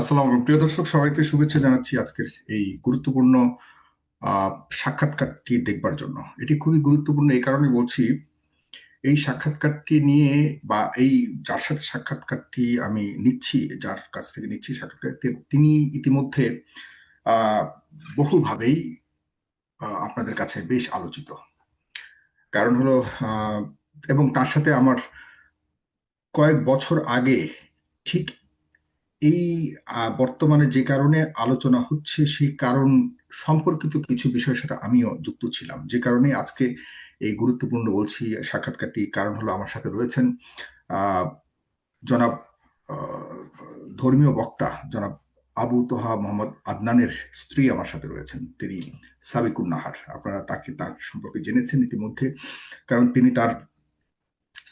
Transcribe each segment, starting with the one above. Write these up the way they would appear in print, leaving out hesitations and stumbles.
আসসালামু আলাইকুম প্রিয় দর্শক, সবাইকে শুভেচ্ছা জানাচ্ছি আজকের এই গুরুত্বপূর্ণ আহ, সাক্ষাৎকারটি দেখবার জন্য। এটি খুবই গুরুত্বপূর্ণ এই কারণে বলছি, এই সাক্ষাৎকারটি নিয়ে বা এই যার সাথে সাক্ষাৎকারটি আমি নিচ্ছি, যার কাছ থেকে নিচ্ছি সাক্ষাৎকার, তিনি ইতিমধ্যে আহ, বহুভাবেই আপনাদের কাছে বেশ আলোচিত। কারণ হলো আহ, এবং তার সাথে আমার কয়েক বছর আগে ঠিক এই বর্তমানে যে কারণে আলোচনা হচ্ছে সেই কারণ সম্পর্কিত কিছু বিষয়ের সাথে আমিও যুক্ত ছিলাম, যে কারণে আজকে এই গুরুত্বপূর্ণ বলছি সাক্ষাৎকারটি। কারণ হলো আমার সাথে রয়েছেন আহ, জনাব আহ, ধর্মীয় বক্তা জনাব আবু তোহা মোহাম্মদ আদনানের স্ত্রী আমার সাথে রয়েছেন, তিনি সাবিকুন নাহার। আপনারা তার সম্পর্কে জেনেছেন ইতিমধ্যে, কারণ তিনি তার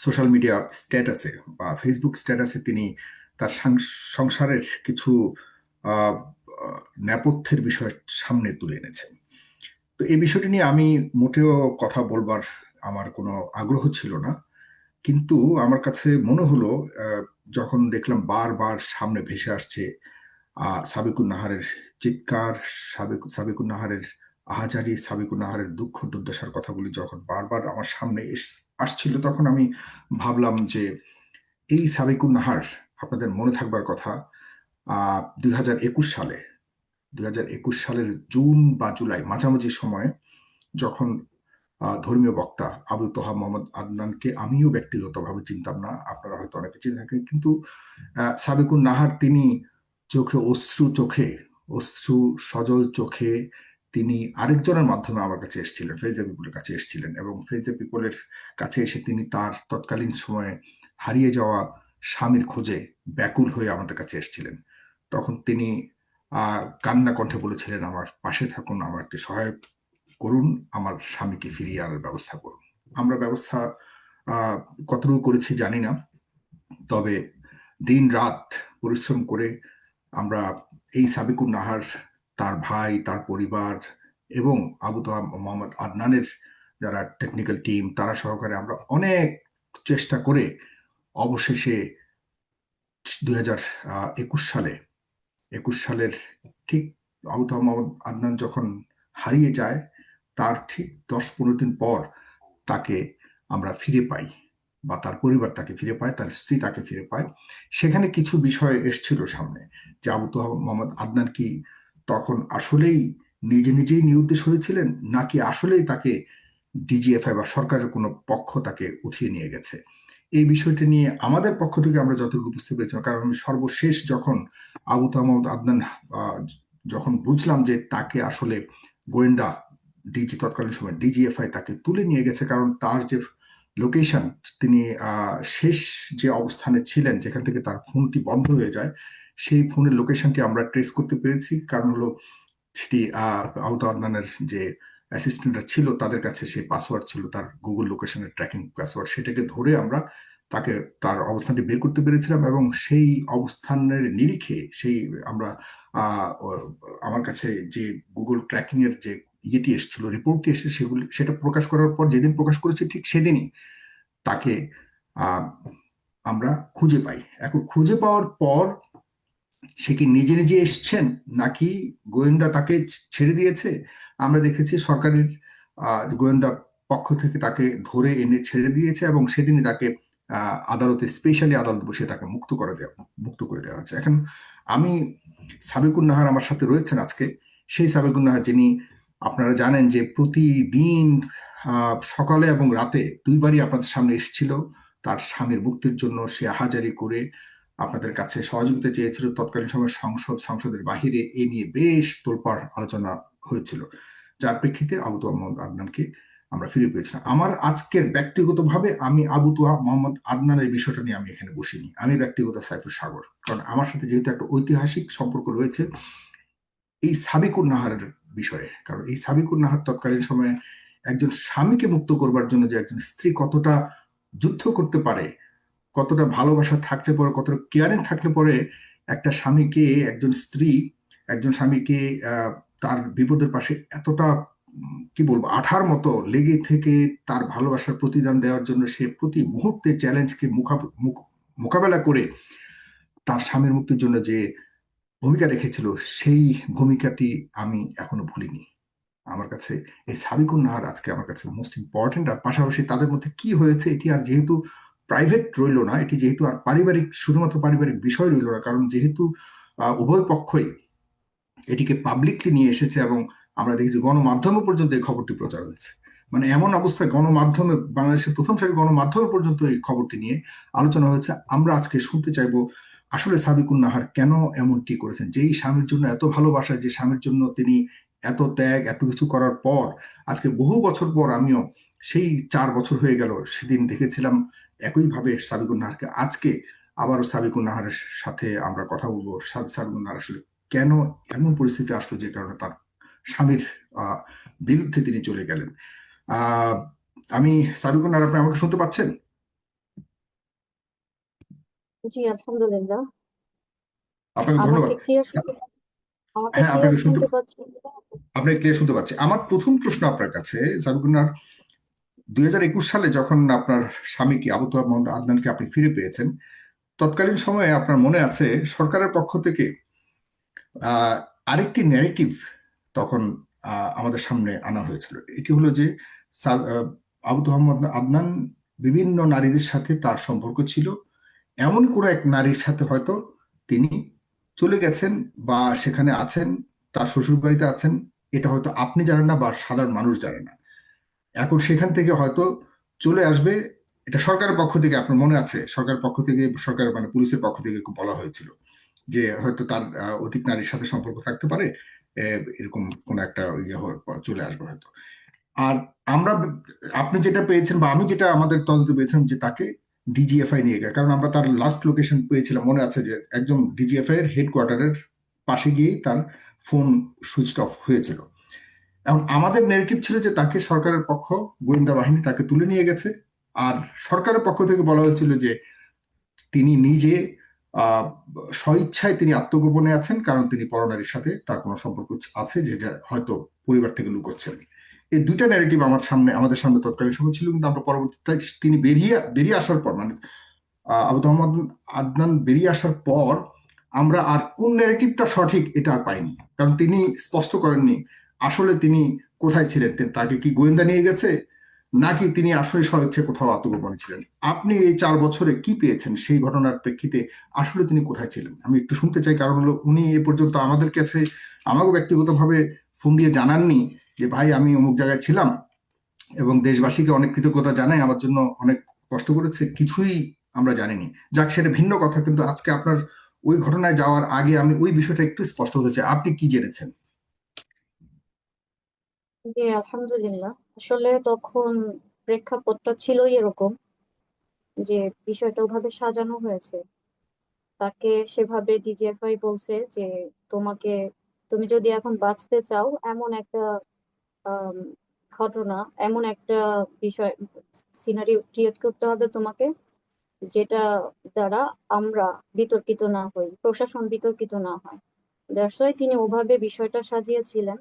সোশ্যাল মিডিয়া স্ট্যাটাসে বা ফেসবুক স্ট্যাটাসে তিনি তার সংসারের কিছু আহ, আহ, নেপথ্যের বিষয় সামনে তুলে এনেছেন। তো এই বিষয়টি নিয়ে আমি মোটেও কথা বলবার আমার কোনো আগ্রহ ছিল না, কিন্তু আমার কাছে মনে হলো আহ, যখন দেখলাম বারবার সামনে ভেসে আসছে সাবিকুন নাহারের চিৎকার, সাবিকুন নাহারের আহাজারি, সাবিকুন নাহারের দুঃখ দুর্দশার কথাগুলি যখন বারবার আমার সামনে আসছিল, তখন আমি ভাবলাম যে এই সাবিকুন নাহার, আপনাদের মনে থাকবার কথা, 2021 সালে, 2021 সালের জুন বা জুলাই মাঝামাঝি সময়ে, যখন ধর্মীয় বক্তা আবু তোহা মোহাম্মদ আদনানকে আমিও ব্যক্তিগতভাবে চিনতাম না, আপনারা হয়তো অনেকে চিনে থাকেন, কিন্তু সাবিকুন নাহার তিনি অশ্রু সজল চোখে তিনি আরেকজনের মাধ্যমে আমার কাছে এসেছিলেন, ফেজ দ্য পিপলের কাছে এসেছিলেন, এবং ফেজ দ্য পিপলের কাছে এসে তিনি তার তৎকালীন সময়ে হারিয়ে যাওয়া স্বামীর খোঁজে ব্যাকুল হয়ে আমাদের কাছে এসেছিলেন। তখন তিনি কান্না কণ্ঠে বলেছিলেন, আমার পাশে থাকুন, আমাকে সহায়ক করুন, আমার স্বামীকে ফিরিয়ে আনার ব্যবস্থা করুন। আমরা ব্যবস্থা আহ, কতটুকু করেছি জানি না, তবে দিন রাত পরিশ্রম করে আমরা এই সাবিকুন নাহার, তার ভাই, তার পরিবার এবং আবু তোহা মোহাম্মদ আদনানের যারা টেকনিক্যাল টিম, তারা সহকারে আমরা অনেক চেষ্টা করে অবশেষে 2021 সালে, 21 সালের ঠিক আবু তোহা মোহাম্মদ আদনান যখন হারিয়ে যায়, তার ঠিক 10-15 দিন পর তাকে আমরা ফিরে পাই, বা তার পরিবার তাকে ফিরে পায়, তার স্ত্রী তাকে ফিরে পায়। সেখানে কিছু বিষয় এসেছিল সামনে, যে আবু তোহা মোহাম্মদ আদনান কি তখন আসলেই নিজে নিজেই নিরুদ্দেশ হয়েছিলেন, নাকি আসলেই তাকে ডিজিএফআই বা সরকারের কোনো পক্ষ তাকে উঠিয়ে নিয়ে গেছে। এই বিষয়টি নিয়ে আমাদের পক্ষ থেকে আমরা যতটুকু বুঝতে পেরেছিলাম, কারণ আমি সর্বশেষ যখন আবু তোহা মোহাম্মদ আদনান আহ, যখন বুঝলাম যে তাকে আসলে গোয়েন্দা তৎকালীন সময় ডিজিএফআই তাকে তুলে নিয়ে গেছে, কারণ তার যে লোকেশন, তিনি শেষ যে অবস্থানে ছিলেন, যেখান থেকে তার ফোনটি বন্ধ হয়ে যায়, সেই ফোনের লোকেশনটি আমরা ট্রেস করতে পেরেছি। কারণ হলো সেটি আউত আদনানের যে অ্যাসিস্ট্যান্টরা ছিল তাদের কাছে সেই পাসওয়ার্ড ছিল, তার গুগল লোকেশনের ট্র্যাকিং পাসওয়ার্ড, সেটাকে ধরে আমরা তাকে তার অবস্থানটি বের করতে পেরেছিলাম, এবং সেই অবস্থানের নিরিখে সেই আমরা আমার কাছে যে গুগল ট্র্যাকিং এর যে ইয়েটি এসেছিল, রিপোর্টটি এসেছে, সেটা প্রকাশ করার পর, যেদিন প্রকাশ করেছি ঠিক সেদিনই তাকে আহ, আমরা খুঁজে পাই। এখন খুঁজে পাওয়ার পর সে কি নিজে নিজে এসছেন, নাকি গোয়েন্দা তাকে ছেড়ে দিয়েছে? আমরা দেখেছি সরকারের গোয়েন্দা পক্ষ থেকে তাকে ধরে এনে ছেড়ে দিয়েছে, এবং সেদিনই তাকে আদালতে, স্পেশালি আদালত বসে তাকে মুক্ত করে দেওয়া হয়েছে। এখন আমি, সাবিকুন নাহার আমার সাথে রয়েছেন আজকে, সেই সাবিকুন নাহার যিনি, আপনারা জানেন যে প্রতিদিন সকালে এবং রাতে দুইবারই আপনাদের সামনে এসেছিল তার স্বামীর মুক্তির জন্য। সে আহাজারি করে আপনাদের কাছে সহযোগিতা চেয়েছিল। তৎকালীন সময় সংসদের বাহিরে এ নিয়ে বেশ তোলপাড় আলোচনা হয়েছিল, যার প্রেক্ষিতে আবু তোহা মোহাম্মদ আদনানকে আমরা ফিরে পেয়েছিলাম। আমার আজকের ব্যক্তিগতভাবে আমি আবু তোহা মোহাম্মদ আদনানের বিষয়টা নিয়ে আমি এখানে বসিনি, আমি ব্যক্তিগত সাইফুল সাগর, কারণ আমার সাথে যেহেতু একটা ঐতিহাসিক সম্পর্ক রয়েছে এই সাবিকুন নাহারের বিষয়ে। কারণ এই সাবিকুন নাহার তৎকালীন সময়ে একজন স্বামীকে মুক্ত করবার জন্য যে একজন স্ত্রী কতটা যুদ্ধ করতে পারে, কতটা ভালোবাসা থাকলে পরে, কতটা কেয়ারিং থাকলে পরে একটা স্বামীকে, একজন স্বামীকে আহ, তার বিপদের পাশে এতটা কি বলবো, আঠার মতো লেগে থেকে তার ভালোবাসার প্রতিদান দেওয়ার জন্য সে প্রতি মুহূর্তে চ্যালেঞ্জকে মোকাবেলা করে তার স্বামীর মুক্তির জন্য যে ভূমিকা রেখেছিল, সেই ভূমিকাটি আমি এখনো ভুলিনি। আমার কাছে এই সাবিকুন নাহার আজকে আমার কাছে মোস্ট ইম্পর্টেন্ট। আর পাশাপাশি তাদের মধ্যে কি হয়েছে এটি আর যেহেতু প্রাইভেট রইল না, এটি যেহেতু আর পারিবারিক, শুধুমাত্র পারিবারিক বিষয় রইল না, কারণ যেহেতু উভয় পক্ষই এটিকে পাবলিকলি নিয়ে এসেছে এবং আমরা দেখি যে গণমাধ্যমে পর্যন্ত এই খবরটি প্রচার হয়েছে। মানে এমন অবস্থায় গণমাধ্যমে, বাংলাদেশের প্রথম সারি গণমাধ্যমে পর্যন্ত এই খবরটি নিয়ে আলোচনা হয়েছে। আমরা আজকে শুনতে চাইবো আসলে সাবিকুন নাহার কেন এমনটি করেছেন, যেই স্বামীর জন্য এত ভালোবাসা, যে স্বামীর জন্য তিনি এত ত্যাগ, এত কিছু করার পর আজকে বহু বছর পর আমিও সেই 4 বছর হয়ে গেল সেদিন দেখেছিলাম একইভাবে সাবিকুন নাহারকে। আজকে আবারও সাবিকুন নাহারের সাথে আমরা কথা বলবো। সাবিকুন নাহার আসলে কেন এমন পরিস্থিতি আসলো যে কারণে তার স্বামীর আহ, বিরুদ্ধে তিনি চলে গেলেন। আহ, আমি সাবিকুন নাহার, আপনি আমাকে শুনতে পাচ্ছেন? জি, আলহামদুলিল্লাহ। আপনাকে ধন্যবাদ। আমাকে ক্লিয়ার আমাকে হ্যাঁ, ক্লিয়ার আপনাকে শুনতে, শুনতে পাচ্ছেন? আপনাকে ক্লিয়ার শুনতে পাচ্ছি। আমার প্রথম প্রশ্ন আপনার কাছে সাবিকুন নাহার, 2021 সালে যখন আপনার স্বামীকে আবু তোয়াব মোহাম্মদ আদনানকে আপনি ফিরে পেয়েছেন, তৎকালীন সময়ে আপনার মনে আছে সরকারের পক্ষ থেকে আহ, আরেকটি ন্যারেটিভ তখন আমাদের সামনে আনা হয়েছিল। এটি হলো যে আবু মোহাম্মদ আদনান বিভিন্ন নারীদের সাথে তার সম্পর্ক ছিল, এমন কোনো এক নারীর সাথে হয়তো তিনি চলে গেছেন বা সেখানে আছেন, তার শ্বশুর বাড়িতে আছেন। এটা হয়তো আপনি জানেন না বা সাধারণ মানুষ জানে না। এখন সেখান থেকে হয়তো চলে আসবে, এটা সরকারের পক্ষ থেকে, আপনার মনে আছে সরকারের পক্ষ থেকে, সরকার মানে পুলিশের পক্ষ থেকে এরকম বলা হয়েছিল যে হয়তো তার অধিক নারীর সাথে সম্পর্ক থাকতে পারে, এরকম কোন একটা ইয়ে চলে আসবে হয়তো। আর আমরা, আপনি যেটা পেয়েছেন বা আমি যেটা আমাদের তদন্তে পেয়েছিলাম যে তাকে ডিজিএফআই নিয়ে গেছে, কারণ আমরা তার লাস্ট লোকেশন পেয়েছিলাম, মনে আছে যে একদম ডিজিএফআই এর হেডকোয়ার্টারের পাশে গিয়েই তার ফোন সুইচ অফ হয়েছিল। এখন আমাদের নেগেটিভ ছিল যে তাকে সরকারের পক্ষ, গোয়েন্দা বাহিনী তাকে তুলে নিয়ে গেছে। আর সরকারের পক্ষ থেকে বলা হয়েছিল যে তিনি নিজে আহ স্বইচ্ছায় তিনি আত্মগোপনে আছেন, কারণ তিনি পরনারীর সাথে তার কোনো সম্পর্ক আছে যেটা হয়তো পরিবার থেকে লুকোচ্ছেন। এই দুইটা ন্যারেটিভ আমাদের সামনে তৎকালীন সময় ছিল, কিন্তু আমরা পরবর্তীতে তিনি বেরিয়ে বেরিয়ে আসার পর, মানে আবু মোহাম্মদ আদনান বেরিয়ে আসার পর আমরা আর কোন ন্যারেটিভটা সঠিক এটা আর পাইনি, কারণ তিনি স্পষ্ট করেননি আসলে তিনি কোথায় ছিলেন। তাকে কি গোয়েন্দা নিয়ে গেছে, নাকি তিনি আসলে স্বইচ্ছে কোথাও আত্মগোপনে ছিলেন। আপনি এই 4 বছরে কি পেয়েছেন সেই ঘটনার প্রেক্ষিতে, আসলে তিনি কোথায় ছিলেন আমি একটু শুনতে চাই। কারণ হলো উনি এ পর্যন্ত আমাদের কাছে, আমাকে ব্যক্তিগতভাবে ফোন দিয়ে জানাননি যে ভাই আমি অমুক জায়গায় ছিলাম এবং দেশবাসীকে অনেক কৃতজ্ঞতা জানাই, আমার জন্য অনেক কষ্ট করেছে, কিছুই আমরা জানিনি। যাক, সেটা ভিন্ন কথা, কিন্তু আজকে আপনার ওই ঘটনায় যাওয়ার আগে আমি ওই বিষয়টা একটু স্পষ্ট হতে চাই, আপনি কি জেনেছেন? জি, আলহামদুলিল্লাহ। আসলে তখন প্রেক্ষাপটটা ছিলই এরকম যে বিষয়টা ওভাবে সাজানো হয়েছে। তাকে সেভাবে ডিজিএফআই বলছে যে তোমাকে, তুমি যদি এখন বাঁচতে চাও, এমন একটা আম, ঘটনা, এমন একটা বিষয়, সিনারি ক্রিয়েট করতে হবে তোমাকে, যেটা দ্বারা আমরা বিতর্কিত না হই, প্রশাসন বিতর্কিত না হয়। দ্যাটস ওয়াই তিনি ওভাবে বিষয়টা সাজিয়েছিলেন।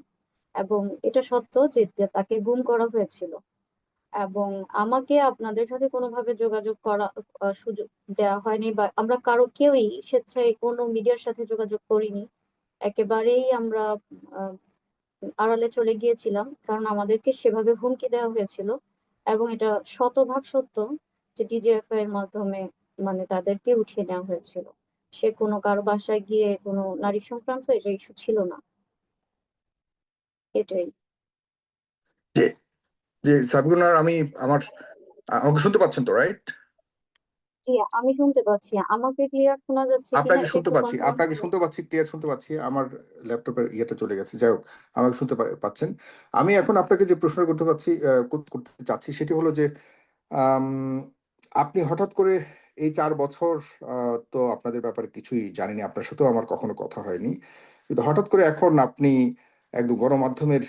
এবং এটা সত্য যে তাকে গুম করা হয়েছিল। এবং আমাকে আপনাদের সাথে কোনোভাবে যোগাযোগ করা সুযোগ দেওয়া হয়নি, বা আমরা কারো কেউই স্বেচ্ছায় কোনো মিডিয়ার সাথে যোগাযোগ করিনি। একেবারেই আমরা আহ, আড়ালে চলে গিয়েছিলাম, কারণ আমাদেরকে সেভাবে হুমকি দেওয়া হয়েছিল। এবং এটা শতভাগ সত্য যে ডিজিএফআই এর মাধ্যমে মানে তাদেরকে উঠিয়ে নেওয়া হয়েছিল। সে কোনো কারো বাসায় গিয়ে কোনো নারী সংক্রান্ত এটা ইস্যু ছিল না। এটাই। যে যে সাবগুনার, আমি আমার, আমাকে শুনতে পাচ্ছেন তো, রাইট? জি, আমি শুনতে পাচ্ছি। আমাকে ক্লিয়ার শোনা যাচ্ছে কিনা আপনাকে এটা শুনতে একটু পাচ্ছি, কনফার্ম আপনাকে করুন। শুনতে পাচ্ছি, ক্লিয়ার শুনতে পাচ্ছি। আমার ল্যাপটপের ইয়েটা চলে গেছে, যাই হোক, আমাকে শুনতে পাচ্ছেন। আমি এখন আপনাকে যে প্রশ্ন করতে পারছি, করতে চাচ্ছি সেটি হলো যে আম, আপনি হঠাৎ করে এই 4 বছর, তো আপনাদের ব্যাপারে কিছুই জানিনি, আপনার সাথেও আমার কখনো কথা হয়নি, কিন্তু হঠাৎ করে এখন আপনি একদম গণমাধ্যমের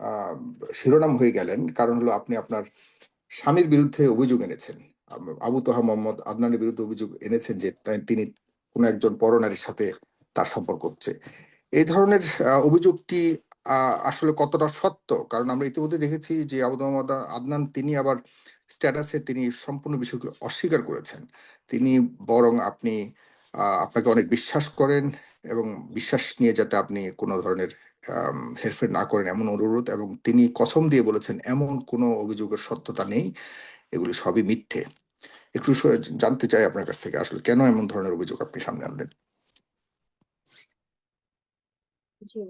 আহ, শিরোনাম হয়ে গেলেন। কারণ হলো আপনি আপনার স্বামীর বিরুদ্ধে অভিযোগ এনেছেন, আবু তোহা মোহাম্মদ আদনানের বিরুদ্ধে অভিযোগ এনেছেন যে তিনি কোনো একজন পরনারীর সাথে তার সম্পর্ক হচ্ছে। এই ধরনের অভিযোগটি আসলে কতটা সত্য? কারণ আমরা ইতিমধ্যে দেখেছি যে আবু মোহাম্মদ আদনান তিনি আবার স্ট্যাটাসে তিনি সম্পূর্ণ বিষয়গুলো অস্বীকার করেছেন। তিনি বরং আপনাকে অনেক বিশ্বাস করেন এবং বিশ্বাস নিয়ে যাতে আপনি কোনো ধরনের হেরফের না করেন এমন অনুরোধ। এবং তিনি কসম দিয়ে বলেছেন এমন কোনো অভিযোগের সত্যতা নেই, এগুলি সবই মিথ্যে। একটু জানতে চাই আপনার কাছ থেকে আসলে কেন এমন ধরনের অভিযোগ আপনি সামনে আনলেন। জি,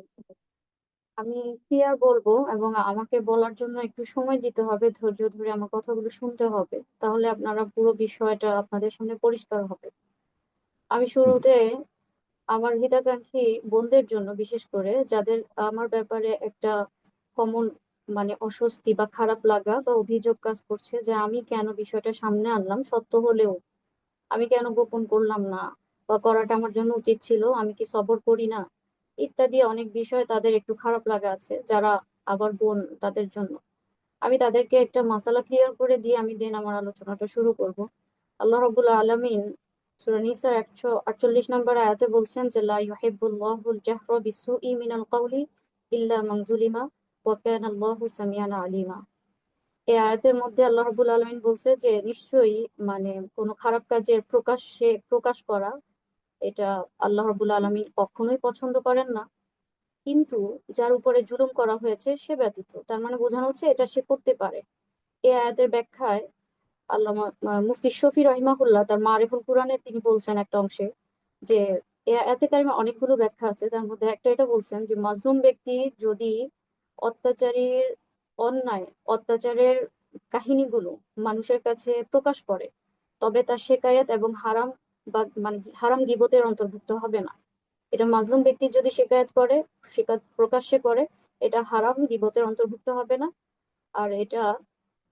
আমি ক্লিয়ার বলবো, এবং আমাকে বলার জন্য একটু সময় দিতে হবে, ধৈর্য ধরে আমার কথাগুলো শুনতে হবে, তাহলে আপনারা পুরো বিষয়টা আপনাদের সামনে পরিষ্কার হবে। আমি শুরুতে আমার হিতাকাঙ্ক্ষী বোনদের জন্য, বিশেষ করে যাদের আমার ব্যাপারে একটা কমন মানে অস্বস্তি বা খারাপ লাগা বা অভিযোগ কাজ করছে, যে আমি কেন বিষয়টা সামনে আনলাম সত্য হলেও, আমি কেন গোপন করলাম না, বা করাটা আমার জন্য উচিত ছিল, আমি কি সবর করি না, ইত্যাদি অনেক বিষয় তাদের একটু খারাপ লাগা আছে, যারা আবার বোন তাদের জন্য। আমি তাদেরকে একটা মাসালা ক্লিয়ার করে দিয়ে আমি দেন আমার আলোচনাটা শুরু করব। আল্লাহ রাব্বুল আলামিন সূরা নিসার 148 নম্বর আয়াতে বলছেন যে লা ইউহিব্বুল্লাহুল জাহরা বিসসুই মিনাল কাওলি ইল্লা মান যুলিমা ওয়া কানা আল্লাহু সামিআন আলিমা। এই আয়াতের মধ্যে আল্লাহ রাব্বুল আলামিন বলছে যে নিশ্চয়ই মানে কোনো খারাপ কাজের প্রকাশ্যে প্রকাশ করা, এটা আল্লাহ রাব্বুল আলামিন কখনোই পছন্দ করেন না, কিন্তু যার উপরে জুলুম করা হয়েছে সে ব্যতীত। তার মানে বোঝানো হচ্ছে এটা সে করতে পারে। এই আয়াতের ব্যাখ্যায় আল্লামা মুফতি শফি রহিমাহুল্লাহ তার মারিফুল কুরআনে তিনি বলছেন একটা অংশে যে এই আয়াতে কারিমে অনেকগুলো ব্যাখ্যা আছে, তার মধ্যে একটা এটা বলছেন যে মাজলুম ব্যক্তি যদি অত্যাচারীর অন্যায় অত্যাচারের কাহিনীগুলো মানুষের কাছে প্রকাশ করে, তবে তা শেকায়েত এবং হারাম বা মানে হারাম গীবতের অন্তর্ভুক্ত হবে না। এটা মাজলুম ব্যক্তি যদি শেকায়েত করে, শেকায়ত প্রকাশ্যে করে, এটা হারাম গীবতের অন্তর্ভুক্ত হবে না। আর এটা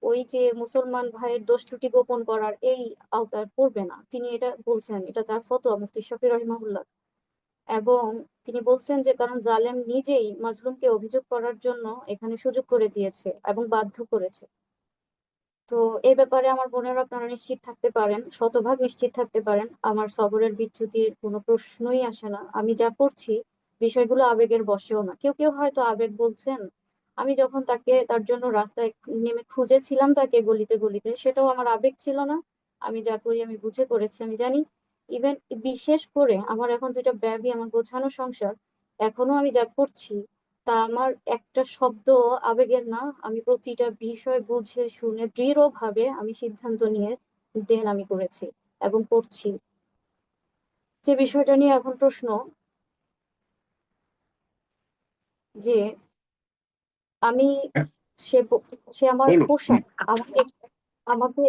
ওই যে মুসলমান ভাইয়ের দোষ ত্রুটি গোপন করার এই আওতায় পড়বে না। তিনি এটা বলছেন, এটা তার ফতোয়া মুফতি শফি রহিমাহুল্লাহ। এবং তিনি বলছেন যে কারণ জালেম নিজেই মাজলুমকে অভিযোগ করার জন্য এখানে সুযোগ করে দিয়েছে এবং বাধ্য করেছে। তো এই ব্যাপারে আমার বোনেরা আপনারা নিশ্চিত থাকতে পারেন, শতভাগ নিশ্চিত থাকতে পারেন, আমার সবরের বিচ্যুতির কোনো প্রশ্নই আসে না। আমি যা করছি বিষয়গুলো আবেগের বশেও না। কেউ কেউ হয়তো আবেগ বলছেন, আমি যখন তাকে তার জন্য রাস্তায় নেমে খুঁজেছিলাম তাকে গলিতে গলিতে, সেটাও আমার আবেগ ছিল না। আমি যা করি আমি বুঝে করেছি, আমি জানি। ইভেন বিশেষ করে আমার এখন দুইটা বেবি, আমার গোছানো সংসার, এখনো আমি যা করছি তা আমার একটা শব্দ আবেগের না। আমি প্রতিটা বিষয় বুঝে শুনে দৃঢ়ভাবে আমি সিদ্ধান্ত নিয়ে দেন আমি করেছি এবং করছি। যে বিষয়টা নিয়ে এখন প্রশ্ন, যে আমি হ্যাঁ, সে সে আমার বলুন। পোশাক, আমাকে আমাকে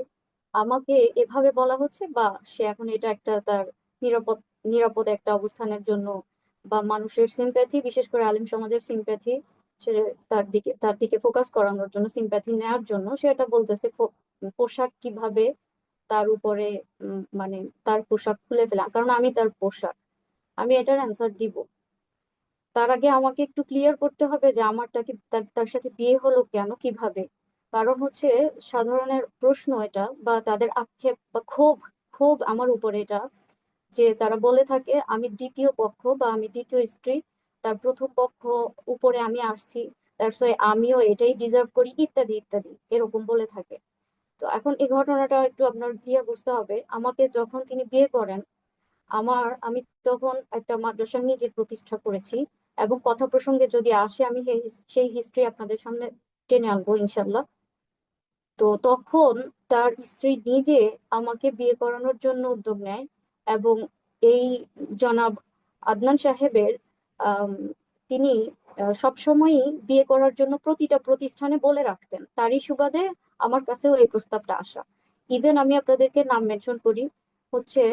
আমাকে এভাবে বলা হচ্ছে, বা সে এখন এটা একটা তার নিরাপদ নিরাপদ একটা অবস্থানের জন্য, বা মানুষের সিম্প্যাথি, বিশেষ করে আলিম সমাজের সিম্প্যাথি, সে তার দিকে ফোকাস করানোর জন্য, সিম্প্যাথি নেয়ার জন্য সে এটা বলতেছে পোশাক কিভাবে তার উপরে মানে তার পোশাক খুলে ফেলা, কারণ আমি তার পোশাক। আমি এটার অ্যান্সার দিব। তার আগে আমাকে একটু ক্লিয়ার করতে হবে যে আমার তাকে তার সাথে বিয়ে হলো কেন, কিভাবে। কারণ হচ্ছে সাধারণের প্রশ্ন এটা, বা তাদের আক্ষেপ বা ক্ষোভ, ক্ষোভ আমার উপরে এটা, যে তারা বলে থাকে আমি দ্বিতীয় পক্ষ বা আমি দ্বিতীয় স্ত্রী, তার প্রথম পক্ষ উপরে আমি আসছি, দ্যাটস ওয়াই আমিও এটাই ডিজার্ভ করি, ইত্যাদি ইত্যাদি এরকম বলে থাকে। তো এখন এই ঘটনাটা একটু আপনার ক্লিয়ার বুঝতে হবে। আমাকে যখন তিনি বিয়ে করেন, আমি তখন একটা মাদ্রাসা নিজে প্রতিষ্ঠা করেছি, এবং কথা প্রসঙ্গে যদি আসে আমি সেই হিস্ট্রি আপনাদের সামনে টেনে আনবো ইনশাল্লাহ। তো তখন তার স্ত্রী নিজে আমাকে বিয়ে করানোর জন্য উদ্যোগ নেয়, এবং এই জনাব আদনান সাহেবের আম, তিনি সবসময়ই বিয়ে করার জন্য প্রতিটা প্রতিষ্ঠানে বলে রাখতেন, তারই সুবাদে আমার কাছেও এই প্রস্তাবটা আসা। ইভেন আমি আপনাদেরকে নাম মেনশন করি, হচ্ছে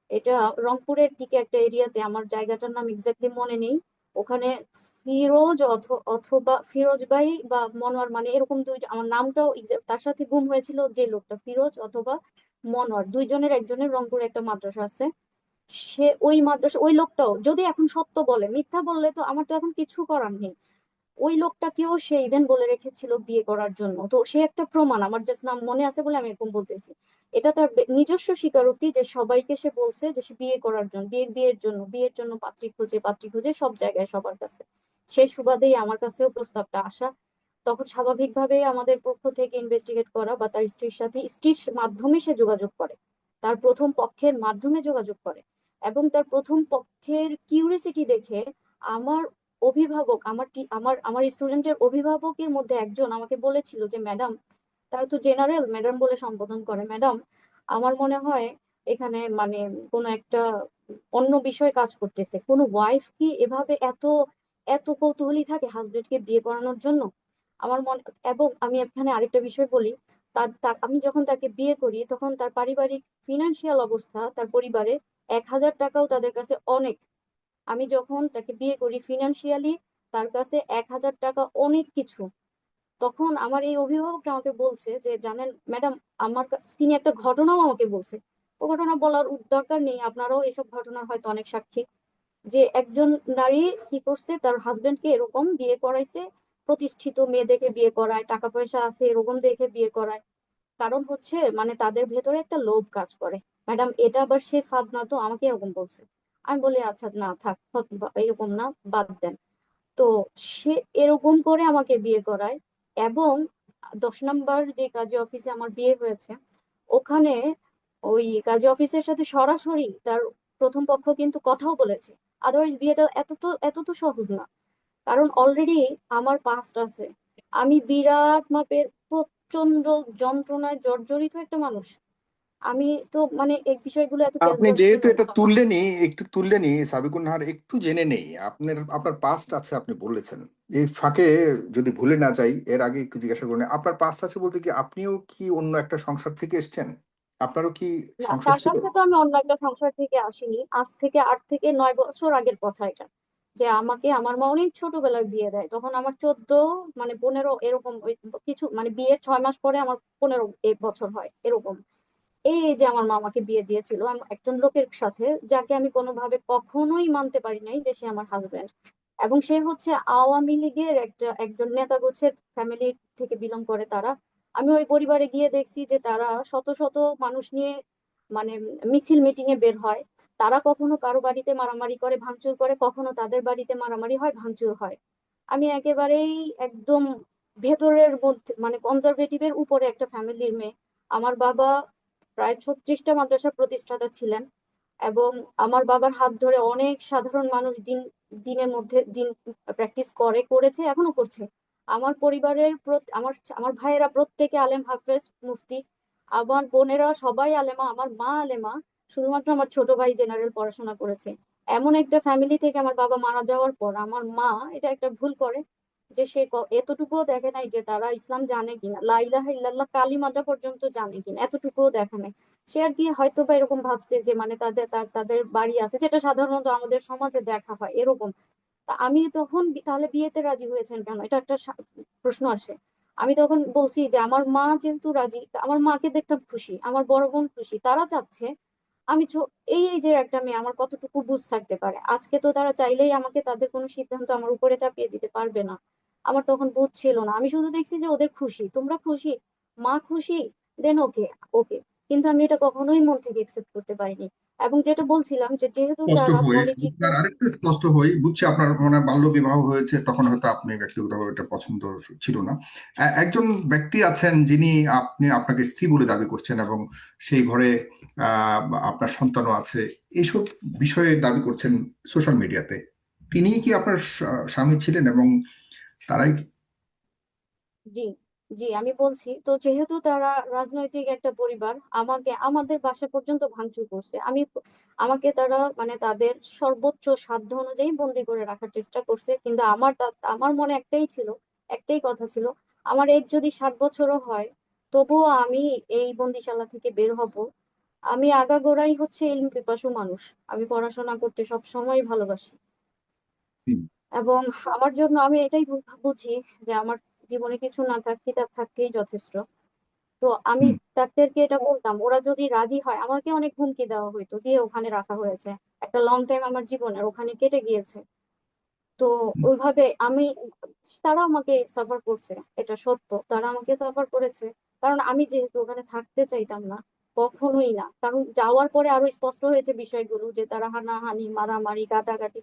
এটা রংপুরের দিকে একটা এরিয়াতে, আমার জায়গাটার নাম এক্স্যাক্টলি মনে নেই, ওখানে ফিরোজ অথবা ফিরোজ ভাই বা মনোয়ার, মানে এরকম দুই, আমার নামটাও তার সাথে গুম হয়েছিল যে লোকটা, ফিরোজ অথবা মনোয়ার, দুইজনের একজনের রংপুরে একটা মাদ্রাসা আছে। সে ওই মাদ্রাসা, ওই লোকটাও যদি এখন সত্য বলে, মিথ্যা বললে তো আমার তো এখন কিছু করার নেই। ওই লোকটাকেও সে ইভেন বলে রেখেছিল বিয়ে করার জন্য। তো সে একটা প্রমাণ, আমার জাস্ট নাম মনে আছে বলে আমি এরকম বলতেছি। এটা তার নিজস্ব স্বীকারোক্তি যে সবাইকে সে বলছে যে সে বিয়ে করার জন্য, বিয়ের জন্য পাত্রী খুঁজে সব জায়গায় সবার কাছে। সেই সুবাদেই আমার কাছেও প্রস্তাবটা আসা। তখন স্বাভাবিকভাবেই আমাদের পক্ষ থেকে ইনভেস্টিগেট করা, বা তার স্ত্রীর সাথে, স্ত্রীর মাধ্যমে সে যোগাযোগ করে, তার প্রথম পক্ষের মাধ্যমে যোগাযোগ করে, এবং তার প্রথম পক্ষের কিউরিসিটি দেখে আমার অভিভাবক, আমার স্টুডেন্টের অভিভাবকের মধ্যে একজন আমাকে বলেছিল যে ম্যাডাম, তারা তো জেনারেল ম্যাডাম বলে সম্বোধন করে, ম্যাডাম আমার মনে হয় এখানে মানে কোনো একটা অন্য বিষয় কাজ করতেছে। কোনো ওয়াইফ কি এভাবে এত এত কৌতূহলী থাকে হাজবেন্ডকে বিয়ে করানোর জন্য? আমার মনে, এবং আমি এখানে আরেকটা বিষয় বলি, আমি যখন তাকে বিয়ে করি তখন তার পারিবারিক ফিনান্সিয়াল অবস্থা, তার পরিবারে 1,000 টাকাও তাদের কাছে অনেক। আমি যখন তাকে বিয়ে করি ফিনান্সিয়ালি তার কাছে 1,000 টাকা অনেক কিছু। তখন আমার এই অভিভাবকটা আমাকে বলছে যে জানেন ম্যাডাম, তিনি একটা ঘটনাও আমাকে বলছে। ও ঘটনা বলার দরকার নেই, আপনারাও এসব ঘটনার হয়তো অনেক সাক্ষী, যে একজন নারী কি করছে, তার হাজবেন্ডকে এরকম বিয়ে করাইছে, প্রতিষ্ঠিত মেয়ে দেখে বিয়ে করায়, টাকা পয়সা আছে এরকম দেখে বিয়ে করায়। কারণ হচ্ছে মানে তাদের ভেতরে একটা লোভ কাজ করে। ম্যাডাম এটা আবার সে ফাঁদ না তো, আমাকে এরকম বলছে। আমি বলি আচ্ছা না থাক, এরকম না, বাদ দেন। তো সে এরকম করে আমাকে বিয়ে করায়। এবং 10 নম্বর যে কাজী অফিসে আমার বিয়ে হয়েছে, ওখানে ওই কাজী অফিসের সাথে সরাসরি তার প্রথম পক্ষ কিন্তু কথাও বলেছে। আদারওয়াইজ বিয়েটা এত তো সহজ না। কারণ অলরেডি আমার পাস্ট আছে। আমি বিরাট মাপের প্রচন্ড যন্ত্রণায় জর্জরিত একটা মানুষ। আমি তো মানে এই বিষয়গুলো এত আপনি ক্যাজুয়াল ছিল যেহেতু না। এটা তুললেনই, একটু তুললেনই সাবিকুন নাহার, একটু জেনে নেই আপনার আপনার পাস্ট আছে আপনি বলেছেন। এই ফাঁকে যদি ভুলে না যাই, এর আগে একটু জিজ্ঞাসা করুন, আপনার পাস্ট আছে বলতে কি আপনিও কি অন্য একটা সংসার থেকে এসেছেন? আপনারও কি না, সংসার তার ছিল? কাছে তো আমি অন্য একটা সংসার থেকে আসিনি। আজ থেকে 8 থেকে 9 বছর আগের কথা এটা। যে আমাকে আমার মা অনেক ছোটবেলায় বিয়ে দেয়, তখন আমার 14 মানে 15 এরকম, ওই কিছু মানে বিয়ের 6 মাস পরে আমার 15 বছর হয় এরকম। এই যে আমার মা আমাকে বিয়ে দিয়েছিল একজন লোকের সাথে, যাকে আমি কোনোভাবে কখনোই মানতে পারি নাই যে সে আমার হাজবেন্ড। এবং সে হচ্ছে আওয়ামী লীগের একজন নেতা গোছের ফ্যামিলি থেকে বিলং করে তারা। আমি ওই পরিবারে গিয়ে দেখছি যে তারা শত শত মানুষ নিয়ে মানে মিছিল মিটিং এ বের হয়। তারা কখনো কারো বাড়িতে মারামারি করে ভাঙচুর করে, কখনো তাদের বাড়িতে মারামারি হয় ভাঙচুর হয়। আমি একেবারেই একদম ভেতরের মধ্যে মানে কনজারভেটিভের উপরে একটা ফ্যামিলির মেয়ে। আমার বাবা প্রায় 36টা মাদ্রাসার প্রতিষ্ঠাতা ছিলেন। এবং আমার বাবার হাত ধরে অনেক সাধারণ মানুষ দিনের মধ্যে দিন প্র্যাকটিস করেছে এখনো করছে। আমার পরিবারের আমার আমার ভাইয়েরা প্রত্যেকে আলেম হাফেজ মুফতি। আমার বোনেরা সবাই আলেমা, আমার মা আলেমা। শুধুমাত্র আমার ছোট ভাই জেনারেল পড়াশোনা করেছে। এমন একটা ফ্যামিলি থেকে আমার বাবা মারা যাওয়ার পর আমার মা এটা একটা ভুল করে, যে সে এতটুকুও দেখে নাই যে তারা ইসলাম জানে কিনা, লা ইলাহা ইল্লাল্লাহ কালিমাটা পর্যন্ত জানে কিনা, এতটুকুও দেখে নাই। সে আর কি হয়তো বা এরকম ভাবছে যে মানে তাদের বাড়ি আছে, যেটা সাধারণত আমাদের সমাজে দেখা হয় এরকম। তা আমি তখন তাহলে বিয়েতে রাজি হয়েছেন কেন, এটা একটা প্রশ্ন আসে। আমি তখন বলছি যে আমার মা যেহেতু রাজি, তা আমার মাকে দেখতাম খুশি, আমার বড় বোন খুশি, তারা চাচ্ছে আমি এই যে একটা মেয়ে, আমার কতটুকু বুঝ থাকতে পারে। আজকে তো তারা চাইলেই আমাকে তাদের কোনো সিদ্ধান্ত আমার উপরে চাপিয়ে দিতে পারবে না। আমার তখন বুঝ ছিল না, আমি শুধু দেখছি যে ওদের খুশি, তোমরা খুশি, মা খুশি, দেন ওকে, ওকে। কিন্তু আমি এটা কখনোই মন থেকে একসেপ্ট করতে পারিনি। এবং যেটা বলছিলাম যে যেহেতু স্পষ্ট তারা হই, পলিটিক্যাল। আরেকটু স্পষ্ট হই, বুঝছি আপনার মানে বাল্য বিবাহ হয়েছে, তখন হয়তো আপনি ব্যক্তিগতভাবে এটা পছন্দ ছিল না। একজন ব্যক্তি আছেন যিনি আপনাকে স্ত্রী বলে দাবি করছেন এবং সেই ঘরে আহ, আপনার সন্তানও আছে, এইসব বিষয়ে দাবি করছেন সোশ্যাল মিডিয়াতে। তিনি কি আপনার স্বামী ছিলেন এবং তারাই জি, জি আমি বলছি তো, যেহেতু তারা রাজনৈতিক একটা পরিবার, আমাদের বাসা পর্যন্ত ভাঙচুর করছে। আমাকে তারা মানে তাদের সর্বোচ্চ সাধ্য অনুযায়ী বন্দি করে রাখার চেষ্টা করছে। কিন্তু আমার মনে একটাই কথা ছিল, আমার এজ যদি 60 বছরও হয় তবুও আমি এই বন্দিশালা থেকে বের হব। আমি আগাগোড়াই হচ্ছে ইলম পিপাসু মানুষ। আমি পড়াশোনা করতে সব সময় ভালোবাসি। হুম, এবং আমার জন্য আমি এটাই বুঝি যে আমার জীবনে কিছু না থাক, কিতাব থাকতেই যথেষ্ট। তো আমি হুম, ডাক্তারকে এটা বলতাম, ওরা যদি রাজি হয়, আমাকে অনেক হুমকি দেওয়া হইতো, দিয়ে ওখানে রাখা হয়েছে। একটা লং টাইম আমার জীবনের ওখানে কেটে গিয়েছে। তো হুম, ওইভাবে তারা আমাকে সাফার করছে, এটা সত্য, তারা আমাকে সাফার করেছে। কারণ আমি যেহেতু ওখানে থাকতে চাইতাম না, কখনোই না। কারণ যাওয়ার পরে আরো স্পষ্ট হয়েছে বিষয়গুলো, যে তারা হানাহানি মারামারি কাটাকাটি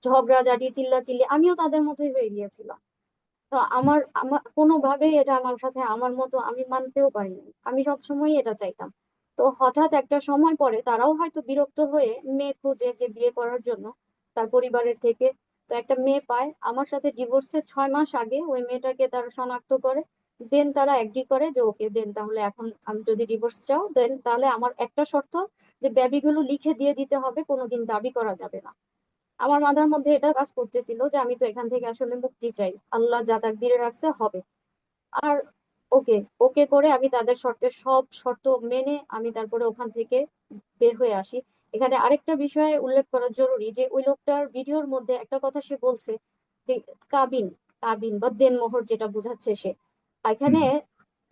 ঝগড়াঝাটি চিল্লাচিল্লি, আমিও তাদের মতোই হয়ে গিয়েছিলাম। তো আমার আমার কোনোভাবেই এটা আমার সাথে আমার মতো আমি মানতেও পারিনি। আমি সবসময় এটা চাইতাম তো হঠাৎ একটা সময় পরে তারাও হয়তো বিরক্ত হয়ে মেয়ে খুঁজে যে বিয়ে করার জন্য তার পরিবারের থেকে। তো একটা মেয়ে পায় আমার সাথে ডিভোর্সের 6 মাস আগে, ওই মেয়েটাকে তারা শনাক্ত করে। দেন তারা এগ্রি করে যে ওকে দেন, তাহলে এখন আমি যদি ডিভোর্স চাও দেন তাহলে আমার একটা শর্ত, যে বেবিগুলো লিখে দিয়ে দিতে হবে, কোনোদিন দাবি করা যাবে না। আমার মাথার মধ্যে এটা কাজ করতেছিল যে আমি তো এখান থেকে আসলে মুক্তি চাই, আল্লাহ যা তাকদিরে রাখছে হবে। আর ওকে ওকে করে আমি তাদের শর্তের সব শর্ত মেনে আমি তারপরে ওখান থেকে বের হয়ে আসি। এখানে আরেকটা বিষয় উল্লেখ করা জরুরি, যে ওই লোকটার ভিডিওর মধ্যে একটা কথা সে বলছে যে কাবিন, কাবিন বা দেনমোহর যেটা বোঝাচ্ছে সে, এখানে হুম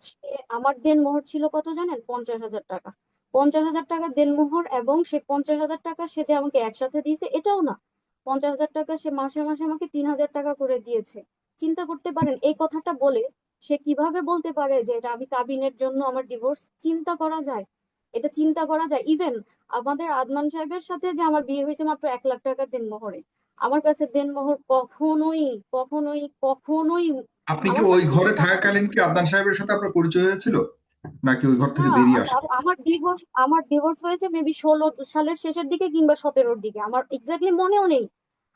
সে, আমার দেনমোহর ছিল কত জানেন? 50,000 টাকা। 50,000 টাকা দেনমোহর, এবং সে 50,000 টাকা সে যে আমাকে একসাথে দিয়েছে এটাও না, 50,000 টাকা সে মাসে মাসে আমাকে 3,000 টাকা করে দিয়েছে। চিন্তা করতে পারেন এই কথাটা বলে সে কিভাবে বলতে পারে যে এটা আমি কাবিনের জন্য আমার ডিভোর্স? চিন্তা করা যায়? এটা চিন্তা করা যায়? ইভেন আমাদের আদনান সাহেবের সাথে যে আমার বিয়ে হয়েছে মাত্র 1 লাখ টাকার দেনমোহরে, আমার কাছে দেনমোহর কখনোই কখনোই কখনোই আপনি কি আমার ওই কাছ থেকে ঘরে টাকা থাকাকালীন কি আদনান সাহেবের সাথে আপনার পরিচয় হয়েছিল, নাকি ওই ঘর না। থেকে বেরিয়ে আসা? আমার ডিভোর্স হয়েছে মেবি 16 সালের শেষের দিকে কিংবা 17-র দিকে, আমার এক্স্যাক্টলি মনেও নেই।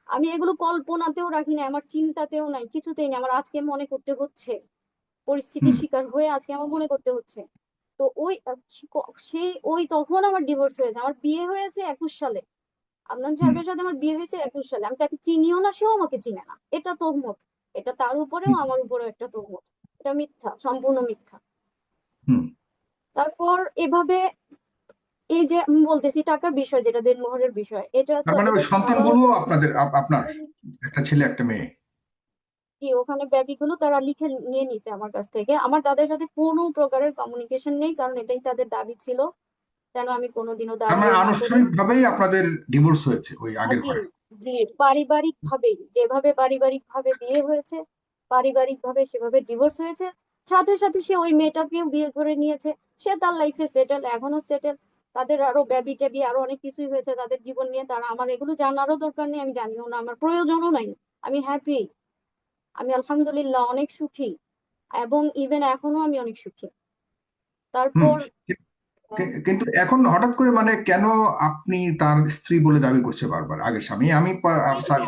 আমি এগুলো কল্পনাতেও রাখি না, আমার চিন্তাতেও নাই, কিছুতেই নেই। আমার আজকে মনে করতে হচ্ছে, পরিস্থিতির হুম শিকার হয়ে আজকে আমার মনে করতে হচ্ছে। তো ওই সেই ওই তখন আমার ডিভোর্স হয়েছে, আমার বিয়ে হয়েছে 21 সালে। আদনান হুম সাহেবের সাথে আমার বিয়ে হয়েছে 21 সালে, আমি তাকে চিনিও না, সেও আমাকে চিনে না। এটা তহমত, এটা তার উপরেও হুম আমার উপরেও একটা তহমত। এটা মিথ্যা, সম্পূর্ণ মিথ্যা। হুম। তারপর এভাবে এই যে আমি বলতেছি টাকার বিষয়, যেটা দেনমোহরের বিষয়, এটা তার তো মানে এটা ওই তো তারা সন্তানগুলো আপনাদের আপনার একটা ছেলে একটা মেয়ে? কি ওখানে বেবিগুলো তারা লিখে নিয়ে নিছে আমার কাছ থেকে। আমার তাদের সাথে কোনো প্রকারের কমিউনিকেশন নেই, কারণ এটাই তাদের দাবি ছিল, যেন আমি কোনোদিনও তার মানে দাবিও না করি। আনুষ্ঠানিক ভাবেই আপনাদের ডিভোর্স হয়েছে ওই আগের জি, ঘরে? জি, পারিবারিক ভাবেই, যেভাবে পারিবারিক ভাবে বিয়ে হয়েছে পারিবারিক ভাবে সেভাবে ডিভোর্স হয়েছে। সাথে সাথে সে ওই মেয়েটাকেও বিয়ে করে নিয়েছে, সে তার লাইফে সেটেল, এখনো সেটেল। তাদের আরো বেবি টেবি আরো অনেক কিছুই হয়েছে তাদের জীবন নিয়ে, তারা আমার এগুলো জানারও দরকার নেই, আমি জানিও না, আমার প্রয়োজনও নাই। আমি হ্যাপি, আমি আলহামদুলিল্লাহ অনেক সুখী, এবং ইভেন এখনো আমি অনেক সুখী। হুম। তারপর কিন্তু এখন হঠাৎ করে মানে কেন আপনি তার স্ত্রী বলে দাবি করছে বারবার, আগের স্বামী? আমি এটা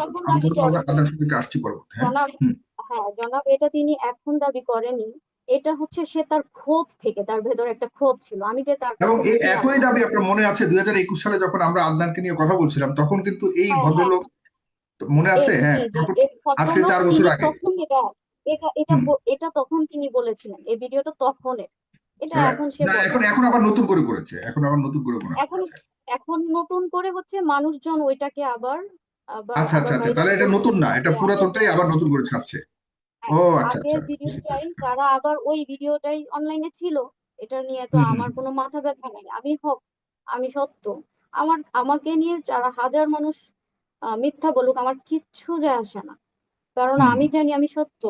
এখন আমি দাবি ধরুন করেনি আদনান সম্পর্কে আসছি পরবর্তী, হ্যাঁ। জনাব। হুম। হ্যাঁ জনাব, এটা তিনি এখন দাবি করেনি। এটা হচ্ছে সে তার ক্ষোভ থেকে, তার ভেতর একটা ক্ষোভ ছিল, আমি যে তার এবং কাছে এই ছিলাম একই না। দাবি আপনার মনে আছে 2021 সালে যখন আমরা আদনানকে নিয়ে কথা বলছিলাম, তখন কিন্তু এই হ্যাঁ, হ্যাঁ, ভদ্রলোক, মনে আছে? হ্যাঁ, জি, জি, তখন এই আজকে ভদ্রলোক 4 বছর তিনি আগে। তখন এটা এটা এটা হুম। এটা তখন তিনি বলেছিলেন, এই ভিডিওটা তখনের। এটা এখন সে না, বলে এখন এখন আবার নতুন করে করেছে, এখন আবার নতুন করে মনে হয় এখন করেছে। এখন নতুন করে হচ্ছে মানুষজন ওইটাকে আবার আবার আচ্ছা আচ্ছা আবার আচ্ছা, ভাইরাল তাহলে এটা করছে। নতুন না, এটা যে আগের পুরাতনটাই আবার ভিডিওটা, নতুন করে ছাড়ছে। ও হ্যাঁ, আচ্ছা আচ্ছা, আগের বুঝতে ভিডিওটাই পেরেছি। তারা আবার ওই ভিডিওটাই অনলাইনে ছিল। এটা নিয়ে তো হুম হুম আমার কোনো মাথা ব্যথা নেই, আমি হক, আমি সত্য। আমাকে নিয়ে যারা হাজার মানুষ মিথ্যা বলুক, আমার কিচ্ছু যায় আসে না, কারণ হুম আমি জানি আমি সত্য।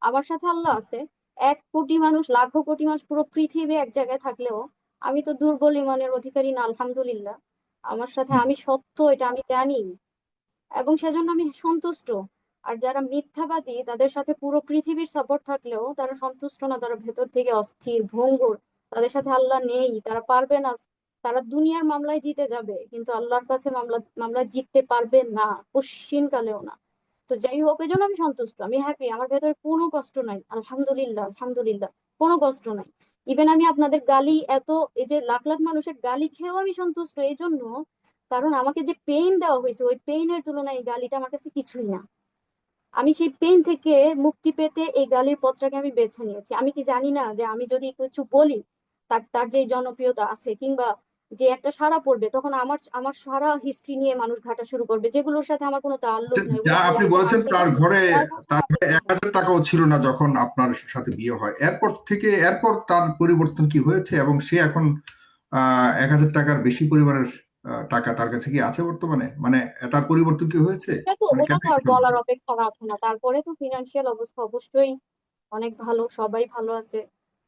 আমার সাথে আল্লাহ আছে। 1 কোটি মানুষ, লাখো কোটি মানুষ, পুরো পৃথিবী এক জায়গায় থাকলেও আমি তো দুর্বল ইমানের অধিকারী না, আলহামদুলিল্লাহ। আমার সাথে হুম। আমি সত্য, এটা আমি জানি, এবং সেজন্য আমি সন্তুষ্ট। আর যারা মিথ্যাবাদী তাদের সাথে পুরো পৃথিবীর সাপোর্ট থাকলেও তারা সন্তুষ্ট না, তারা ভেতর থেকে অস্থির ভঙ্গুর। তাদের সাথে আল্লাহ নেই, তারা পারবে না। তারা দুনিয়ার মামলায় জিতে যাবে কিন্তু আল্লাহর কাছে মামলায় জিততে পারবে না, কশ্চিন কালেও না। তো যাই হোক, এই জন্য আমি সন্তুষ্ট, আমি হ্যাপি, আমার ভেতরে কোনো কষ্ট নাই, আলহামদুলিল্লাহ আলহামদুলিল্লাহ, কোনো কষ্ট নাই। ইভেন আমি আপনাদের গালি এত, এই যে লাখ লাখ মানুষের গালি খেয়েও আমি সন্তুষ্ট এই জন্য, কারণ আমাকে যে পেইন দেওয়া হয়েছে ওই পেইনের তুলনায় এই গালিটা আমার কাছে কিছুই না। আমি সেই পেইন থেকে মুক্তি পেতে এই গালির পথটাকে আমি বেছে নিয়েছি। আমি কি জানি না যে আমি যদি কিছু বলি, তার তার যে জনপ্রিয়তা আছে কিংবা যে একটা সাড়া পড়বে, তখন আমার আমার সারা হিস্ট্রি নিয়ে মানুষ ঘাটা শুরু করবে, যেগুলোর সাথে আমার কোনো তাল্লুক নেই, যা ওগুলো আমার আপনি লাইফে বলেছেন, আসেনি। তার ঘরে তারপর তার ঘরে 1,000 টাকাও ছিল না যখন আপনার সাথে বিয়ে হয়। এরপর থেকে, এরপর তার পরিবর্তন কি হয়েছে, এবং সে এখন 1,000 টাকার বেশি পরিমাণের টাকা তার কাছে কি আছে বর্তমানে? মানে তার পরিবর্তন কি হয়েছে? মানে ওটা কেন তো এই আর বলার পরিবর্তন? অপেক্ষা রাখে না। তারপরে তো ফিনান্সিয়াল অবস্থা অবশ্যই অনেক ভালো, সবাই ভালো আছে,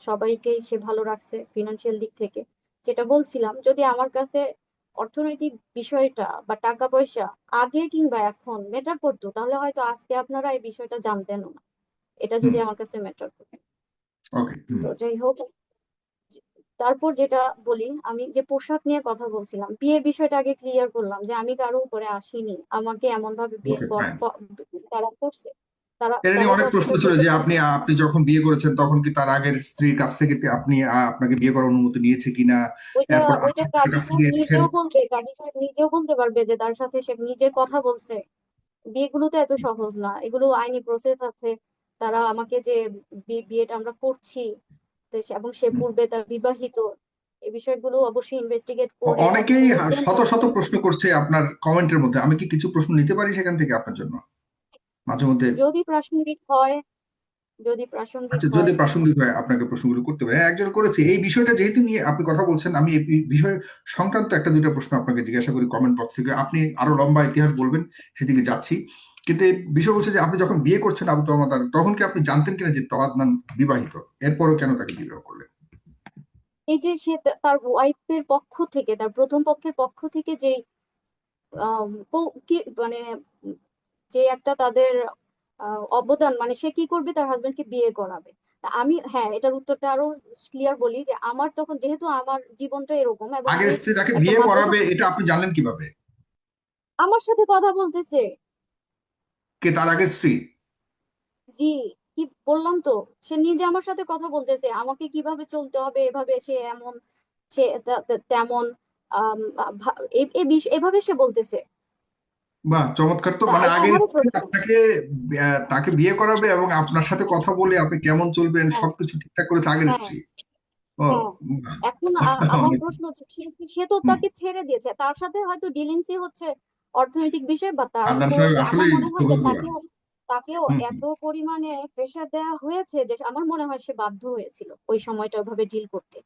সবাইকেই সে ভালো রাখছে ফিনান্সিয়াল দিক থেকে। যেটা বলছিলাম, যদি আমার কাছে অর্থনৈতিক বিষয়টা বা টাকা পয়সা আগে কিংবা এখন ম্যাটার করতো, তাহলে হয়তো আজকে আপনারা এই বিষয়টা জানতেনও না, এটা হুম। যদি আমার কাছে ম্যাটার করে। ওকে। হুম। তো যাই হোক, তারপর যেটা বলি, আমি যে পোশাক নিয়ে কথা বলছিলাম, বিয়ের বিষয়টা আগে ক্লিয়ার করলাম যে আমি কারো উপরে আসিনি, আমাকে এমন ভাবে বিয়ে ওকে, ফাইন। তারা করছে, তারা এটা তারা নিয়ে তো অনেক প্রশ্ন অস্বীকার ছিল করতে যে পারবে আপনি না। আপনি যখন বিয়ে করেছেন তখন কি তার আগের স্ত্রীর কাছ থেকে আপনি আপনাকে বিয়ে করার অনুমতি নিয়েছে কিনা, ওইটা এরপর ওইটা আপনি তার কাজী কাছ সাহেব থেকে নিজেও বলবে, কাজী সাহেব নিজেও বলতে পারবে যে তার সাথে সে নিজে কথা বলছে। বিয়েগুলো তো এত সহজ না, এগুলো আইনি প্রসেস আছে। তারা আমাকে যে বিয়েটা আমরা করছি, এবং সে পূর্বে তার বিবাহিত, এই বিষয়গুলো অবশ্যই ইনভেস্টিগেট করে অনেকেই তারপরে দেন শত তারপর। শত প্রশ্ন করছে আপনার কমেন্টের মধ্যে, আমি কি কিছু প্রশ্ন নিতে পারি সেখান থেকে আপনার জন্য মাঝে মধ্যে? যদি প্রাসঙ্গিক হয়, যদি প্রাসঙ্গিক আচ্ছা, যদি হয়। প্রাসঙ্গিক হয় আপনাকে প্রশ্নগুলো করতে পারেন। একজন করেছে এই বিষয়টা যেহেতু নিয়ে আপনি কথা বলছেন, আমি এই বিষয় সংক্রান্ত একটা দুইটা প্রশ্ন আপনাকে জিজ্ঞাসা করি কমেন্ট বক্স থেকে। আপনি আরো লম্বা ইতিহাস বলবেন, সেদিকে যাচ্ছি। কিন্তু এই বিষয় বলছে যে আপনি যখন বিয়ে করছেন আবু তওয়ামাদ, তখন কি আপনি জানতেন কিনা যে তওয়াদনান বিবাহিত? এরপরও কেন তাকে বিবাহ করলেন? এই যে সে তার ওয়াইফের পক্ষ থেকে, তার প্রথম পক্ষের পক্ষ থেকে যে মানে উম, যে একটা তাদের অবদান, মানে সে কি করবে, তার হাজবেন্ডকে বিয়ে করাবে। তা আমি, হ্যাঁ, এটার উত্তরটা আরো ক্লিয়ার বলি যে আমার তখন, যেহেতু আমার জীবনটা এরকম এবং আগের আমি স্ত্রী তাকে একটা বিয়ে মাদ্রাসা, করাবে এটা আপনি জানলেন কিভাবে? আমার সাথে কথা বলতেছে। কে তার আগের স্ত্রী? জি, কি বললাম তো, সে নিজে আমার সাথে কথা বলতেছে আমাকে কিভাবে চলতে হবে, এভাবে সে এমন, সে তেমন, এভাবে সে বলতেছে। বাহ, চমৎকার! তো তা মানে এটা আগের আমারও স্ত্রী প্রশ্ন। আপনাকে তাকে বিয়ে করাবে এবং আপনার সাথে কথা বলে আপনি কেমন চলবেন হ্যাঁ, সবকিছু ঠিকঠাক করেছে আগের হ্যাঁ, স্ত্রী? ও, হ্যাঁ। বাহ। এখন আমার অনেক। প্রশ্ন হচ্ছে, সে তো হুম। তাকে ছেড়ে দিয়েছে, তার সাথে হয়তো ডিলিংসই হচ্ছে অর্থনৈতিক বিষয়, বা আদনান তারপরেও সাহেব যে আমার আসলেই মনে হয় যে সৌভাগ্যবান। তাকেও হুম, হুম। এত পরিমাণে প্রেশার দেওয়া হয়েছে যে আমার মনে হয় সে বাধ্য হয়েছিল ওই সময়টা ওইভাবে ডিল করতে।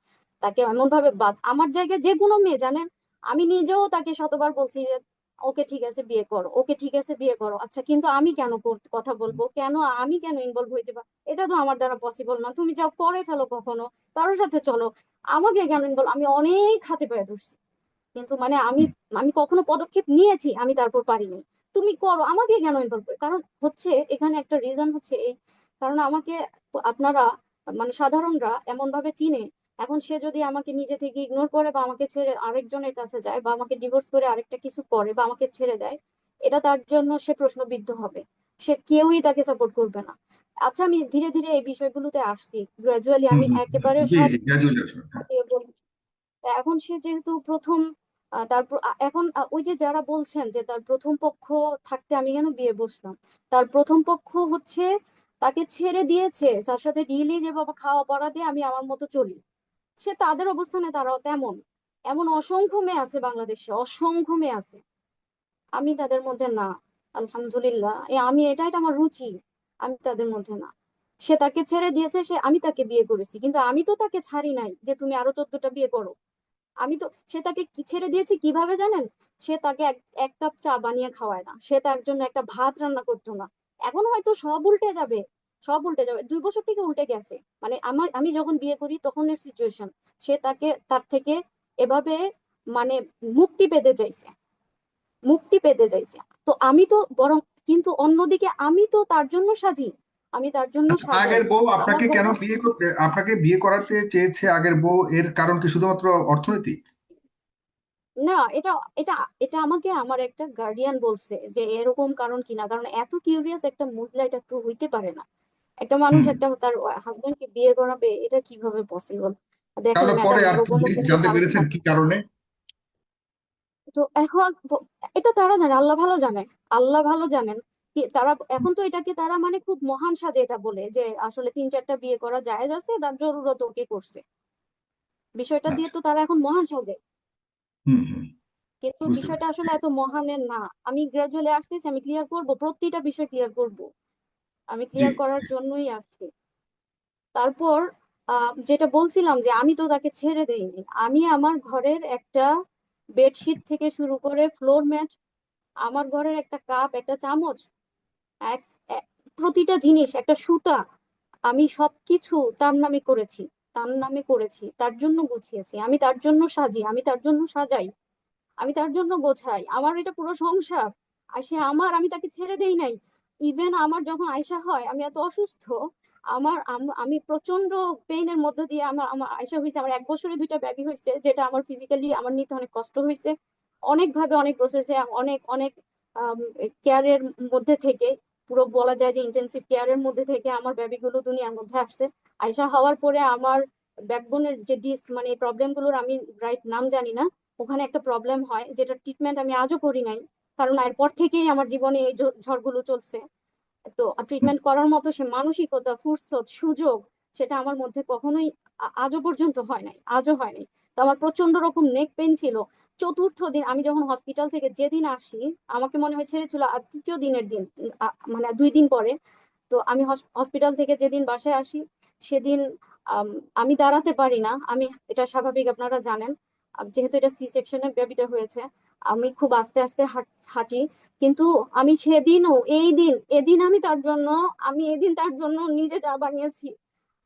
তাকে এমন ভাবে আমার জায়গায় যে কোনো মেয়ে, জানেন, আমি নিজেও তাকে শতবার বলছি যে ওকে ঠিক আছে বিয়ে করো, ওকে ঠিক আছে বিয়ে করো, আচ্ছা কিন্তু আমি কেন কথা বলবো, কেন আমি কেন ইনভলভ হইতে পার, এটা তো আমার দ্বারা পসিবল না, তুমি যাও করে ফেলো, কখনো কারোর সাথে চলো, আমাকে কেন ইনভলভ, আমি অনেক হাতে পায়ে ধরছি, কিন্তু মানে আমি হুম। আমি কখনো পদক্ষেপ নিয়েছি, আমি তারপর পারিনি। তুমি করো, আমাকে কেন ইনভলভ করে, কারণ হচ্ছে এখানে একটা রিজন হচ্ছে এই, কারণ আমাকে আপনারা, মানে সাধারণরা এমন ভাবে চিনে। এখন সে যদি আমাকে নিজে থেকে ইগনোর করে বা আমাকে ছেড়ে আরেকজনের কাছে যায় বা আমাকে ডিভোর্স করে আরেকটা কিছু করে বা আমাকে ছেড়ে দেয়, এটা তার জন্য সে প্রশ্নবিদ্ধ হবে, সে কেউই তাকে সাপোর্ট করবে না। আচ্ছা, আমি ধীরে ধীরে এই বিষয়গুলোতে আসছি, গ্রাজুয়ালি হুম, আমি হুম, হুম। একেবারে জি, সব জি, গ্রাজুয়ালি। তা এখন সে যেহেতু প্রথম, তারপর এখন ওই যে যারা বলছেন যে তার প্রথম পক্ষ থাকতে আমি কেন বিয়ে বসলাম, তার প্রথম পক্ষ হচ্ছে তাকে ছেড়ে দিয়েছে, তার সাথে ডিলি যে বাবা খাওয়া পড়া দিয়ে আমি আমার মতো চলি, সে তাদের অবস্থানে তারাও তেমন, এমন অসংখ্য মেয়ে আছে বাংলাদেশে, অসংখ্য মেয়ে আছে, আমি তাদের মধ্যে না। আলহামদুলিল্লাহ, আমি এটাই তো আমার রুচি, আমি তাদের মধ্যে না। সে তাকে ছেড়ে দিয়েছে, আমি তাকে বিয়ে করেছি, কিন্তু আমি তো তাকে ছাড়ি নাই যে তুমি আরো 14টা বিয়ে করো। আমি তো, সে তাকে কি ছেড়ে দিয়েছি কিভাবে জানেন, সে তাকে এক কাপ চা বানিয়ে খাওয়ায় না, সে তার জন্য একটা ভাত রান্না করতো না। এখন হয়তো সব উল্টে যাবে, সব উল্টে যাবে, 2 বছর থেকে উল্টে গেছে, মানে আমি যখন বিয়ে করি তখনের সিচুয়েশন, সে তার থেকে এভাবে, মানে মুক্তি পেতে চাইছে, মুক্তি পেতে চাইছে। তো আমি তো বরং, কিন্তু অন্যদিকে আমি তো তার জন্য সাজি, আমি তার জন্য আচ্ছা, সাজাই। আগের বউ আমার আপনাকে কেন বিয়ে করতে, আপনাকে বিয়ে করাতে চেয়েছে আগের বউ, এর কারণ কি শুধুমাত্র অর্থনৈতিক? না, এটা এটা এটা আমাকে আমার একটা গার্ডিয়ান বলছে যে এরকম কারণ কিনা, কারণ এত কিউরিয়াস একটা মহিলা এটা তো হইতে পারে না, একটা মানুষ হুম। একটা তার হাজবেন্ডকে বিয়ে করাবে, এটা কিভাবে পসিবল। দেখেন তাহলে পরে ম্যাডাম, আর কি এরকমও কোনো জানতে কারণ পেরেছেন থাকে। কি কারণে? তো এখন এটা তারা জানে, আল্লাহ ভালো জানে, আল্লাহ ভালো জানেন। কি তারা এখন তো এটাকে তারা মানে খুব মহান সাজে এটা বলে যে আসলে 3-4টা বিয়ে করা জায়েজ আছে, তার জরুরত ওকে করছে, বিষয়টা দিয়ে আচ্ছা। তো তারা এখন মহান সাজে। হুম, হুম। কিন্তু বুঝতে বিষয়টা পেরেছি। আসলে এত মহানের না। আমি গ্রাজুয়ালি আসতেছি, আমি ক্লিয়ার করব, প্রতিটা বিষয় ক্লিয়ার করব, আমি জি। ক্লিয়ার করার জন্যই আসছি। তারপর যেটা বলছিলাম যে আমি তো তাকে ছেড়ে দেইনি, আমি আমার ঘরের একটা বেডশিট থেকে শুরু করে ফ্লোর ম্যাট, আমার ঘরের একটা কাপ, একটা চামচ, এক এক- প্রতিটা জিনিস, একটা সুতা, আমি সবকিছু তার নামে করেছি, তার নামে করেছি, তার জন্য গুছিয়েছি, আমি তার জন্য সাজি, আমি তার জন্য সাজাই, আমি তার জন্য গোছাই, আমার এটা পুরো সংসার। আর সে আমার, আমি তাকে ছেড়ে দেই নাই। ইভেন আমার যখন আয়সা হয়, আমি এত অসুস্থ, আমি প্রচন্ড পেইনের মধ্য দিয়ে আমার আমার আয়সা হয়েছে। আমার 1 বছরে 2টা বেবি হয়েছে, যেটা আমার ফিজিক্যালি আমার নিতে অনেক কষ্ট হয়েছে, অনেক ভাবে অনেক প্রসেসে অনেক অনেক কেয়ারের মধ্যে থেকে, পুরো বলা যায় যে ইন্টেন্সিভ কেয়ারের মধ্যে থেকে আমার বেবি গুলো দুনিয়ার মধ্যে আসছে। আয়সা হওয়ার পরে আমার ব্যাকবোনের যে ডিস্ক, মানে এই প্রবলেম গুলোর আমি রাইট নাম জানি না, ওখানে একটা প্রবলেম হয় যেটা ট্রিটমেন্ট আমি আজও করি নাই, কারণ এরপর থেকেই আমার জীবনে এই ঝড়গুলো চলছে। তো হুম, ট্রিটমেন্ট করার মতো সে মানসিকতা, ফুরসত, সুযোগ সেটা আমার মধ্যে কখনোই আজও পর্যন্ত হয় নাই, আজও হয় নাই। তো আমার প্রচন্ড রকম নেক পেন ছিল। চতুর্থ দিন আমি যখন হসপিটাল থেকে যেদিন আসি, আমাকে মনে হয় ছেড়েছিল আর 3য় দিনের দিন, মানে 2 দিন পরে। তো আমি হসপিটাল থেকে যেদিন বাসায় আসি, সেদিন আম, আমি দাঁড়াতে পারি না। আমি, এটা স্বাভাবিক, আপনারা জানেন, যেহেতু এটা সি সেকশনে বেবিটা হয়েছে, আমি খুব আস্তে আস্তে হাঁটি। কিন্তু আমি সেদিনও, এই দিন, এদিন আমি তার জন্য, আমি এদিন তার জন্য নিজে চা বানিয়েছি।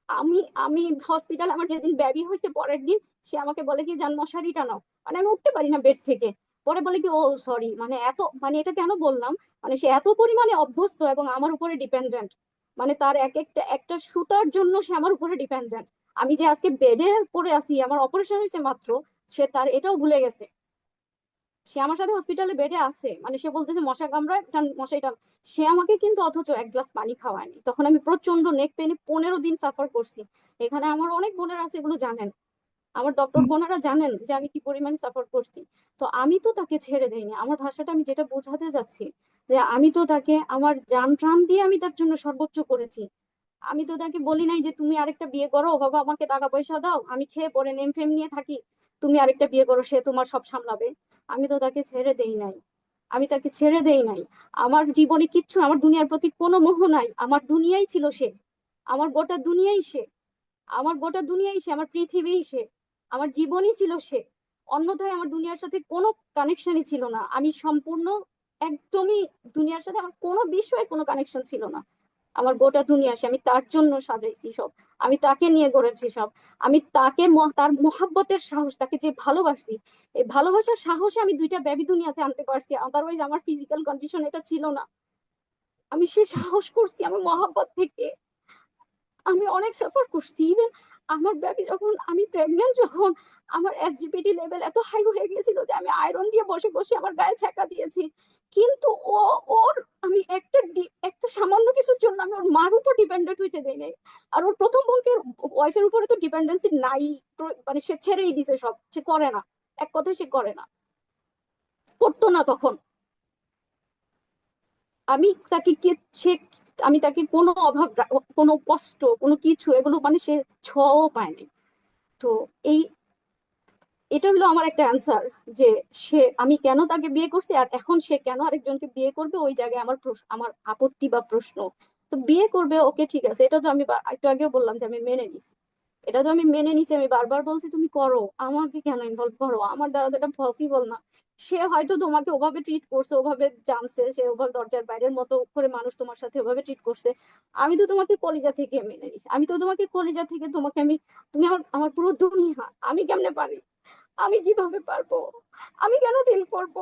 আমি আমি হসপিটাল, আমার যেদিন বেবি হয়েছে পরের দিন, সে আমাকে বলে কি, যান মশারি টানাও। মানে আমি উঠতে পারি না বেড থেকে। পরে বলে কি, ও সরি, মানে এত, মানে এটা কেন বললাম, মানে সে এত পরিমাণে অভ্যস্ত এবং আমার উপরে ডিপেন্ডেন্ট, মানে তার এক একটা একটা সুতার জন্য সে আমার উপরে ডিপেন্ডেন্ট। আমি যে আজকে বেডে পড়ে আছি, আমার অপারেশন হয়েছে মাত্র, সে তার এটাও ভুলে গেছে। সে আমার সাথে হসপিটালে বেডে আছে, মানে সে বলতেছে মশা কামড়ায়, যান মশাইটা। সে আমাকে কিন্তু অথচ 1 গ্লাস পানি খাওয়ায়নি। তখন আমি প্রচন্ড নেক পেনে 15 দিন সাফার করছি। এখানে আমার অনেক বোনের আছে, এগুলো জানেন, আমার ডক্টর হুম, বোনেরা জানেন যে আমি কি পরিমাণে সাপোর্ট করছি। তো আমি তো তাকে ছেড়ে দেইনি। আমার ভাষাটা আমি যেটা বোঝাতে যাচ্ছি, যে আমি তো তাকে আমার জান প্রাণ দিয়ে আমি তার জন্য সর্বোচ্চ করেছি। আমি তো তাকে বলি নাই যে তুমি আরেকটা বিয়ে করো বাবা, আমাকে টাকা পয়সা দাও, আমি খেয়ে পরে নেম ফেম নিয়ে থাকি, তুমি আরেকটা বিয়ে করো, সে তোমার সব সামলাবে। আমি তো তাকে ছেড়ে দেই নাই, আমি তাকে ছেড়ে দেই নাই। আমার জীবনে কিচ্ছু, আমার দুনিয়ার প্রতি কোনো মোহ নাই, আমার দুনিয়াই ছিল সে, আমার গোটা দুনিয়াই সে, আমার গোটা দুনিয়াই সে, আমার পৃথিবীই সে, আমার জীবনই ছিল সে। অন্যথায় আমার দুনিয়ার সাথে কোনো কানেকশনই ছিল না। আমি সম্পূর্ণ, একদমই দুনিয়ার সাথে আমার কোনো বিষয়ে কোনো কানেকশন ছিল না। আমার গোটা দুনিয়া সে, আমি তার জন্য সাজাইছি সব, আমি তাকে নিয়ে গড়েছি সব। আমি তাকে তার মোহাব্বতের সাহস, তাকে যে ভালোবাসি, এই ভালোবাসার সাহসে আমি 2টা বেবি দুনিয়াতে আনতে পারছি, আদারওয়াইজ আমার ফিজিক্যাল কন্ডিশন এটা ছিল না। আমি সে সাহস করছি আমার মোহাব্বত থেকে। আমি অনেক সাফার করছি। ইভেন আমার বেবি যখন, আমি প্রেগনেন্ট যখন, আমার এসজিপিটি লেভেল এত হাই হয়ে গেছিল যে আমি আয়রন দিয়ে বসে বসে আমার গায়ে ছ্যাঁকা দিয়েছি। কিন্তু ও, ওর, আমি একটা সামান্য কিছুর জন্য আমি ওর মার উপর ডিপেন্ডেন্ট হইতে দেই নাই। আর ওর প্রথম বউকে, ওয়াইফের উপরে তো ডিপেন্ডেন্সি নাই, মানে সে ছেড়েই দিছে সব, সে করে না, এক কথায় সে করে না, করতো না তখন। আমি তাকে কে, সে, আমি তাকে কোনো অভাব কোনো কষ্ট, কোনো কিছু, এগুলো মানে সে ছোঁয়াও পায়নি। তো এই, এটা হলো আমার একটা অ্যান্সার, যে সে, আমি কেন তাকে বিয়ে করছি আর এখন সে কেন আরেকজনকে বিয়ে করবে, ওই জায়গায় আমার আমার আপত্তি বা প্রশ্ন। তো বিয়ে করবে, ওকে ঠিক আছে, এটা তো আমি একটু আগেও বললাম যে আমি মেনে নিছি, এটা তো আমি মেনে নিছি। আমি বারবার বলছি তুমি করো, আমাকে কেন ইনভলভ করো, আমার দ্বারা তো এটা পসিবল না। সে হয়তো তোমাকে ওভাবে ট্রিট করছে, ওভাবে জানছে, সে ওভাবে দরজার বাইরের মতো করে মানুষ তোমার সাথে ওভাবে ট্রিট করছে। আমি তো তোমাকে কলিজা থেকে মেনে নিছি, আমি তো তোমাকে কলিজা থেকে, তোমাকে আমি, তুমি আমার আমার পুরো দুনিয়া। আমি কেমনে পারি, আমি কিভাবে পারবো, আমি কেন ডিল করব,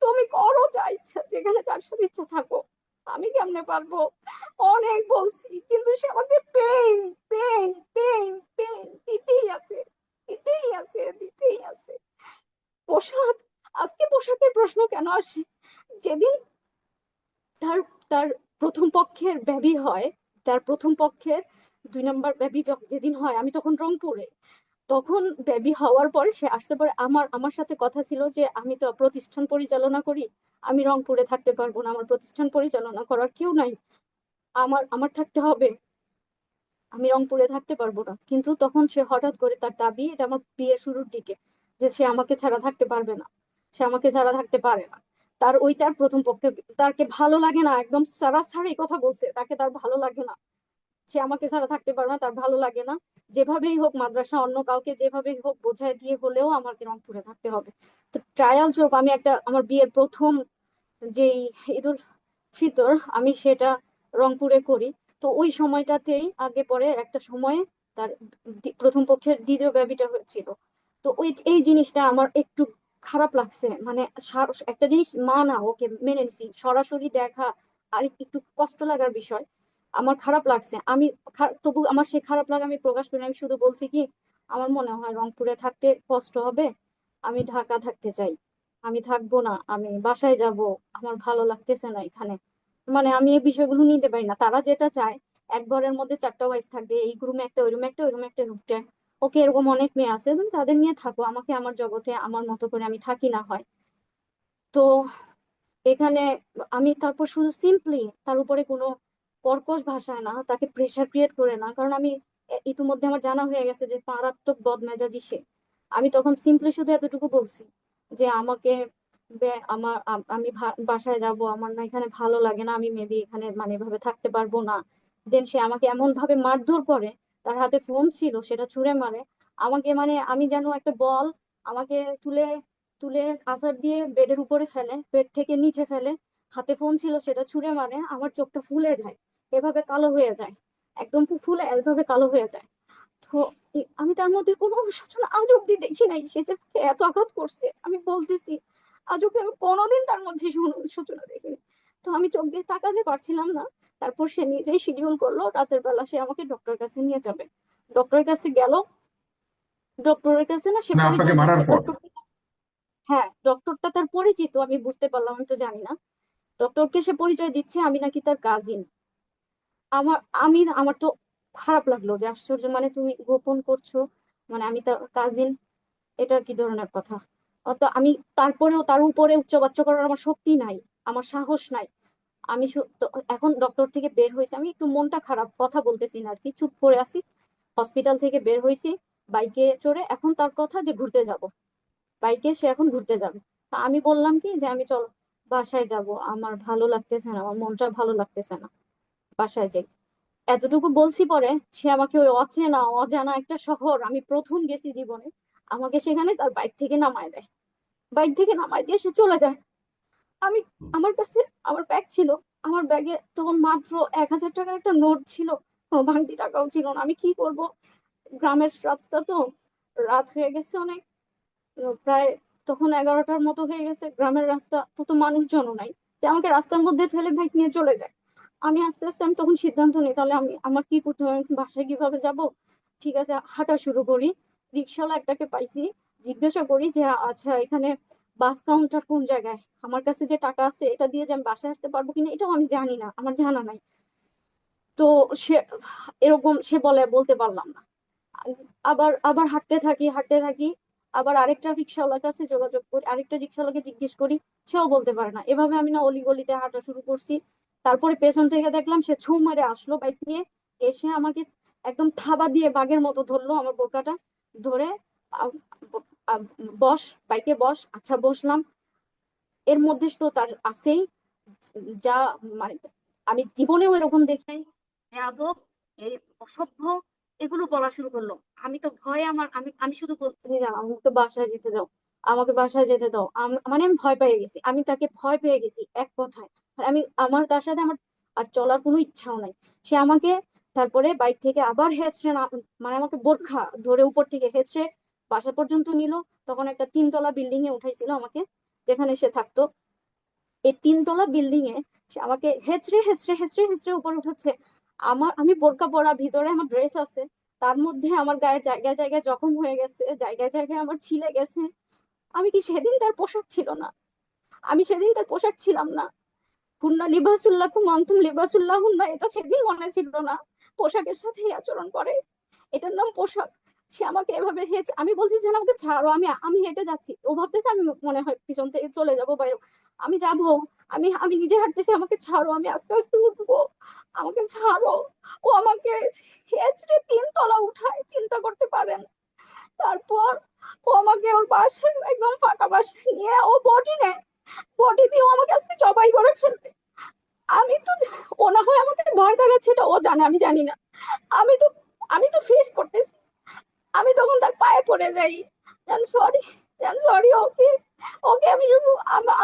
তুমি করো যা ইচ্ছা, যেখানে যার সাথে ইচ্ছা থাকো, আমি কেমনে পারবো। অনেক বলছি, কিন্তু সে আমাকে পেইন, পেইন, পেইন, পেইন দিতেই আছে, দিতেই আছে, দিতেই আছে। পোশাক, আজকে পোশাকের প্রশ্ন কেন আসে, যেদিন তার তার প্রথম পক্ষের বেবি হয়, তার প্রথম পক্ষের 2 নম্বর বেবি যেদিন হয়, আমি তখন রংপুরে। তখন বেবি হওয়ার পরে সে আসতে পারে, আমার আমার সাথে কথা ছিল যে আমি তো প্রতিষ্ঠান পরিচালনা করি, আমি রংপুরে থাকতে পারবো না, আমার প্রতিষ্ঠান পরিচালনা করার কেউ নাই, আমার আমার থাকতে হবে, আমি রংপুরে থাকতে পারবো না। কিন্তু তখন সে হঠাৎ করে তার দাবি, এটা আমার বিয়ের শুরুর দিকে, যে সে আমাকে ছাড়া থাকতে পারবে না, সে আমাকে ছাড়া থাকতে পারে না। তার ওই, তার প্রথম পক্ষে, তাকে ভালো লাগে না, একদম সারাসারি কথা বলছে, তাকে তার ভালো লাগে না, সে আমাকে ছাড়া থাকতে পারবে না, তার ভালো লাগে না। যেভাবেই হোক মাদ্রাসা অন্য কাউকে যেভাবেই হোক বোঝায় দিয়ে হলেও আমাকে রংপুরে থাকতে হবে। তো ট্রায়াল স্বরূপ আমি একটা, আমার বিয়ের প্রথম যেই ঈদুল ফিতর, আমি সেটা রংপুরে করি। তো ওই সময়টাতেই আগে পরে একটা সময়ে তার প্রথম পক্ষের দ্বিতীয় বেবিটা হয়েছিল। তো ওই, এই জিনিসটা আমার একটু খারাপ লাগছে, মানে একটা জিনিস, মা না, ওকে মেনে নিছি, সরাসরি দেখা আর একটু কষ্ট লাগার বিষয়। আমার খারাপ লাগছে, আমি তবু আমার সেই খারাপ লাগা আমি প্রকাশ করি, আমি শুধু বলছি কি আমার মনে হয় রংপুরে থাকতে কষ্ট হবে, আমি ঢাকা থাকতে চাই, আমি থাকবো না, আমি বাসায় যাব, আমার ভালো লাগতেছে না এখানে। মানে আমি এই বিষয়গুলো নিতে পারি না, তারা যেটা চায় এক ঘরের মধ্যে 4টা ওয়াইফ থাকবে, এই রুমে একটা, ওই রুমে একটা, ওই রুমে একটা, রুমটা ওকে, এরকম অনেক মেয়ে আছে, তুমি তাদের নিয়ে থাকো, আমাকে আমার জগতে আমার মতো করে আমি থাকি না হয়। তো এখানে আমি তারপর শুধু সিম্পলি তার উপরে কোনো কর্কশ ভাষায় না, তাকে প্রেশার ক্রিয়েট করে না, কারণ আমি ইতিমধ্যে আমার জানা হয়ে গেছে যে মারাত্মক বদমেজাজি সে। আমি তখন সিম্পলি শুধু এতটুকু বলছি যে আমাকে আমি বাসায় যাব, আমার না এখানে ভালো লাগে না, আমি মেবি এখানে মানে এভাবে থাকতে পারবো না। দেন সে আমাকে এমন ভাবে মারধর করে, তার হাতে ফোন ছিল সেটা ছুঁড়ে মারে আমাকে, মানে আমি যেন একটা বল, আমাকে তুলে তুলে আছাড় দিয়ে বেডের উপরে ফেলে, বেড থেকে নিচে ফেলে, হাতে ফোন ছিল সেটা ছুঁড়ে মারে, আমার চোখটা ফুলে যায়, এভাবে কালো হয়ে যায়, একদম ফুলে এভাবে কালো হয়ে যায়। তো আমি তার মধ্যে কোনো অনুশোচনা আজ অব্দি দেখি নাই, সে যে আমাকে এত আঘাত করছে আমি বলতেছি, আজ অব্দি আমি কোনোদিন তার মধ্যে অনুশোচনা দেখিনি। তো আমি চোখ দিয়ে তাকাতে পারছিলাম না। তারপর সে নিজেই শিডিউল করলো রাতের বেলা সে আমাকে ডক্টরের কাছে নিয়ে যাবে। ডক্টরের কাছে গেল, ডক্টরের কাছে না সে মানে আপনাকে পরিচয় মারার দিচ্ছে পর? ডক্টর। হ্যাঁ, ডক্টরটা তার পরিচিত, আমি বুঝতে পারলাম, আমি তো জানি না। ডক্টরকে সে পরিচয় দিচ্ছে আমি নাকি তার কাজিন। আমার তো খারাপ লাগলো যে আশ্চর্য, মানে তুমি গোপন করছো, মানে আমি তার কাজিন, এটা কি ধরনের কথা? তো আমি তারপরেও তার উপরে উচ্চবাচ্য করার আমার শক্তি নাই, আমার সাহস নাই। তো এখন ডক্টর থেকে বের হয়েছে, আমি একটু মনটা খারাপ, কথা বলতেছি না আর কি, চুপ করে আছি। হসপিটাল থেকে বের হয়েছি বাইকে চড়ে, এখন তার কথা যে ঘুরতে যাব, বাইকে সে এখন ঘুরতে যাবে। তা আমি বললাম কি যে আমি চলো বাসায় যাব, আমার ভালো লাগতেছে না, আমার মনটা ভালো লাগতেছে না, বাসায় যাই, এতটুকু বলছি। পরে সে আমাকে ওই অচেনা অজানা একটা শহর, আমি প্রথম গেছি জীবনে, আমাকে সেখানে তার বাইক থেকে নামায় দেয়, বাইক থেকে নামায় দিয়ে সে চলে যায়। আমি আমার কাছে আমার ব্যাগ ছিল, আমার ব্যাগে তখন মাত্র 1,000 টাকার একটা নোট ছিল, কোনো ভাঙতি টাকাও ছিল না। আমি কি করব, গ্রামের রাস্তা তো, রাত হয়ে গেছে অনেক, প্রায় তখন 11টার মতো হয়ে গেছে, গ্রামের রাস্তা তো মানুষজনও নাই যে আমাকে রাস্তার মধ্যে ফেলে বাইক নিয়ে চলে যায়। আমি আস্তে আস্তে আমি তখন সিদ্ধান্ত নিই তাহলে আমার কি করতে হবে, আমি বাসায় কিভাবে যাব। ঠিক আছে, হাঁটা শুরু করি, রিক্সাওয়ালা একটাকে পাইছি, জিজ্ঞাসা করি যে আচ্ছা এখানে বাস কাউন্টার কোন জায়গায়, আমার কাছে যে টাকা আছে এটা দিয়ে যে আমি বাসায় আসতে পারবো কিনা এটাও আমি জানি না, আমার জানা নাই। তো সে এরকম সে বলতে পারলাম না। আবার আবার হাঁটতে থাকি, আবার আরেকটা রিক্সাওয়ালার কাছে যোগাযোগ করি, আরেকটা রিক্সাওয়ালাকে জিজ্ঞেস করি, সেও বলতে পারে না। এভাবে আমি না অলিগলিতে হাঁটা শুরু করছি। তারপরে পেছন থেকে দেখলাম সে ছু মেরে আসলো বাইক নিয়ে, এসে আমাকে একদম থাবা দিয়ে বাঘের মতো ধরলো আমার বোরকাটা ধরে, আ- আ- বস, বাইকে বস, আচ্ছা বসলাম। এর মধ্যে তো তার আছেই যা, মানে আমি জীবনেও এরকম দেখি নাই, বেয়াদব, এই অসভ্য, এগুলো বলা শুরু করলো। আমি তো ভয়ে আমি আমি শুধু বলতে আমাকে বাসায় যেতে দাও, আমাকে বাসায় যেতে দাও, মানে আমি ভয় পেয়ে গেছি, আমি তাকে ভয় পেয়ে গেছি এক কথায়। আর আমার তার সাথে আমার আর চলার কোনো ইচ্ছাও নাই। সে আমাকে তারপরে বাইক থেকে আবার হেঁচড়ে মানে আমাকে বোরখা ধরে উপর থেকে হেঁচড়ে বাসা পর্যন্ত নিল। তখন একটা 3তলা বিল্ডিং এ উঠাইছিল আমাকে, যেখানে সে থাকতো। এই 3তলা বিল্ডিং এ সে আমাকে হেঁচড়ে হেঁচড়ে হেঁচড়ে হেঁচড়ে উপর উঠাচ্ছে। আমি বোরকা পরা, ভিতরে আমার ড্রেস আছে, তার মধ্যে আমার গায়ে জায়গায় জায়গায় জখম হয়ে গেছে, জায়গায় জায়গায় আমার ছিলে গেছে। আমি কি সেদিন তার পোশাক ছিল না? আমি সেদিন তার পোশাক ছিলাম না? হুন্না লিবাসুল্লাকুম আনতুম লিবাসুল্লাহ হুন্না, এটা সেদিন মনে ছিল না? পোশাকের সাথে আচরণ করে, এটার নাম পোশাক। সে আমাকে এভাবে আমি বলছি যে আমাকে ছাড়ো, আমি আমি হেঁটে যাচ্ছি, ও ভাবতেছে আমি মনে হয় পিছন থেকে চলে যাবো বাইরে, আমি যাবো, আমি আমি নিজে হাঁটতেছি, আমাকে ছাড়ো, আমি আস্তে আস্তে উঠবো, আমাকে ছাড়ো। ও আমাকে হেঁচড়ে 3তলা উঠায়, চিন্তা করতে পারেন। তারপর ও আমাকে ওর বাসায়, একদম ফাঁকা বাসায় নিয়ে ও বটি নেয়, বটি দিয়ে ও আমাকে আজকে জবাই করে ফেলবে। আমি তো, ও না হয় আমাকে ভয় দেখাচ্ছে, এটা ও জানে, আমি জানি না। আমি তো আমি তো ফেস করতেছি। আমি তখন তার পায়ে পড়ে যাই, জান সরি, জান সরি, ওকে, ওকে, আমি শুধু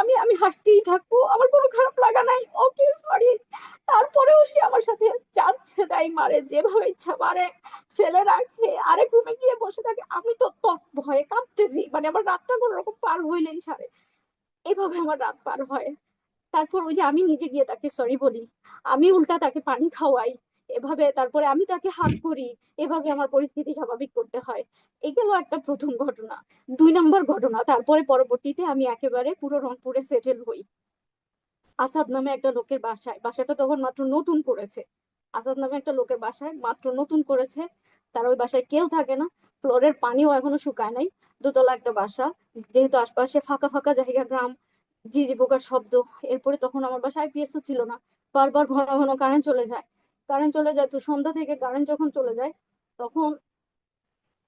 আমি আমি হাসতেই থাকবো, আমার কোনো খারাপ লাগা নাই, ওকে সরি। তারপরেও সে আমার সাথে যাচ্ছে তাই মারে, যেভাবে ইচ্ছা মারে, ফেলে রাখে, আরেক রুমে গিয়ে বসে থাকে। আমি তো ভয়ে কাঁপতেছি, মানে আমার রাতটা কোনো রকম পার হইলেই সারে, এভাবে আমার রাত পার হয়। তারপর ওই যে আমি নিজে গিয়ে তাকে সরি বলি, আমি উল্টা তাকে পানি খাওয়াই, এভাবে তারপরে আমি তাকে হাত করি, এভাবে আমার পরিস্থিতি স্বাভাবিক করতে হয়। এই গেল একটা প্রথম ঘটনা। 2 নম্বর ঘটনা, তারপরে পরবর্তীতে আমি একেবারে পুরো রংপুরে সেটেল হই আসাদ নামে একটা লোকের বাসায়। বাসাটা তখন মাত্র নতুন করেছে। আসাদ নামে একটা লোকের বাসায় মাত্র নতুন করেছে। তার ওই বাসায় কেউ থাকে না, ফ্লোরের পানিও এখনো শুকায় নাই। দোতলা একটা বাসা, যেহেতু আশপাশে ফাঁকা ফাঁকা জায়গা, গ্রাম, ঝিঝি পোকার শব্দ। এরপরে তখন আমার বাসায় আইপিএসও ছিল না, বারবার ঘন ঘন কারেন্ট চলে যায়। কারেন্ট চলে যায় তো সন্ধ্যা থেকে কারেন্ট যখন চলে যায়, তখন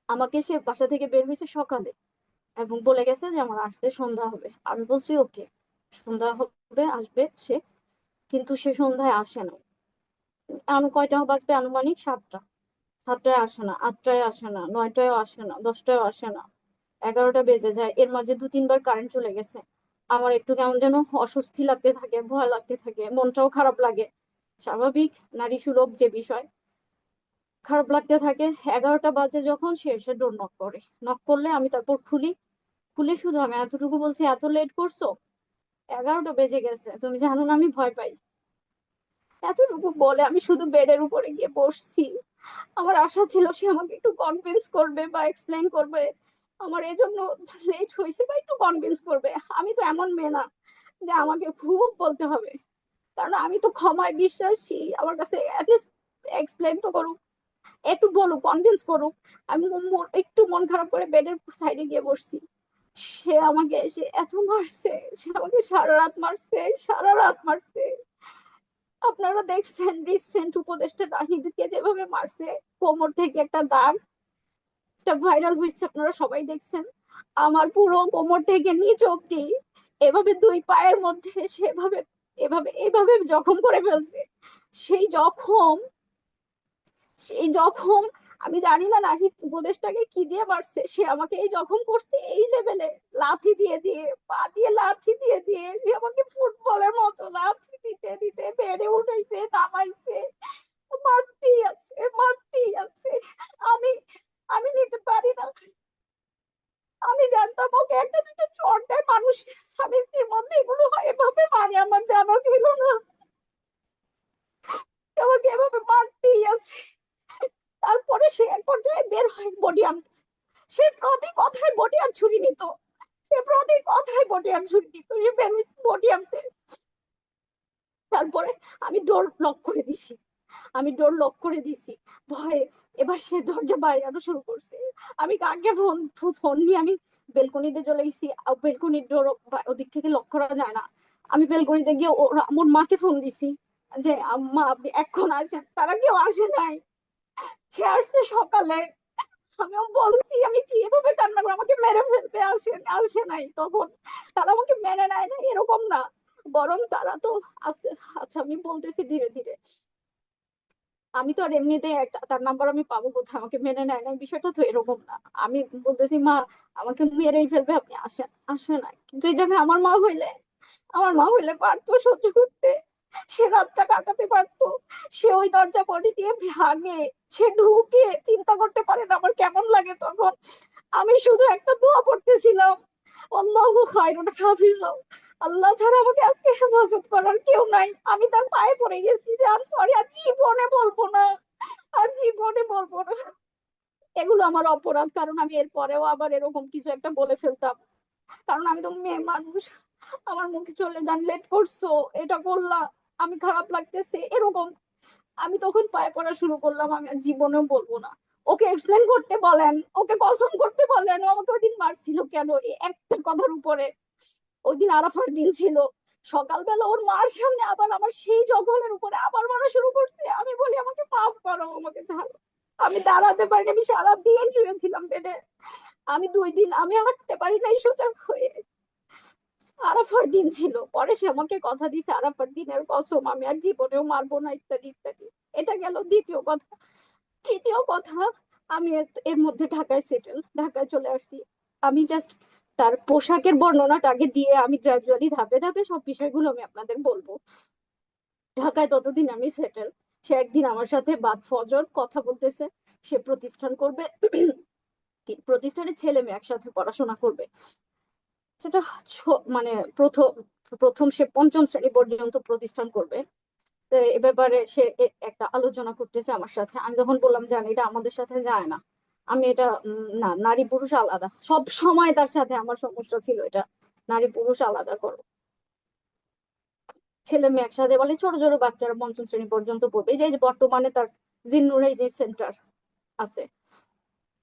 আমাকে সে বাসা থেকে বের হয়েছে সকালে এবং বলে গেছে যে আমার আসতে সন্ধ্যা হবে। আমি বলছি ওকে, সন্ধ্যা হবে, আসবে সে। কিন্তু সে সন্ধ্যায় আসে না। কয়টা বাজবে, আনুমানিক 7টা। 7টায় আসে না, 8টায় আসে না, 9টায়ও আসে না, 10টায়ও আসে না, 11টা বেজে যায়। এর মাঝে 2-3 বার কারেন্ট চলে গেছে। আমার একটু কেমন যেন অস্বস্তি লাগতে থাকে, ভয় লাগতে থাকে, মনটাও খারাপ লাগে। স্বাভাবিক, নারী সুলভ যে বিষয়, খারাপ লাগতে থাকে। 11টা বাজে যখন সে এসে ডোর নক করে, নক করলে আমি তারপর খুলি। খুলে শুধু আমি এতটুকু বলছি, এত লেট করছো, 11টা বেজে গেছে, তুমি জানো না আমি ভয় পাই। এতটুকু বলে আমি শুধু বেডের উপরে গিয়ে বসছি। আমার আশা ছিল সে আমাকে একটু কনভিন্স করবে বা এক্সপ্লেইন করবে আমার এই জন্য লেট হয়েছে, বা একটু কনভিন্স করবে। আমি তো এমন মেয়ে না যে আমাকে খুব বলতে হবে, কারণ আমি তো ক্ষমায় বিশ্বাসী। আমার কাছে অ্যাটলিস্ট এক্সপ্লেইন তো করুক, একটু বলুক, কনভিন্স করুক। আমি একটু মন খারাপ করে বেডের সাইডে গিয়ে বসছি। সে এত মারছে, সে আমাকে সারা রাত মারছে, সারা রাত মারছে। আপনারা দেখছেন রিসেন্ট উপদেষ্টা নাহিদকে যেভাবে মারছে, কোমর থেকে একটা দাগ, সেটা ভাইরাল হয়েছে, আপনারা সবাই দেখছেন। আমার পুরো কোমর থেকে নিচ অব্দি এভাবে 2 পায়ের মধ্যে সেভাবে এভাবে এভাবে জখম করে ফেলছে। সেই জখম, সেই জখম, আমি জানি না নাহিদ উপদেশটাকে কি দিয়ে মারছে, সে আমাকে এই জখম করছে এই লেভেলে, লাথি দিয়ে দিয়ে, পা দিয়ে লাথি দিয়ে দিয়ে, সে আমাকে ফুটবলের মতো লাথি দিতে দিতে বেড়ে উঠাইছে, নামাইছে, মারতেই আছে, মারতেই আছে। আমি আমি নিতে পারি না। আমি জানতাম ওকে একটা দুটো চড় দেয় মানুষের, স্বামী স্ত্রীর মধ্যে এগুলো হয়, এভাবে মারে আমার জানা ছিল না। আমাকে এভাবে মারতেই আছে। তারপরে সে এক পর্যায়ে বের হয় বডি আনতে। সে প্রতি কথায় বডি আর ছুরি নিত, সে প্রতি কথায় বডি আর ছুরি নিত, সে বের হয়েছে বডি আনতে। তারপরে আমি ডোর লক করে দিছি, আমি ডোর লক করে দিছি ভয়ে। এবার সে দরজা বাইরানো শুরু করছে। আমি কাকে ফোন ফোন নিয়ে আমি বেলকনিতে চলে গেছি। বেলকনির ডোর ওদিক থেকে লক করা যায় না। আমি বেলকনিতে গিয়ে আমার মাকে ফোন দিছি যে আম্মা আপনি এখন আসেন, তারা কেউ আসে নাই। সে আসছে সকালে। আমিও বলছি আমি কি এভাবে কান্না করে আমাকে মেরে ফেলবে, আসে নাই তখন। তারা আমাকে মেনে নেয় না এরকম না, বরং তারা তো আস্তে, আচ্ছা আমি বলতেছি ধীরে ধীরে। আমি তো আর এমনিতেই একটা তার নাম্বার আমি পাবো কোথায়, আমাকে মেনে নেয় না, বিষয়টা তো এরকম না। আমি বলতেছি মা আমাকে মেরেই ফেলবে, আপনি আসেন, আসে নাই। কিন্তু এই জায়গায় আমার মা হইলে পারতো সহ্য করতে, সে রাতটা কাটাতে পারতো। সে ওই দরজা বডি দিয়ে ভাঙে, সে ঢুকে, চিন্তা করতে পারেন আমার কেমন লাগে তখন। আমি শুধু একটা দোয়া পড়তেছিলাম, আল্লাহু খায়রুন হাফিজ, আল্লাহ ছাড়া আমাকে আজকে হেফাজত করার কেউ নাই। আমি তার পায়ে পড়ে গেছি যে আমি সরি, আর জীবনে বলবো না, আর জীবনে বলবো না। এগুলো আমার অপরাধ, কারণ আমি এর পরেও আবার এরকম কিছু একটা বলে ফেলতাম, কারণ আমি তো মেয়ে মানুষ। আমার মুখে চলে যান, লেট করছো, এটা করলা, আমি খারাপ লাগতেছে এরকম। আমি তখন পায়ে পড়া শুরু করলাম, আমি আর জীবনেও বলবো না। ওকে এক্সপ্লেন করতে বলেন, ওকে কসম করতে বলেন, ও আমাকে ওই দিন মারছিল কেন, এই একটা কথার উপরে। ওই দিন আরাফার দিন ছিল, সকালবেলা ওর মার সামনে আবার আমার সেই জঘন্যের উপরে আবার মারা শুরু করছে। আমি বলি আমাকে মাফ করো, আমাকে ছাড়ো। আমি দাঁড়াতে পারিনি, আমি সারাদিন শুয়েছিলাম বেডে। আমি 2 দিন আমি হাঁটতে পারি নাই সোজা হয়ে। আরাফার দিন ছিল, পরে সে আমাকে কথা দিছে আরাফার দিনের কসম আমি আর জীবনেও মারবো না, ইত্যাদি ইত্যাদি। এটা গেল দ্বিতীয় কথা। তৃতীয় কথা, আমি এর মধ্যে ঢাকায় সেটেল, ঢাকায় চলে আসছি। আমি জাস্ট তার পোশাকের বর্ণনাটা আগে দিয়ে আমি গ্রাজুয়ালি ধাপে ধাপে সব বিষয়গুলো আমি আপনাদের বলবো। ঢাকায় ততদিন আমি সেটেল। সে একদিন আমার সাথে বাদ ফজর কথা বলতেছে, সে প্রতিষ্ঠান করবে, প্রতিষ্ঠানে ছেলে মেয়ে একসাথে পড়াশোনা করবে। সেটা মানে প্রথম প্রথম সে পঞ্চম শ্রেণী পর্যন্ত প্রতিষ্ঠান করবে। তো এ ব্যাপারে সে একটা আলোচনা করতেছে আমার সাথে। আমি তখন বললাম জান এটা আমাদের সাথে যায় না। আমি এটা না, নারী পুরুষ আলাদা। সব সময় তার সাথে আমার সমস্যা ছিল এটা, নারী পুরুষ আলাদা করো। ছেলে মেয়ে একসাথে বলে, ছোট ছোট বাচ্চারা পঞ্চম শ্রেণী পর্যন্ত পড়বে। এই যে বর্তমানে তার জিন্নুরে যে সেন্টার আছে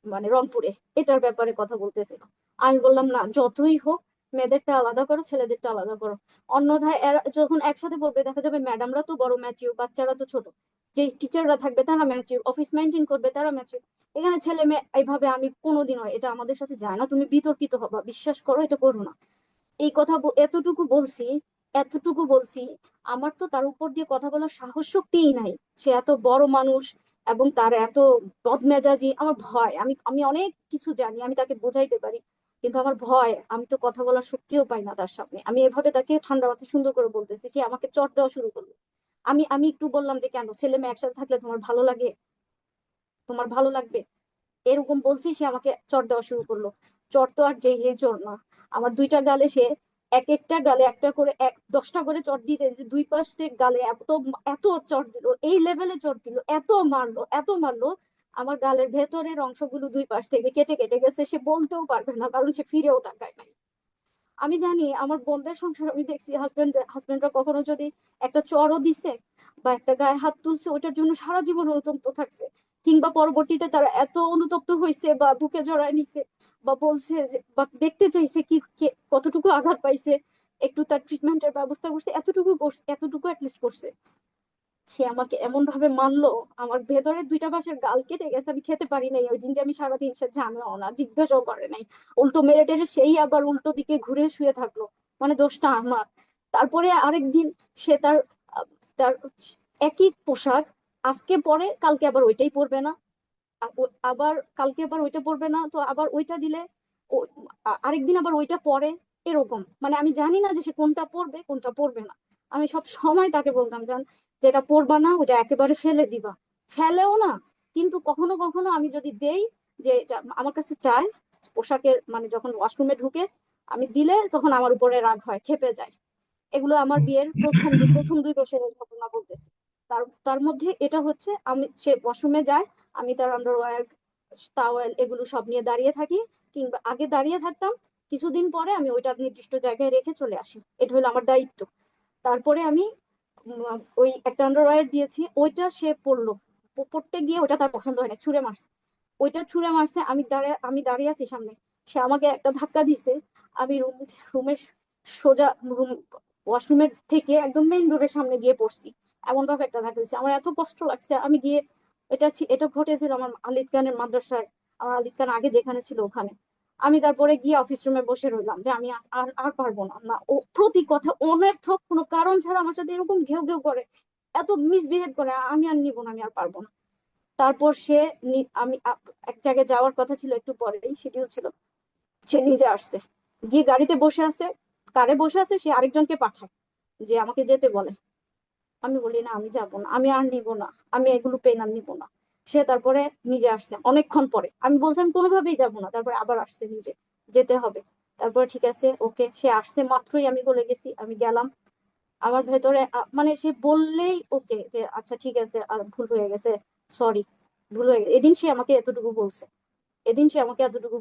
মানে রংপুরে, এটার ব্যাপারে কথা বলতেছিল। আমি বললাম না, যতই হোক মেয়েদেরটা আলাদা করো, ছেলেদেরটা আলাদা করো। অন্যথায় এরা যখন একসাথে পড়বে দেখা যাবে ম্যাডামরা তো বড় ম্যাচিউর, বাচ্চারা তো ছোট। যে টিচাররা থাকবে তারা ম্যাচিউর, অফিস মেনটেন করবে তারা ম্যাচিউর। এখানে ছেলে মেয়ে এইভাবে আমি কোনোদিনও, এটা আমাদের সাথে যায় না, তুমি বিতর্কিত হবা, বিশ্বাস করো, এটা করো না। এই কথা এতটুকু বলছি, এতটুকু বলছি। আমার তো তার উপর দিয়ে কথা বলার সাহস শক্তিই নাই। সে এত বড় মানুষ এবং তার এত বদমেজাজি, আমার ভয়। আমি আমি অনেক কিছু জানি, আমি তাকে বোঝাইতে পারি, কিন্তু আমার ভয়, আমি তো কথা বলার শক্তিও পাই না তার সামনে। আমি এভাবে তাকে ঠান্ডা মাথায় সুন্দর করে বলতেছি, সে আমাকে চট দেওয়া শুরু করলো। আমি আমি একটু বললাম যে কেন, ছেলে মেয়ে একসাথে থাকলে তোমার ভালো লাগে, তোমার ভালো লাগবে, এরকম বলছি, সে আমাকে চড় দেওয়া শুরু করলো। চড় তো আর যেই যেই চড় না, আমার দুইটা গালে সে এক একটা গালে একটা করে 10টা করে চড় দিতে দিতে দুই পাশে গালে এত এত চড় দিল, এই লেভেলে চড় দিল, এত মারলো, এত মারলো, আমার গালের ভেতরের অংশগুলো দুই পাশ থেকে কেটে কেটে গেছে। সে বলতেও পারবে না, কারণ সে ফিরেও তাকায় নাই। আমি জানি আমার বোনদের সংসার, আমি দেখছি হাজবেন্ডরা কখনো যদি একটা চড়ও দিছে বা একটা গায়ে হাত তুলছে, ওটার জন্য সারা জীবন অনুতপ্ত থাকছে, কিংবা পরবর্তীতে তারা এত অনুতপ্ত হয়েছে বা বুকে জড়ায় নিছে বা বলছে বা দেখতে চাইছে কি কতটুকু আঘাত পাইছে, একটু তার ট্রিটমেন্টের ব্যবস্থা করছে, এতটুকু করছে, এতটুকু অ্যাটলিস্ট করছে। সে আমাকে এমন ভাবে মারলো, আমার ভেতরের দুইটা পাশের গাল কেটে গেছে, আমি খেতে পারি নাই ওই দিন। যে আমি সারাদিন, সে জানেও না, জিজ্ঞাসাও করে নাই, উল্টো মেরে টেরে সেই আবার উল্টো দিকে ঘুরে শুয়ে থাকলো, মানে দোষটা আমার। তারপরে আরেকদিন সে তার আহ, তার একই পোশাক আজকে পরে, কালকে আবার ওইটাই পরবে না, আবার কালকে আবার ওইটা পরবে না, তো আবার ওইটা দিলে আরেকদিন আবার ওইটা পরে। এরকম মানে আমি জানি না যে সে কোনটা পরবে কোনটা পরবে না। আমি সব সময় তাকে বলতাম, জান যেটা পরবা না ওটা একেবারে ফেলে দিবা। ফেলেও না, কিন্তু কখনো কখনো আমি যদি দেই, যে এটা আমার কাছে চায় পোশাকের, মানে যখন ওয়াশরুমে ঢুকে আমি দিলে তখন আমার উপরে রাগ হয়, ক্ষেপে যায়। এগুলো আমার বিয়ের প্রথম 2 বছরের ঘটনা বলতেছি। তার তার মধ্যে এটা হচ্ছে, আমি সে ওয়াশরুমে যায়, আমি তার আন্ডারওয়্যার, টাওয়েল এগুলো সব নিয়ে দাঁড়িয়ে থাকি, কিংবা আগে দাঁড়িয়ে থাকতাম, কিছুদিন পরে আমি ওইটা নির্দিষ্ট জায়গায় রেখে চলে আসি, এটা হলো আমার দায়িত্ব। তারপরে আমি ওই একটা আন্ডারওয়্যার দিয়েছি, ওইটা সে পরলো, পরতে গিয়ে ওটা তার পছন্দ হয় না, ছুঁড়ে মারছে। ওইটা ছুঁড়ে মারছে, আমি দাঁড়িয়ে আছি সামনে, সে আমাকে একটা ধাক্কা দিছে। আমি রুমের সোজা রুম ওয়াশরুমের থেকে একদম মেইন রোডের সামনে গিয়ে পড়ছি। এমন ভাবে একটা ধাক্কা দিচ্ছে, আমার এত কষ্ট লাগছে। আমি গিয়ে, এটা ঘটেছিল আমার আলিদ খানের মাদ্রাসায়, আমার আলিদ খান আগে যেখানে ছিল ওখানে। আমি তারপরে গিয়ে অফিস রুমে বসে রইলাম যে আমি আর আর পারবো না। না, ও প্রতি কথা অনর্থক, কোনো কারণ ছাড়া আমার সাথে এরকম ঘেউ ঘেউ করে, এত মিসবিহেভ করে, আমি আর নিবো না, আমি আর পারবো না। তারপর সে আমি এক জায়গায় যাওয়ার কথা ছিল, একটু পরেই শিডিউল ছিল, সে নিজে আসছে, গিয়ে গাড়িতে বসে আছে, কারে বসে আছে, সে আরেকজনকে পাঠায় যে আমাকে যেতে বলে। আমি বলি না, আমি যাব না, আমি আর নিব না, আমি এগুলো পেন আর নিব না। সে তারপরে নিজে আসছে অনেকক্ষণ পরে, আমি বলছি আমি কোনোভাবেই যাব না, তারপরে আবার আসছে নিজে, যেতে হবে। তারপরে ঠিক আছে ওকে, সে আসছে মাত্রই আমি বলে গেছি, আমি গেলাম। আমার ভেতরে মানে সে বললেই ওকে যে আচ্ছা ঠিক আছে, ভুল হয়ে গেছে, সরি, ভুল হয়ে গেছে। এদিন সে আমাকে এতটুকু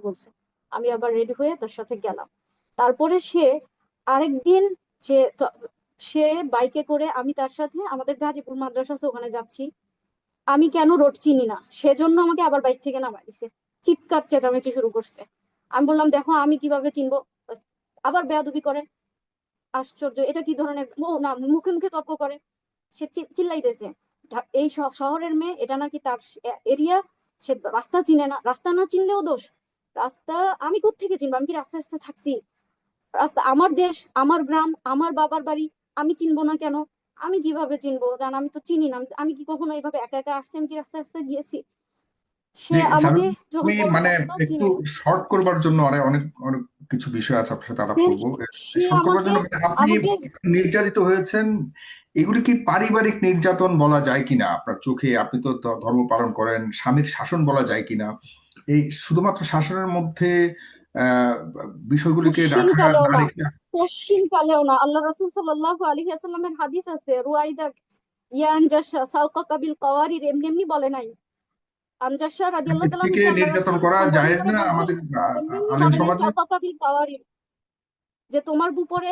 বলছে। আমি আবার রেডি হয়ে তার সাথে গেলাম। তারপরে সে আরেকদিন, সে সে বাইকে করে, আমি তার সাথে আমাদের গাজীপুর মাদ্রাসা আছে ওখানে যাচ্ছি। আমি কেন রোড চিনি না সেজন্য আমাকে আবার বাইক থেকে নামাই দিছে, চিৎকার চেঁচামেচি শুরু করছে। আমি বললাম দেখো আমি কিভাবে চিনবো, আবার বেয়াদবি করে। আশ্চর্য, এটা কি ধরনের, ও না, মুখে মুখে তর্ক করে। সে চিল্লাইতেছে এই শহরের মেয়ে, এটা নাকি তার এরিয়া, সে রাস্তা চিনে না, রাস্তা না চিনলেও দোষ। রাস্তা আমি কোত্থেকে চিনবো, আমি কি রাস্তায় রাস্তায় থাকছি? রাস্তা আমার দেশ, আমার গ্রাম, আমার বাবার বাড়ি, আমি চিনবো না কেন? আমি কিভাবে চিনবো, কারণ আমি তো চিনি না। আমি কি কখনো এইভাবে একা একা আসছি? আমি কি রাস্তায় রাস্তায় গিয়েছি? সে জি আমাকে সাবিক, যখন আমি বললো মানে একদম একটু চিনে না। শর্ট করবার জন্য অনেক অনেক অনেক কিছু বিষয় আছে আপনার সাথে আলাপ হ্যাঁ, করবো। সে শর্ট করবার আমাকে জন্য মানে আপনি আমাকে নির্যাতিত হয়েছেন, এগুলি কি পারিবারিক নির্যাতন বলা যায় কিনা আপনার চোখে? আপনি তো ধর্ম পালন করেন, স্বামীর শাসন বলা যায় কিনা? এই শুধুমাত্র শাসনের মধ্যে আহ, বিষয়গুলিকে রাখা পশ্চিমকালেও না না, রেখে। পশ্চিমকালেও না। আল্লাহ রাসূল সাল্লাল্লাহু আলাইহি ওয়াসাল্লামের হাদিস আছে, রুয়াইদা ইয়া আনজাশা সাওকাকা বিল কাওয়ারির, এমনি এমনি বলে নাই। আনজাশা রাদিয়াল্লাহু তাআলা স্ত্রীকে আনহু আল্লাহ নির্যাতন রাসূল করা সম্বোধন জায়েজ করে না বলছে, আমাদের এমনি এমনি আলেম বলে নাই সমাজে? সাওকাকা বিল কাওয়ারির, যে তোমার উপরে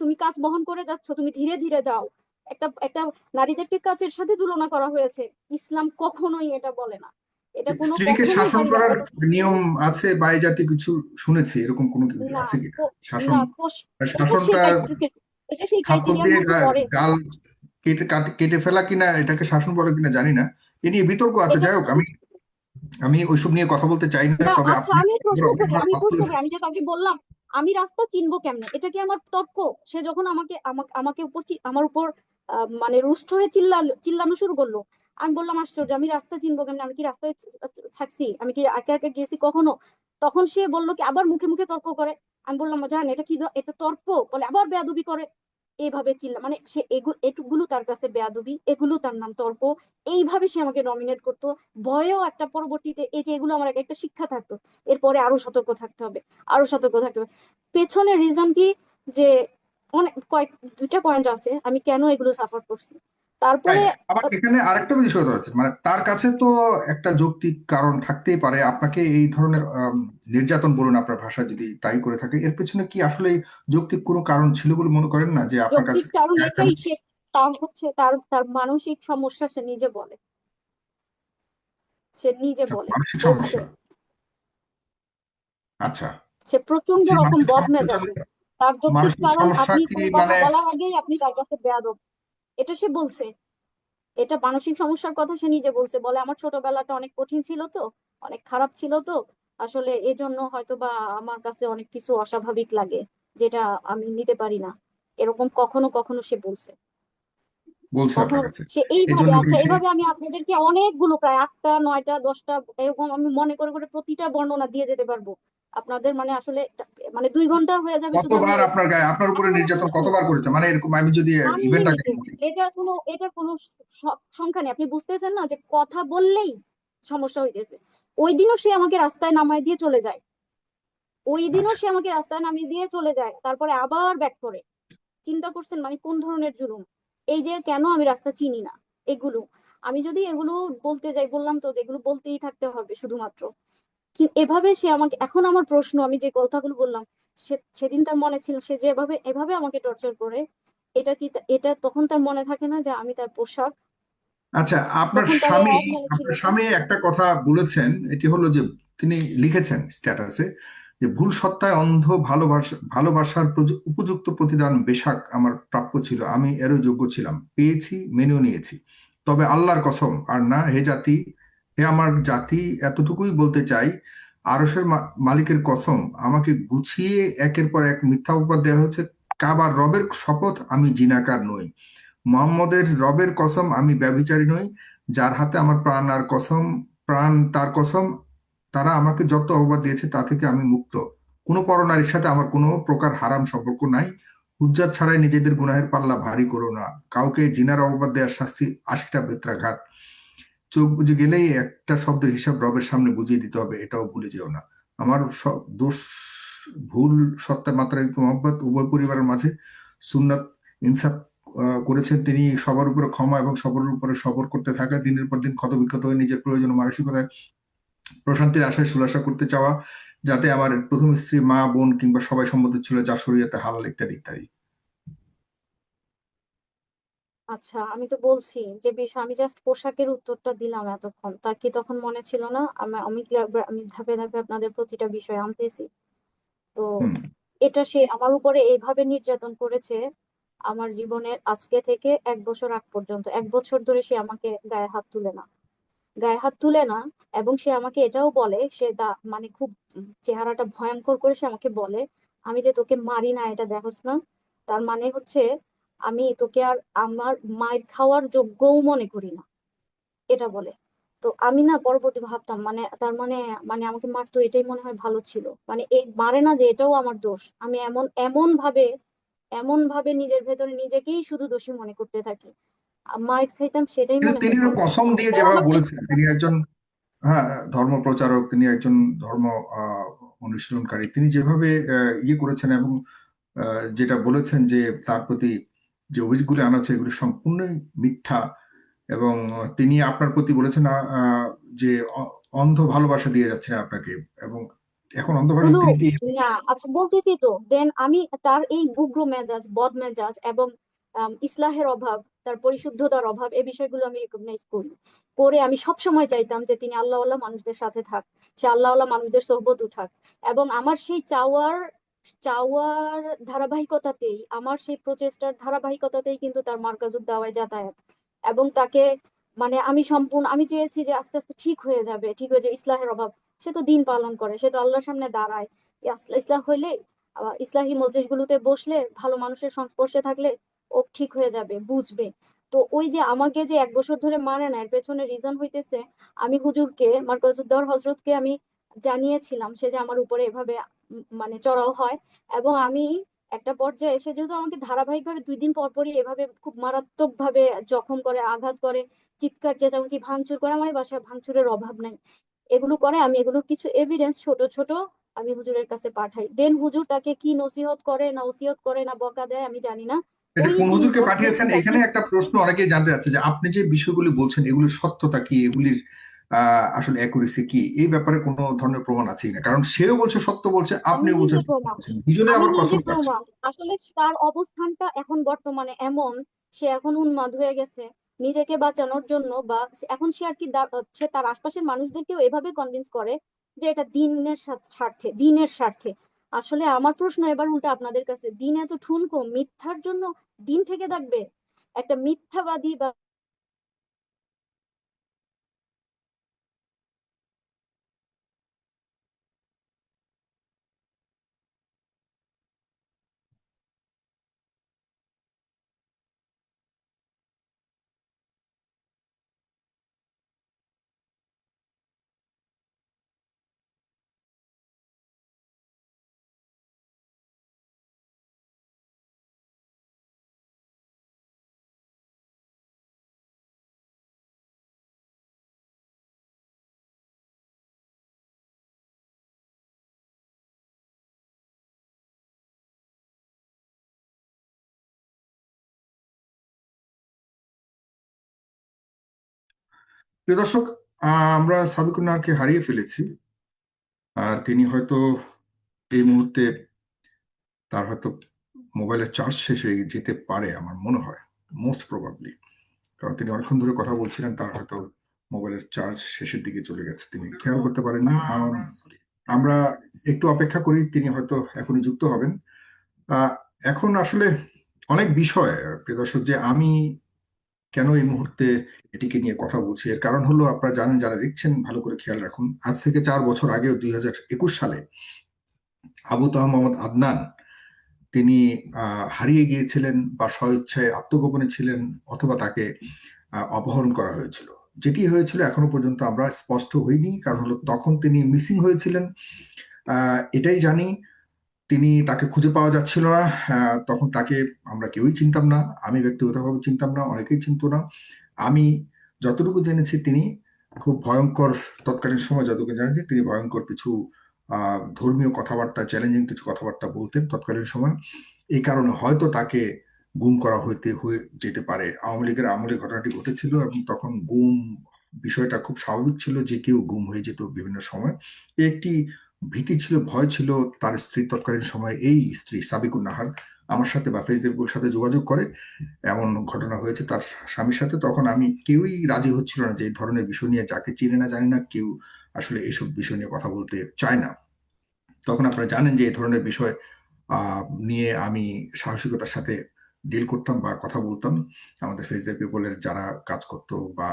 তুমি কাজ বহন করে যাচ্ছ, তুমি ধীরে ধীরে যাও। একটা একটা নারীদেরকে কাজের সাথে তুলনা করা হয়েছে। ইসলাম কখনোই এটা বলে না, এটা কোনো স্ত্রীকে কখনোই শাসন পারিবারিক করার ব্যবস্থা নিয়ম আছে বা এই জাতীয় কিছু শুনেছি, এরকম কোনো কিছু না। আছে কিনা? প- শাসন, না এটা সেই শাসনটা এটা সেই থাপ্পড় ক্রাইটেরিয়ার দিয়ে মধ্যে পড়ে। গাল কেটে ফেলা কিনা এটাকে শাসন বলে কিনা জানি না, এ নিয়ে বিতর্ক আছে। এটা যাই হোক, আমি আমি ওইসব নিয়ে কথা বলতে চাই না, না, তবে আচ্ছা আপনি আমি প্রশ্ন করি, অনেকবার আমি কথা প্রশ্ন করি, বলেছেন। আমি যে তাকে বললাম আমি রাস্তা চিনবো কেমনে, এটা কি আমার তর্ক? সে যখন আমাকে আমাকে আমাকে উপর আমার উপর মানে রুষ্ট হয়ে চিল্লানো শুরু করলো, আমি বললাম আশ্চর্য, আমি রাস্তা চিনবো কেমনে? আমি কি রাস্তায় থাকছি? আমি কি একা একা গেছি কখনো? তখন সে বললো কি, আবার মুখে মুখে তর্ক করে। আমি বললাম জান এটা কি এটা তর্ক? বলে আবার বেয়াদবি করে। এইভাবে মানে সে এগুলো তার কাছে বেয়াদবি, এগুলো তার নাম তর্ক। এইভাবে সে আমাকে নমিনেট করতো। ভয়েও একটা পরবর্তীতে এই যে এগুলো আমার একটা শিক্ষা থাকতো, এরপরে আরো সতর্ক থাকতে হবে, আরো সতর্ক থাকতে হবে। পেছনের রিজন কি, যে অনেক দুইটা পয়েন্ট আছে আমি কেন এগুলো সাফার করছি। তারপরে রাইট। আবার এখানে আরেকটা বিষয় রয়েছে, মানে তার কাছে তো একটা যৌক্তিক কারণ থাকতেই পারে আপনাকে এই ধরনের নির্যাতন, বলুন আপনার ভাষা, যদি তাই করে থাকে, এর পেছনে কি আসলে যৌক্তিক কোনো কারণ ছিল বলে মনে করেন না, যে আপনার কাছে যৌক্তিক কারণ কেন? এটাই, সে তার হচ্ছে তার তার মানসিক সমস্যা, সে নিজে বলে, সে নিজে বলে মানসিক বলছে। সমস্যা? আচ্ছা। সে প্রচন্ড সেই রকম মানসিক সমস্যার জন্য, বদমেজাজি। তার যৌক্তিক মানসিক কারণ, সমস্যা আপনি কি কোনো কথা মানে? বলার আগেই আপনি তার কাছে বেয়াদব, এটা সে বলছে। এটা মানসিক সমস্যার কথা সে নিজে বলছে, বলে আমার ছোটবেলাটা অনেক কঠিন ছিল তো, অনেক খারাপ ছিল তো, আসলে এজন্য হয়তো বা আমার কাছে অনেক কিছু অস্বাভাবিক লাগে, যেটা আমি নিতে পারি না। এরকম কখনো কখনো সে বলছে। বলছে কখনো আপনার কাছে? সে এই এইভাবে, জন্য কি আচ্ছা সে? এভাবে আমি আপনাদেরকে অনেকগুলো, প্রায় 8টা 9টা 10টা এরকম আমি মনে করে করে প্রতিটা বর্ণনা দিয়ে যেতে পারবো আপনাদের, মানে আসলে মানে 2 ঘন্টা হয়ে যাবে শুধু আমি কতবার আপনার গায়ে, আপনার উপরে আপনারা নির্যাতন বুঝবেন কতবার করেছে, মানে এরকম আমি যদি ইভেন্ট আগে আনলিমিটেড। বলি। এটার কোনো সংখ্যা নেই। আপনি বুঝতেছেন না যে কথা বললেই সমস্যা হইতেছে? ওই দিনও সে আমাকে রাস্তায় নামায় দিয়ে চলে যায়, ওই দিনও আচ্ছা। সে আমাকে রাস্তায় নামিয়ে দিয়ে চলে যায়, তারপরে আবার ব্যাক করে। চিন্তা করছেন মানে কোন ধরনের জুলুম? এই যে কেন আমি রাস্তা চিনি না, এগুলো আমি যদি এগুলো বলতে যাই, বললাম তো যেগুলো বলতেই থাকতে হবে শুধুমাত্র। কি এভাবে সে আমাকে, এখন আমার প্রশ্ন, আমি যে কথাগুলো বললাম, সেদিন তার মনে ছিল সে যে এভাবে এভাবে আমাকে টর্চার করে, এটা কি এটা তখন তার মনে থাকে না যে আমি তার পোশাক? আচ্ছা, আপনার তখন তার এই স্বামী, অজ্ঞান ছিল আপনার না? স্বামী একটা কথা বলেছেন, এটি হলো যে তিনি লিখেছেন স্ট্যাটাসে যে ভুল সত্তায় অন্ধ ভালোবাসার উপযুক্ত প্রতিদান বেশাক আমার প্রাপ্য ছিল, আমি এরও যোগ্য ছিলাম, পেয়েছি, মেনেও নিয়েছি। তবে আল্লাহর কসম আর না, হে জাতি, হে আমার জাতি, এতটুকুই বলতে চাই, আরশের মালিকের কসম, আমাকে গুছিয়ে একের পর এক মিথ্যা উপহার দেওয়া হয়েছে। কাবার রবের শপথ, আমি জিনাকার নই। মুহাম্মদের রবের কসম, আমি ব্যভিচারী নই। যার হাতে আমার প্রাণ আর কসম, প্রাণ তার কসম, তারা আমাকে যত অপবাদ দিয়েছে তা থেকে আমি মুক্ত। কোনো পরনারীর সাথে আমার কোনো প্রকার হারাম সম্পর্ক নাই। হুজ্জাত ছাড়াই নিজেদের গুনাহের পাল্লা ভারী করো না। কাউকে জিনার অপবাদ দেওয়ার শাস্তি 80টা বেত্রাঘাত। চোখ বুজে গেলেই একটা শব্দের হিসাব রবের সামনে বুঝিয়ে দিতে হবে, এটাও ভুলে যেও না। আমার দোষ, ভুল, সত্তা, মাত্রাতিরিক্ত মহব্বত উভয় পরিবারের মাঝে সুন্নাত ইনসাফ করেছেন তিনি। সবার উপরে ক্ষমা এবং সবার উপরে সবর করতে থাকা, দিনের পর দিন ক্ষতবিক্ষত হয়ে নিজের প্রয়োজন ও মানসিকতায় প্রশান্তির আশায় সুলাসা করতে চাওয়া, যাতে আমার প্রথম স্ত্রী, মা, বোন কিংবা সবাই সম্মত ছিল, যা শরীয়তে হালাল, ইত্যাদি ইত্যাদি। আচ্ছা আমি তো বলছি যে বিষয়, আমি জাস্ট পোশাকের উত্তরটা দিলাম এতক্ষণ, তার কি তখন মনে ছিল না? আমি ধাপে ধাপে আপনাদের প্রতিটা বিষয় আনতেছি তো। হুম। এটা সে আমার উপরে এইভাবে নির্যাতন করেছে আমার জীবনের আজকে থেকে 1 বছর আগ পর্যন্ত। 1 বছর ধরে সে আমাকে গায়ে হাত তুলে না, গায়ে হাত তুলে না। এবং সে আমাকে এটাও বলে, সে মানে খুব চেহারাটা ভয়ঙ্কর করে সে আমাকে বলে, আমি যে তোকে মারি না এটা দেখোস না, তার মানে হচ্ছে আমি তোকে আর আমার মায়ের খাওয়ার যোগ্যও মনে করি না, এটা বলে। তো আমি না পরবর্তী ভাবতাম মানে তার মানে, মানে আমাকে মারতো এটাই মনে হয় ভালো ছিল, মানে এই মারে না যে এটাও আমার দোষ। আমি এমন এমন ভাবে নিজের ভেতরে নিজেকেই শুধু দোষী মনে করতে থাকি। মাইর খাইতাম সেটাই কিন্তু মনে তিনি হয় ভালো ছিল। কসম দিয়ে ও যেভাবে আমার বলেছেন, তিনি একজন, হ্যাঁ, ধর্ম প্রচারক, তিনি একজন ধর্ম অনুশীলনকারী, তিনি যেভাবে ইয়ে করেছেন এবং যেটা বলেছেন যে তার প্রতি যে অভিযোগগুলি আনা হচ্ছে এগুলি সম্পূর্ণই মিথ্যা, এবং তিনি আপনার প্রতি বলেছেন যে অন্ধ ভালোবাসা দিয়ে যাচ্ছেন আপনাকে, এবং এখন অন্ধ ভালোবাসা শুধু তিনি কি না, আচ্ছা বলতেছি তো, দেন আমি তার এই উগ্র মেজাজ, বদ মেজাজ এবং ইসলাহের অভাব, তার পরিশুদ্ধতার অভাব, এই বিষয়গুলো আমি রিকগনাইজ করি। করে আমি সব সময় চাইতাম যে তিনি আল্লাহওয়ালা মানুষদের সাথে থাক, সে আল্লাহওয়ালা মানুষদের সোহবত উঠাক। এবং আমার সেই চাওয়ার চাওয়ার ধারাবাহিকতাতেই, আমার সেই প্রচেষ্টার ধারাবাহিকতাতেই কিন্তু তার মার্কাজুদ দাওয়ায় যাতায়াত। এবং তাকে মানে আমি সম্পূর্ণ, আমি চেয়েছি যে আস্তে আস্তে ঠিক হয়ে যাবে, ঠিক হয়ে যাবে। ইসলাহের অভাব, সে তো দিন পালন করে, সে তো আল্লাহর সামনে দাঁড়ায়। ইসলাহ হইলে, ইসলাহি মজলিসগুলোতে বসলে, ভালো মানুষের সংস্পর্শে থাকলে ও ঠিক হয়ে যাবে, বুঝবে। তো ওই যে আমাকে যে 1 বছর ধরে মানে না, এর পেছনে রিজন হইতেছে আমি হুজুরকে, মার্কাজুদ্দৌর হজরতকে আমি জানিয়েছিলাম সে যে আমার উপরে এভাবে মানে চড়াও হয়। এবং আমি একটা পর্যায়ে এসে, যেহেতু আমাকে ধারাবাহিক ভাবে 2 দিন পর পরই এভাবে খুব মারাত্মক ভাবে জখম করে, আঘাত করে, চিৎকার চেঁচামেচি ভাঙচুর করে, আমার এই বাসায় ভাঙচুরের অভাব নাই, এগুলো করে, আমি এগুলোর কিছু এভিডেন্স ছোট ছোট আমি হুজুরের কাছে পাঠাই। দেন হুজুর তাকে কি নসিহত করে না ওসিয়ত করে না বকা দেয় আমি জানি না। এটা ওই কোন দিন হুজুরকে পর পাঠিয়েছেন? যখন তাকে, এখানে একটা প্রশ্ন অনেকেই জানতে চাচ্ছে যে আপনি যে বিষয়গুলি বলছেন এগুলির সত্যতা কি, এগুলির আসলে অ্যাকুরেসি কি, এই ব্যাপারে কোনো ধরনের প্রমাণ আছে কিনা? কারণ সেও বলছে সত্য বলছে, আমি আপনিও নিজে বলছেন সত্য প্রমাণ, বলছেন, দুজনে আমি আবার নিজে কসম কাটছেন। প্রমাণ। আসলে তার অবস্থানটা এখন বর্তমানে এমন, সে এখন উন্মাদ হয়ে গেছে নিজেকে বাঁচানোর জন্য, বা এখন সে আর কি সে তার আশপাশের মানুষদেরকেও এভাবে কনভিন্স করে যে এটা দিনের স্বার্থে, দিনের স্বার্থে। আসলে আমার প্রশ্ন এবার উল্টা আপনাদের কাছে, দিন এত ঠুনকো মিথ্যার জন্য দিন থেকে থাকবে? একটা মিথ্যাবাদী বা প্রিয় দর্শক, আমরা সাবিকুন নাহারকে হারিয়ে ফেলেছি। আর তিনি হয়তো এই মুহূর্তে, তার হয়তো মোবাইলের চার্জ শেষ হয়ে যেতে পারে আমার মনে হয়, মোস্ট প্রবাবলি। কারণ তিনি অনেকক্ষণ ধরে কথা বলছিলেন, তার হয়তো মোবাইলের চার্জ শেষের দিকে চলে গেছে, তিনি খেয়াল করতে পারেননি। আমরা একটু অপেক্ষা করি, তিনি হয়তো এখনই যুক্ত হবেন। এখন আসলে অনেক বিষয়, প্রিয় দর্শক, যে আমি কেন এই মুহূর্তে এটিকে নিয়ে কথা বলছি, এর কারণ হলো আপনারা জানেন, যারা দেখছেন ভালো করে খেয়াল রাখুন, আজ থেকে 4 বছর আগেও 2021 সালে আবু তাহ মোহাম্মদ আদনান, তিনি হারিয়ে গিয়েছিলেন বা স্বইচ্ছায় আত্মগোপনে ছিলেন, অথবা তাকে অপহরণ করা হয়েছিল। যেটি হয়েছিল এখনো পর্যন্ত আমরা স্পষ্ট হইনি, কারণ হলো তখন তিনি মিসিং হয়েছিলেন, এটাই জানি। তাকে খুঁজে পাওয়া যাচ্ছিল না। তখন তাকে আমরা কেউই চিনতাম না, আমি ব্যক্তিগতভাবে চিনতাম না, অনেকেই চিনতো না। আমি যতটুকু জেনেছি, তিনি খুব ভয়ঙ্কর, তৎকালীন সময় যতটুকু জানেছি, তিনি ভয়ঙ্কর কিছু ধর্মীয় কথাবার্তা, চ্যালেঞ্জিং কিছু কথাবার্তা বলতেন তৎকালীন সময়। এই কারণে হয়তো তাকে গুম করা হয়ে যেতে পারে। আওয়ামী লীগের আমলে ঘটনাটি ঘটেছিল, এবং তখন গুম বিষয়টা খুব স্বাভাবিক ছিল, যে কেউ গুম হয়ে যেত বিভিন্ন সময়। একটি ভীতি ছিল, ভয় ছিল। তার স্ত্রী, তৎকালীন সময় এই স্ত্রী সাবিকুন নাহার আমার সাথে বা ফেসবুকের সাথে যোগাযোগ করে, এমন ঘটনা হয়েছে তার স্বামীর সাথে। তখন আমি কেউই রাজি হচ্ছিল না যে এই ধরনের বিষয় নিয়ে, যাকে চিনে না জানি না, কেউ আসলে এইসব বিষয় নিয়ে কথা বলতে চায় না। তখন আপনারা জানেন যে এই ধরনের বিষয় নিয়ে আমি সাহসিকতার সাথে ডিল করতাম বা কথা বলতাম। আমাদের ফেসবুক পিপলের যারা কাজ করতো বা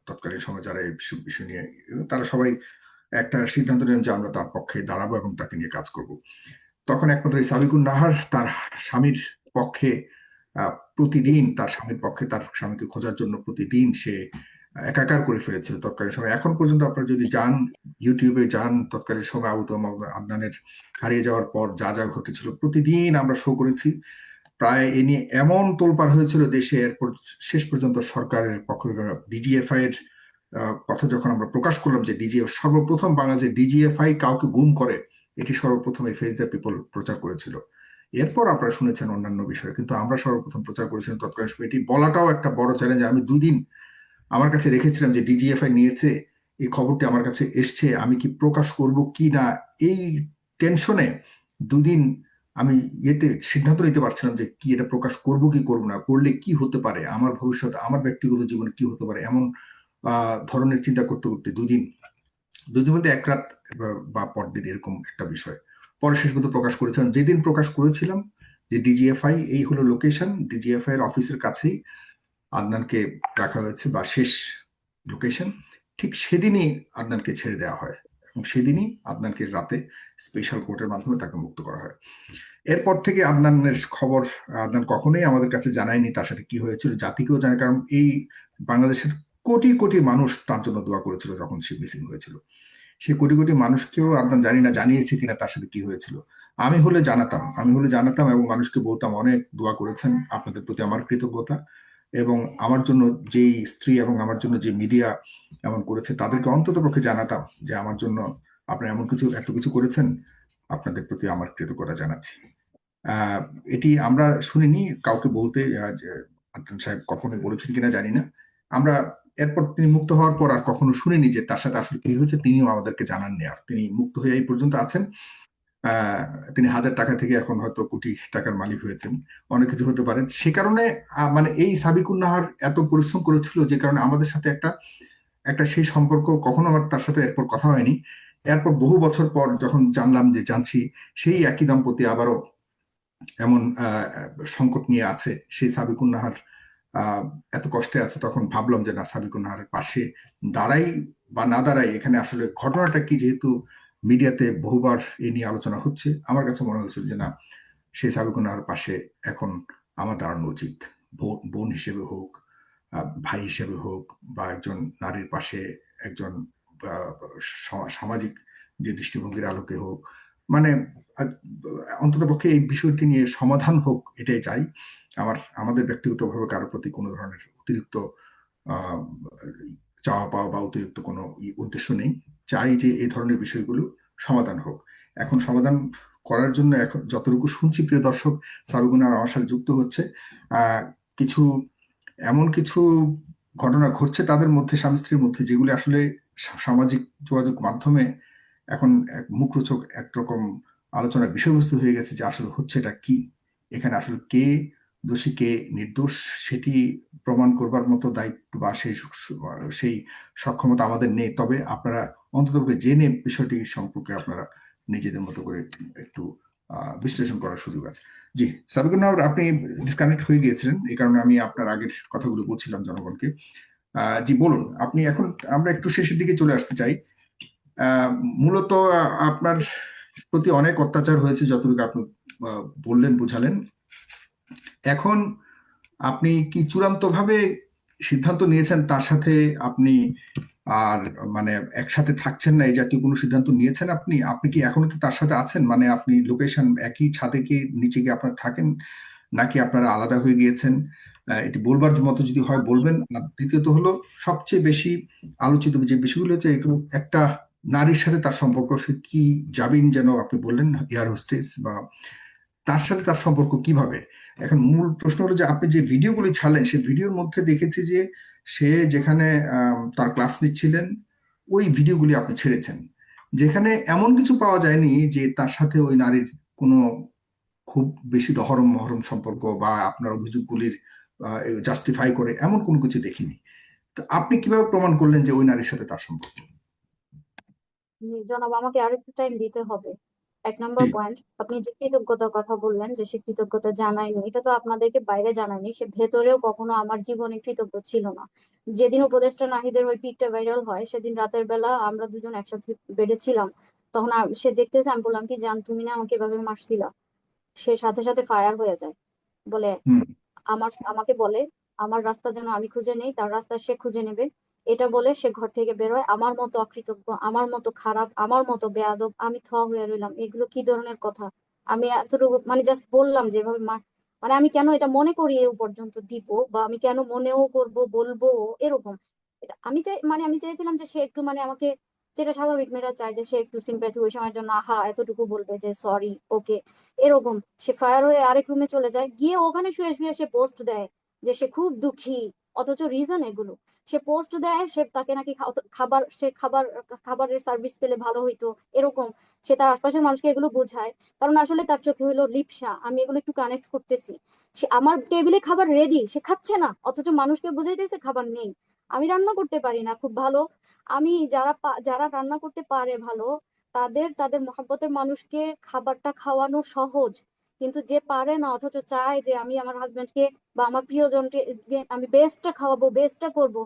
তৎকালীন সময় যারা এইসব বিষয় নিয়ে, তারা সবাই একটা সিদ্ধান্ত নিলাম যে আমরা তার পক্ষে দাঁড়াবো এবং তাকে নিয়ে কাজ করব। তখন একমাত্র এই সাবিকুন নাহার তার স্বামীর পক্ষে, প্রতিদিন তার স্বামীর পক্ষে, তার স্বামীকে খোঁজার জন্য প্রতিদিন সে একাকার করে ফেলেছিল তৎকালীন সময়। এখন পর্যন্ত আপনারা যদি যান, ইউটিউবে যান, তৎকালীন সময় আবু তমা আদনানের হারিয়ে যাওয়ার পর যা যা ঘটেছিল প্রতিদিন আমরা শো করেছি। প্রায় এ নিয়ে এমন তোলপাড় হয়েছিল দেশে, এরপর শেষ পর্যন্ত সরকারের পক্ষ থেকে ডিজিএফআই এর কথা যখন আমরা প্রকাশ করলাম যে ডিজিএফ সর্বপ্রথম বাংলাদেশে ডিজিএফআই কাউকে গুম করে, এটি সর্বপ্রথম এই ফেস দ্য পিপল প্রচার করেছিল। এরপর আপনারা শুনেছেন অন্যান্য বিষয়ে, কিন্তু আমরা সর্বপ্রথম প্রচার করেছিলাম তৎকালীন সময়। এটি বলাটাও একটা বড় চ্যালেঞ্জ। আমি 2 দিন আমার কাছে রেখেছিলাম যে ডিজিএফআই নিয়েছে, এই খবরটি আমার কাছে এসছে, আমি কি প্রকাশ করব কি না, এই টেনশনে 2 দিন আমি সিদ্ধান্ত নিতে পারছিলাম যে কি এটা প্রকাশ করব কি করব না, করলে কি হতে পারে, আমার ভবিষ্যৎ আমার ব্যক্তিগত জীবনে কি হতে পারে, এমন ধরনের চিন্তা করতে করতে 2 দিন মধ্যে 1 রাত বা পরদিন এরকম একটা বিষয়। পরে শেষ পর্যন্ত প্রকাশ করেছিলাম। যেদিন প্রকাশ করেছিলাম যে ডিজিএফআই এই হলো লোকেশন, ডিজিএফআই এর অফিসের কাছেই আদনানকে রাখা হয়েছে বা শেষ লোকেশন, ঠিক সেদিনই আদনানকে ছেড়ে দেওয়া হয় এবং সেদিনই আদনানকে রাতে স্পেশাল কোর্টের মাধ্যমে তাকে মুক্ত করা হয়। এরপর থেকে আদনানের খবর আদনান কখনোই আমাদের কাছে জানায়নি তার সাথে কি হয়েছিল, জাতিকেও জানে, কারণ এই বাংলাদেশের কোটি কোটি মানুষ তার জন্য দোয়া করেছিল যখন সে মিসিং হয়েছিল। সে কোটি কোটি মানুষকেও আদনান জানি না জানিয়েছে কিনা তার সাথে কি হয়েছিল। আমি হলে জানাতাম এবং মানুষকে বলতাম অনেক দোয়া করেছেন, আপনাদের প্রতি আমার কৃতজ্ঞতা। এবং আমার জন্য যেই স্ত্রী এবং আমার জন্য যে মিডিয়া এমন করেছে তাদেরকে অন্তত পক্ষে জানাতাম যে আমার জন্য আপনারা এত কিছু করেছেন, আপনাদের প্রতি আমার কৃতজ্ঞতা জানাচ্ছি। আহ, এটি আমরা শুনিনি কাউকে বলতে যে আদনান সাহেব কখনো বলেছেন কিনা জানি না। আমরা এরপর তিনি মুক্ত হওয়ার পর আর কখনো শুনিনি যে তার সাথে আসলে কি হয়েছে, তিনিও আমাদেরকে জানাননি। আর তিনি মুক্ত হয়ে এই পর্যন্ত আছেন। আহ, তিনি 1,000 টাকা থেকে এখন হয়তো কোটি টাকার মালিক হয়েছেন, অনেক কিছু হতে পারেন। সে কারণে মানে এই সাবিকুন নাহার এত পরিশ্রম করেছিল যে কারণে আমাদের সাথে একটা একটা সেই সম্পর্ক, কখনো আমার তার সাথে এরপর কথা হয়নি। এরপর বহু বছর পর যখন জানছি সেই একই দম্পতি আবারও এমন সংকট নিয়ে আছে, সেই সাবিকুন নাহার আহ, এত কষ্টে আছে, তখন ভাবলাম যে না, সাবিকুন নাহারের পাশে দাঁড়াই বা না দাঁড়াই, এখানে আসলে ঘটনাটা কি, যেহেতু মিডিয়াতে বহুবার এ নিয়ে আলোচনা হচ্ছে, আমার কাছে মনে হয়েছিল যে না, সেই সাবিকুন নাহারের পাশে এখন আমার দাঁড়ানো উচিত। বোন হিসেবে হোক, ভাই হিসেবে হোক, বা একজন নারীর পাশে একজন সামাজিক যে দৃষ্টিভঙ্গির আলোকে হোক, মানে অন্তত পক্ষে এই বিষয়টি নিয়ে সমাধান হোক, এটাই চাই। আমাদের ব্যক্তিগতভাবে কারোর প্রতি কোনো ধরনের অতিরিক্ত আহ, চাওয়া পাওয়া বা অতিরিক্ত কোনো উদ্দেশ্য নেই। চাই যে এই ধরনের বিষয়গুলো সমাধান হোক। এখন সমাধান করার জন্য এখন যতটুকু শুনছি, প্রিয় দর্শক, সাবিকুন আর আমার সাথে যুক্ত হচ্ছে। আহ, কিছু এমন কিছু ঘটনা ঘটছে তাদের মধ্যে, স্বামী স্ত্রীর মধ্যে, যেগুলি আসলে সামাজিক যোগাযোগ মাধ্যমে এখন মুখরোচক একরকম আলোচনার বিষয়বস্তু হয়ে গেছে, যে আসলে হচ্ছেটা কি, এখানে আসলে কে দোষী কে নির্দোষ সেটি প্রমাণ করবার মতো দায়িত্ব বা সেই সক্ষমতা আমাদের নেই। তবে আপনারা অন্তত জেনে বিষয়টি সম্পর্কে আপনারা নিজেদের মতো করে একটু বিশ্লেষণ করার সুযোগ আছে। জি, সাবিকুন নাহার, আপনি ডিসকানেক্ট হয়ে গিয়েছিলেন, এই কারণে আমি আপনার আগের কথাগুলো বলছিলাম জনগণকে। জি বলুন আপনি এখন। আমরা একটু শেষের দিকে চলে আসতে চাই। আহ, মূলত আপনার প্রতি অনেক অত্যাচার হয়েছে, যতটুকু আপনি বললেন, বুঝালেন। এখন আপনি কি চূড়ান্তভাবে সিদ্ধান্ত নিয়েছেন তার সাথে আপনি আর মানে একসাথে থাকছেন না, এই জাতীয় কোনো সিদ্ধান্ত নিয়েছেন আপনি? আপনি কি এখনো কি তার সাথে আছেন, মানে আপনি লোকেশন একই ছাদে কি নিচে গিয়ে আপনারা থাকেন, নাকি আপনারা আলাদা হয়ে গিয়েছেন? এটি বলবার মতো যদি হয় বলবেন। আর দ্বিতীয়ত হলো, সবচেয়ে বেশি আলোচিত যে বিষয়গুলো হচ্ছে এগুলো, একটা নারীর সাথে তার সম্পর্ক, সে কি যাবেন যেন আপনি বললেন এয়ার হোস্টেস, বা তার সাথে তার সম্পর্ক কিভাবে? এখন মূল প্রশ্ন হলো যে আপনি যে ভিডিওগুলি ছাড়লেন, সেই ভিডিওর মধ্যে দেখেছি যে সে যেখানে তার ক্লাস নিচ্ছিলেন, ওই ভিডিওগুলি আপনি ছেড়েছেন, যেখানে এমন কিছু পাওয়া যায়নি যে তার সাথে ওই নারীর কোনো খুব বেশি দহরম মহরম সম্পর্ক বা আপনার অভিযোগগুলির জাস্টিফাই করে এমন কোনো কিছু দেখিনি। তো আপনি কিভাবে প্রমাণ করলেন যে ওই নারীর সাথে তার সম্পর্ক? জনাব, আমাকে আর একটু টাইম দিতে হবে। এক জি। নম্বর পয়েন্ট, আপনি যে কৃতজ্ঞতার কথা বললেন যে সে কৃতজ্ঞতা জানায়নি, এটা তো আপনাদেরকে বাইরে জানায়নি, সে ভেতরেও কখনো আমার জীবনে কৃতজ্ঞ ছিল না। যেদিন উপদেষ্টা নাহিদের ওই পিকটা ভাইরাল হয়, সেদিন রাতের বেলা আমরা দুজন একসাথে বেডে ছিলাম। তখন সে দেখতেছে, আমি বললাম কি, জান তুমি না আমাকে এভাবে মারছিলা? সে সাথে সাথে ফায়ার হয়ে যায়, বলে হুম। আমাকে বলে আমার রাস্তা যেন আমি খুঁজে নেই, তার রাস্তা সে খুঁজে নেবে। এটা বলে সে ঘর থেকে বেরোয়। আমার মতো অকৃতজ্ঞ, আমার মতো খারাপ, আমার মতো বেয়াদব আমি হয়ে রইলাম। এগুলো কি ধরনের কথা? আমি এতটুকু মানে জাস্ট বললাম যে এভাবে মানে আমি কেন এটা মনে করি এ পর্যন্ত দিব, বা আমি কেন মনেও করব বলবো এরকম। এটা আমি চাই, মানে আমি চেয়েছিলাম যে সে একটু মানে আমাকে যেটা স্বাভাবিক মেয়েরা চায় যে সে একটু সিম্প্যাথি ওই সময়ের জন্য আহা এতটুকু বলবে যে সরি ওকে, এরকম। সে ফায়ার হয়ে আরেক রুমে চলে যায়, গিয়ে ওখানে শুয়ে শুয়ে সে পোস্ট দেয় যে সে খুব দুঃখী, অথচ রিজন এগুলো। সে পোস্ট দেয় সে তাকে নাকি খাবার, সে খাবারের সার্ভিস পেলে ভালো হইতো, এরকম। সে তার আশপাশের মানুষকে এগুলো বোঝায়, কারণ আসলে তার চোখে হলো লিপসা, আমি এগুলো একটু কানেক্ট করতেছি। সে আমার টেবিলে খাবার রেডি, সে খাচ্ছে না, অথচ মানুষকে বুঝাইতেছে খাবার নেই। আমি রান্না করতে পারি না খুব ভালো, আমি যারা রান্না করতে পারে ভালো, তাদের তাদের মহব্বতের মানুষকে খাবারটা খাওয়ানো সহজ। কিন্তু যে পারে না, অথচ চায় যে আমি আমার হাজবেন্ডকে বা আমার প্রিয়জনকে আমি বেস্টটা খাওয়াবো, বেস্টটা করব,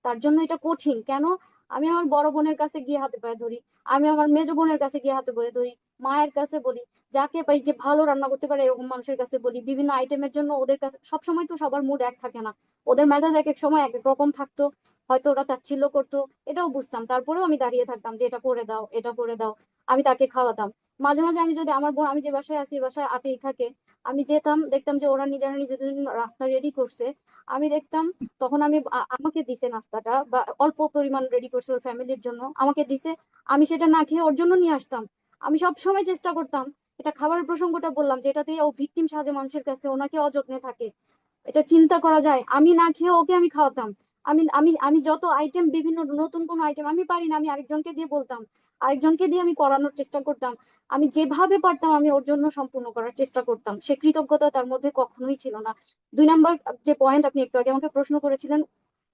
তার জন্য এটা কঠিন কেন? আমি আমার বড় বোনের কাছে গিয়ে হাতে পায়ে ধরি, আমি আমার মেজো বোনের কাছে গিয়ে হাতে পায়ে ধরি, মায়ের কাছে বলি, যাকে পাই যে ভালো রান্না করতে পারে এরকম মানুষের কাছে বলি বিভিন্ন আইটেমের জন্য। ওদের কাছে সবসময় তো সবার মুড এক থাকে না, ওদের মেজাজ এক এক সময় এক এক রকম থাকতো, হয়তো ওরা তাচ্ছিল্য করতো, এটাও বুঝতাম, তারপরেও আমি দাঁড়িয়ে থাকতাম যে এটা করে দাও, এটা করে দাও। আমি তাকে খাওয়াতাম। মাঝে মাঝে আমি যদি আমার বোন, আমি যে বাসায় আছি এই বাসায় আটেই থাকে, আমি যেতাম দেখতাম যে ওরা নিজেরা নিজেদের জন্য রাস্তা রেডি করছে, আমি দেখতাম, তখন আমি আমাকে দিছে নাস্তাটা, বা অল্প পরিমাণ রেডি করছে ওর ফ্যামিলির জন্য আমাকে দিছে, আমি সেটা না খেয়ে ওর জন্য নিয়ে আসতাম। আমি সব সময় চেষ্টা করতাম, এটা খাবারের প্রসঙ্গটা বললাম যেটাতে ও ভিকটিম সাজে মানুষের কাছে, ওনাকে অযত্নে থাকে, এটা চিন্তা করা যায়। আমি না খেয়ে ওকে আমি খাওয়াতাম। আমি যত আইটেম, বিভিন্ন নতুন কোন আইটেম আমি পারি না, আমি আরেকজনকে দিয়ে বলতাম, আরেকজনকে দিয়ে আমি করানোর চেষ্টা করতাম। আমি যেভাবে পারতাম আমি ওর জন্য সম্পূর্ণ করার চেষ্টা করতাম, সে কৃতজ্ঞতা তার মধ্যে কখনোই ছিল না। 2 নাম্বার যে পয়েন্ট আপনি একটু আগে আমাকে প্রশ্ন করেছিলেন,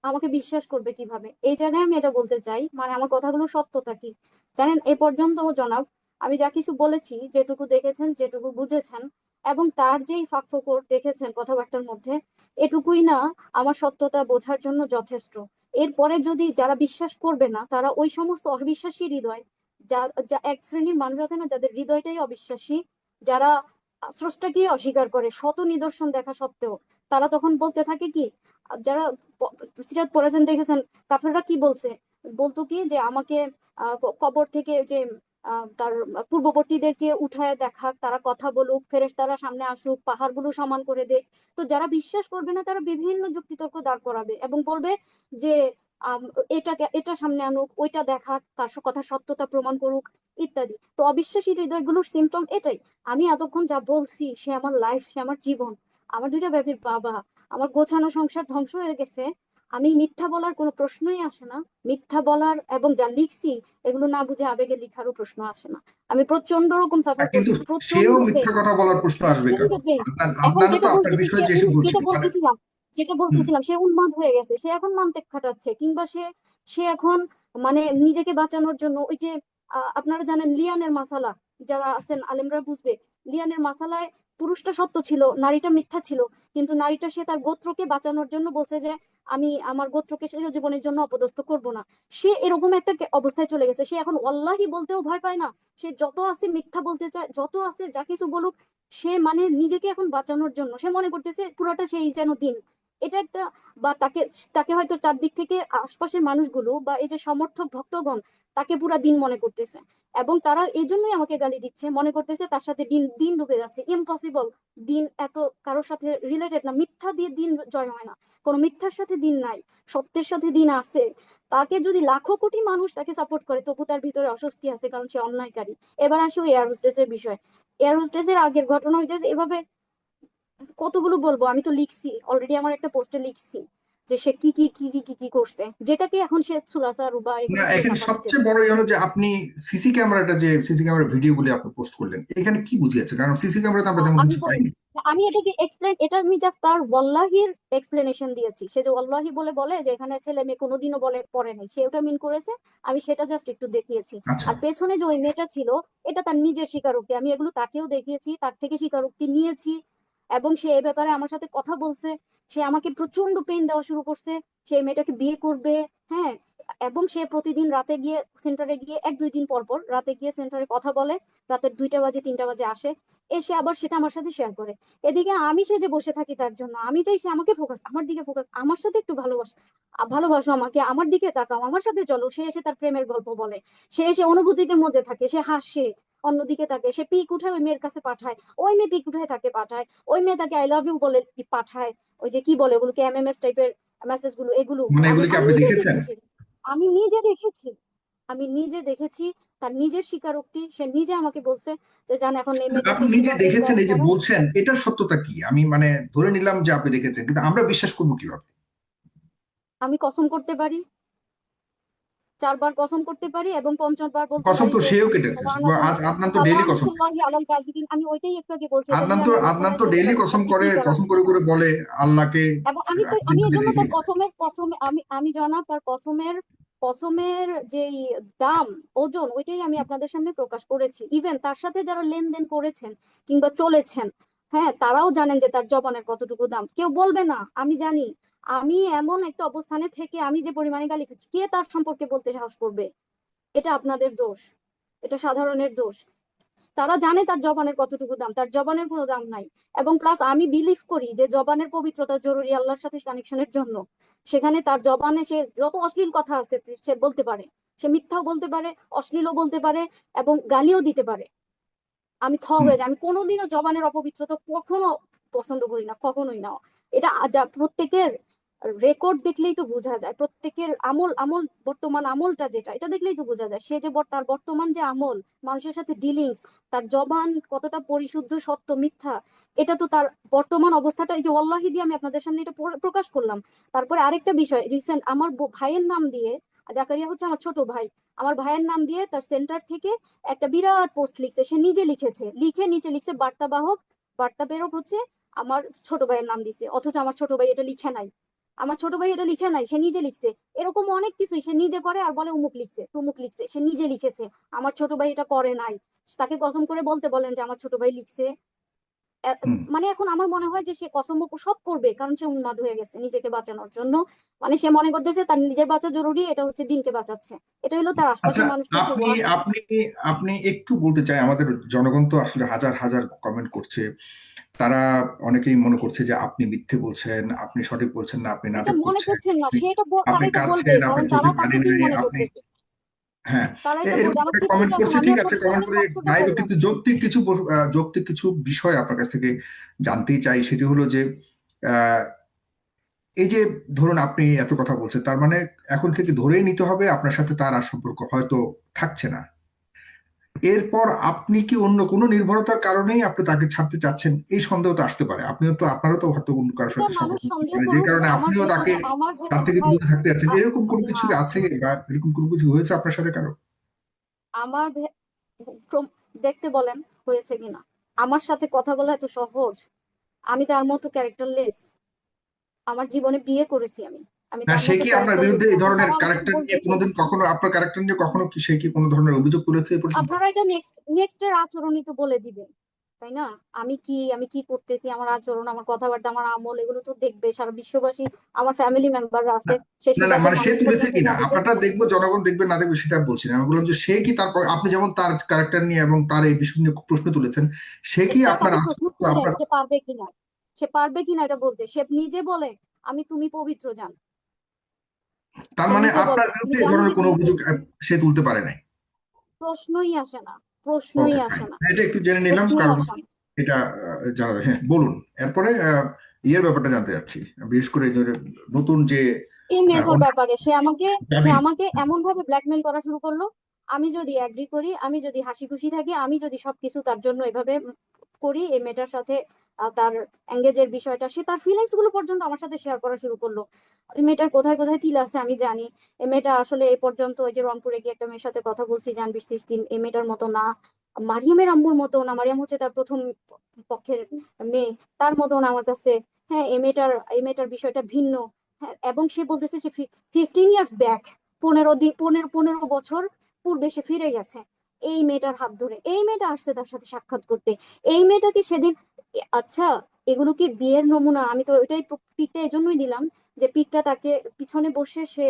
আমাকে বিশ্বাস করবে কিভাবে, এই জায়গায় আমি এটা বলতে চাই, মানে আমার কথাগুলো সত্যতা কি জানেন? এ পর্যন্ত জনাব, আমি যা কিছু বলেছি, যেটুকু দেখেছেন, যেটুকু বুঝেছেন, এবং তার যেই ফাঁকফোকর দেখেছেন কথাবার্তার মধ্যে, এটুকুই না আমার সত্যতা বোঝার জন্য যথেষ্ট। এরপরে যদি যারা বিশ্বাস করবে না, তারা ওই সমস্ত অবিশ্বাসী হৃদয়, যা যা এক শ্রেণীর মানুষ আছে না যাদের হৃদয়টাই অবিশ্বাসী, যারা স্রষ্টাকে অস্বীকার করে শত নিদর্শন দেখা সত্ত্বেও, তারা তখন বলতে থাকে কি, যারা সিরাত পড়েছেন দেখেছেন, কাফেররা কি বলছে, বলতো কি যে আমাকে কবর থেকে যে তার পূর্ববর্তীদেরকে উঠায় দেখাক, তারা কথা বলুক, ফেরেশতারা সামনে আসুক, পাহাড়গুলো সমান করে দেখ। তো যারা বিশ্বাস করবে না তারা বিভিন্ন যুক্তিতর্ক দাঁড় করাবে এবং বলবে যে আম, এটা সামনে আনুক, ওইটা দেখাক, তার কথা সত্যতা প্রমাণ করুক, ইত্যাদি। তো অবিশ্বাসী হৃদয়গুলোর সিমটম এটাই। আমি এতক্ষণ যা বলছি, সে আমার লাইফ, সে আমার জীবন, আমার 2টা বেবির বাবা, আমার গোছানো সংসার ধ্বংস হয়ে গেছে, আমি মিথ্যা বলার কোনো প্রশ্নই আসে না। মিথ্যা বলার এবং যা লিখছি এগুলো না বুঝে আবেগে লিখারও প্রশ্ন আসে না। আমি প্রচন্ড রকম সাফার কিন্তু করছি, সেও প্রচন্ড মিথ্যা পেন, কথা বলার প্রশ্ন আসবে কেন? প্রচন্ড পেন। এখন আদনানও তো আপনার বিষয়ে যে এসে বলছিল মানে। যেটা হুম। বলতেছিলাম, সে উন্মাদ হয়ে গেছে, সে এখন মানতেক খাটাচ্ছে, কিংবা সে সে এখন মানে নিজেকে বাঁচানোর জন্য ওই যে আপনারা জানেন লিয়ানের মাসালা, যারা আছেন আলেমরা বুঝবে, লিয়ানের মাসালায় পুরুষটা সত্য ছিল, নারীটা মিথ্যা ছিল, কিন্তু নারীটা সে তার গোত্রকে বাঁচানোর জন্য বলছে যে আমি আমার গোত্রকে চিরজীবনের জন্য অপদস্থ করব না। সে এরকম একটা অবস্থায় চলে গেছে, সে এখন ওয়াল্লাহি বলতেও ভয় পায় না। সে যত আছে মিথ্যা বলতে চায়, যত আছে যা কিছু বলুক, সে মানে নিজেকে এখন বাঁচানোর জন্য সে মনে করতেছে পুরাটা সেই যেন দিন। এটা একটা, বা তাকে তাকে হয়তো চারদিক থেকে আশপাশের মানুষগুলো বা এই যে সমর্থক ভক্তগণ তাকে পুরা দিন মনে করতেছে, এবং তারা এই জন্যই আমাকে গালি দিচ্ছে, মনে করতেছে তার সাথে দিন দিন ডুবে যাচ্ছে, ইম্পসিবল। দিন এত কারোর সাথে রিলেটেড না, মিথ্যা দিয়ে দিন জয় হয় না, কোনো মিথ্যার সাথে দিন নাই, সত্যের সাথে দিন আছে। তাকে যদি লাখো কোটি মানুষ তাকে সাপোর্ট করে, তবু তার ভিতরে অস্বস্তি আছে, কারণ সে অন্যায়কারী। এবার আসি ওই এয়ার হোস্টেসের বিষয়। এয়ার হোস্টেসের আগের ঘটনা হইতেছে এভাবে, কতগুলো বলবো, আমি তো লিখছি অলরেডি, আমার একটা পোস্টে লিখছি যে সে কি করছে, যেটাকে এখন সে সুলাসা রুবা না, এগুলো দিয়ে এখানে চাপা দিতে সবচেয়ে চায়। বড় হলো যে আপনি সিসি ক্যামেরা ভিডিওগুলি আপনি পোস্ট করলেন, এখানে কি বুঝিয়েছে? কারণ সিসি ক্যামেরাতে আমরা তেমন আমি কিছু বলি, পাইনি। আমি এটাকে এক্সপ্লেন, এটা আমি জাস্ট তার ওয়াল্লাহির এক্সপ্লেনেশন দিয়েছি। সে যে ওয়াল্লাহি বলে বলে যে এখানে ছেলে মেয়ে কোনোদিনও বলে পড়ে নাই, সে ওটা মিন করেছে, আমি সেটা জাস্ট একটু দেখিয়েছি। আচ্ছা। আর পেছনে যে ওই মেয়েটা ছিল, এটা তার নিজের স্বীকারোক্তি, আমি এগুলো তাকেও দেখিয়েছি, তার থেকে স্বীকারোক্তি নিয়েছি, এবং সে এ ব্যাপারে আমার সাথে কথা বলছে। সে আমাকে প্রচন্ড পেন দেওয়া শুরু করছে, সে এই মেয়েটাকে বিয়ে করবে। হ্যাঁ, এবং সে প্রতিদিন রাতে গিয়ে সেন্টারে গিয়ে 1-2 দিন পর পর রাতে গিয়ে সেন্টারে কথা বলে, রাতের 2টা বাজে 3টা বাজে আসে, এসে আবার সেটা আমার সাথে শেয়ার করে। এদিকে আমি সে যে বসে থাকি তার জন্য, আমি চাই সে আমাকে ফোকাস, আমার দিকে ফোকাস, আমার সাথে একটু ভালোবাসো আমাকে, আমার দিকে তাকাও, আমার সাথে চলো। সে এসে তার প্রেমের গল্প বলে, সে এসে অনুভূতিতে মধ্যে থাকে, সে হাসে, অন্যদিকে তাকে সে পিক উঠায় ওই মেয়ের কাছে পাঠায়, ওই মেয়ে পিক উঠায় তাকে পাঠায়, ওই মেয়ে তাকে আই লাভ ইউ বলে পাঠায়, ওই যে কি বলে ওগুলোকে, এমএমএস টাইপের মেসেজ গুলো, এগুলো মানে আমি এগুলি কি আমি আপনি নিজেই দেখেছেন? দেখেছি, আমি নিজে দেখেছি, আমি নিজে দেখেছি, তার নিজের স্বীকারোক্তি, সে নিজে আমাকে বলছে যে জান এখন এই মেয়েটাকে আপনি নিজে কিভাবে দেখেছেন, লক এই যে করায়। বলছেন, এটার সত্যতা কি? আমি মানে ধরে নিলাম যে আপনি দেখেছেন, কিন্তু আমরা বিশ্বাস করবো কিভাবে? আমি কসম করতে পারি, 4 বার কসম করতে পারি এবং 5ম বার বলতে কসম পারি তো যে সেও কেটেছে। লানাতুল্লাহ আদনান তো ডেইলি কসম খায়। লানাতুল্লাহি আলাল কাযিবিন। আমি ওইটাই একটু আগে বলছি, এটা আদনান নিয়ে তো আমি আমার আদনান সময় তো দিতে ডেইলি পারি না, কসম আপনি করে, কি চান কসম আমি করে বলেন। করে বলে আল্লাহকে এবং আমি তো দিন আমি প্রতি এজন্য রেখে তার গেছে। কসমে আমি জনাব তার কসমের যেই দাম, ওজন, ওইটাই আমি আপনাদের সামনে প্রকাশ করেছি। ইভেন তার সাথে যারা লেনদেন করেছেন কিংবা চলেছেন, হ্যাঁ, তারাও জানেন যে তার জবানের কতটুকু দাম। কেউ বলবে না, আমি জানি। আমি এমন একটা অবস্থানে থেকে আমি যে পরিমাণে গালি খাচ্ছি, কে তার সম্পর্কে বলতে সাহস করবে? এটা আপনাদের দোষ, এটা সাধারণের দোষ। তারা জানে তার জবানের কতটুকু দাম, তার জবানের কোনো দাম নাই। এবং প্লাস আমি বিলিভ করি যে জবানের পবিত্রতা জরুরি আল্লাহর সাথে কানেকশনের জন্য। সেখানে তার জবানে সে যত অশ্লীল কথা আছে সে বলতে পারে, সে মিথ্যাও বলতে পারে, অশ্লীলও বলতে পারে এবং গালিও দিতে পারে। আমি হুম। হয়ে যাই, আমি কোনোদিনও জবানের অপবিত্রতা কখনো পছন্দ করি না, কখনোই না। এটা যা প্রত্যেকের রেকর্ড দেখলেই তো বোঝা যায়, প্রত্যেকের আমল আমল বর্তমান আমলটা যেটা, এটা দেখলেই তো বোঝা যায় সে যে তার বর্তমান যে আমল, মানুষের সাথে ডিলিংস, তার জবান কতটা পরিশুদ্ধ, সত্য, মিথ্যা, এটা তো তার বর্তমান অবস্থাটা। এই যে ওয়াল্লাহি দিয়ে আমি আপনাদের সামনে এটা প্রকাশ করলাম। তারপরে আরেকটা বিষয়, রিসেন্ট আমার ভাইয়ের নাম দিয়ে, জাকারিয়া হচ্ছে আমার ছোট ভাই, আমার ভাইয়ের নাম দিয়ে তার সেন্টার থেকে একটা বিরাট পোস্ট লিখছে, সে নিজে লিখেছে, লিখে নিচে লিখছে বার্তাবাহক, বার্তা প্রেরক হচ্ছে আমার ছোট ভাইয়ের নাম দিছে, অথচ আমার ছোট ভাই এটা লিখে নাই। আমার ছোট ভাই এটা লিখে নাই, সে নিজে লিখছে। এরকম অনেক কিছুই সে নিজে করে আর বলে উমুক লিখছে তুমুক লিখছে, সে নিজে লিখেছে। আমার ছোট ভাই এটা করে নাই। তাকে কসম করে বলতে বলেন যে আমার ছোট ভাই লিখছে। হুম। মানে এখন আমার মনে হয় যে সে কসম সব করবে, কারণ সে উন্মাদ হয়ে গেছে নিজেকে বাঁচানোর জন্য। মানে সে মনে করতেছে তার নিজের বাঁচা জরুরি, এটা হচ্ছে দিনকে বাঁচাচ্ছে। এটা হলো তার আচ্ছা, আশপাশের মানুষকে সে আপনি ওয়াশ আপনি আপনি একটু বলতে চাই, আমাদের জনগণ তো আসলে হাজার হাজার কমেন্ট করছে, তারা অনেকেই মনে করছে যে আপনি মিথ্যে বলছেন, আপনি সঠিক বলছেন না, আপনি এটা নাটক মনে করছেন, করছেন না, সে এটা তারা আপনি এটা বলবে, কাঁদছেন, কারণ আপনার তারা চোখে পানি তাকে কি নাই, মনে আপনি, করতেছে। হ্যাঁ, তারা এটা এরকম বলবে, আমার অনেক কিচ্ছু কমেন্ট জানো না, করছে, আমি ঠিক আছে, আপনাদের কমেন্ট সামনে করে সবটুকু নাই, বললাম। কিন্তু যৌক্তিক কিছু বিষয় আপনার কাছ থেকে জানতেই চাই। সেটি হলো যে আহ, এই যে ধরুন আপনি এত কথা বলছেন, তার মানে এখন থেকে ধরেই নিতে হবে আপনার সাথে তার আর সম্পর্ক হয়তো থাকছে না। এরপর আপনি কি অন্য কোনো নির্ভরতার কারণেই আপনি তাকে ছাড়তে চাচ্ছেন, এই সন্দেহ তো আসতে পারে। আপনারও তো হয়তো অন্য কারোর এটা সাথে মানুষ সম্পর্ক থাকতে সন্দেহ পারে, যে করুক, কারণে আমার আপনিও ভেতরে তাকে আমার তার থেকে ভাই, দূরে থাকতে যাচ্ছেন। এরকম কোনো না, কিছু আছে, বা এরকম কোনো কিছু হয়েছে আপনার সাথে কারো? আমার দেখতে বলেন হয়েছে কিনা। আমার সাথে কথা বলা এত সহজ? আমি তার মতো ক্যারেক্টারলেস? আমার জীবনে বিয়ে করেছি আমি, আমি না, তার সে মতো কি আপনার ক্যারেক্টারলেস বিরুদ্ধে না, এই এখন ধরনের তারা আমাকে ক্যারেক্টার বলবে নিয়ে কিনা। কোনোদিন, কখনো আপনার ক্যারেক্টার নিয়ে কখনো কি সে কি কোনো ধরনের অভিযোগ তুলেছে এ পর্যন্ত? আপনারা এটা নেক্সট এর আচরণই তো বলে দিবেন, তাই না? আমি কি করতেছি, আমার আচরণ, আমার কথাবার্তা, আমার আমল, এগুলো তো দেখবে সারা বিশ্ববাসী, আমার ফ্যামিলি মেম্বাররা না, আছে, সে না, না, সুবাদের মানে সে মানুষ তুলেছে পর্যন্ত কিনা জানে যে আপনারটা দেখবো, জনগণ দেখবে না দেখবে সেটা বলছি না। আমি বললাম যে সে কি, তারপর আপনি যেমন তার ক্যারেক্টার নিয়ে এবং তার এই বিষয় নিয়ে প্রশ্ন তুলেছেন, সে কি এটা আপনার তাকে প্রশ্ন আচরণ, করলেন আপনার, সে পারবে কিনা, সে পারবে কিনা এটা বলতে। সে নিজে বলে তুমি পবিত্র জান, তার সে মানে নিজে বলে আপনার আমি বিরুদ্ধে এই জানি ধরনের যে কোনো তুমি অভিযোগ পবিত্র। সে তুলতে পারে নাই? প্রশ্নই আসে না, প্রশ্নই ওকে, আসে ফাইন, না, এটা একটু জেনে নিলাম, প্রশ্নই কারণ আসে না। এটা জানা যায়। হ্যাঁ, বলুন। এরপরে ইয়ের ব্যাপারটা জানতে চাচ্ছি, বিশেষ করে এই যে নতুন যে এই মেয়েটার অন্য ব্যাপারে সে দাবি। আমাকে এমন ভাবে ব্ল্যাকমেল করা শুরু করলো। আমি যদি এগ্রি করি, আমি যদি হাসি খুশি থাকি, আমি যদি সবকিছু তার জন্য এভাবে করি, এই মেয়েটার সাথে তার এঙ্গেজের বিষয়টা, সে তার ফিলিংস গুলো পর্যন্ত আমার সাথে শেয়ার করা শুরু করলো। এই মেয়েটার কোথায় কোথায় তিল আছে আমি জানি। এই মেয়েটা আসলে এই পর্যন্ত ওই যে রংপুরে গিয়ে একটা মেয়ের সাথে কথা বলছি, যান 20-30 দিন, এই মেয়েটার মতো না, মারিয়ামের আম্মুর মতো না, মারিয়াম হচ্ছে তার প্রথম পক্ষের মেয়ে, তার মতো না আমার কাছে। হ্যাঁ, এই মেয়েটার বিষয়টা ভিন্ন। হ্যাঁ, এবং সে বলতেছে সে 15 ইয়ার্স ব্যাক, 15 বছর পূর্বে সে ফিরে গেছে এই মেয়েটার হাত ধরে। এই মেয়েটা আসছে তার সাথে সাক্ষাৎ করতে। এই মেয়েটাকে সেদিন আচ্ছা, এগুলো কি বিয়ের নমুনা? আমি তো ওইটাই পিকটা এই জন্যই দিলাম, যে পিকটা তাকে পিছনে বসে সে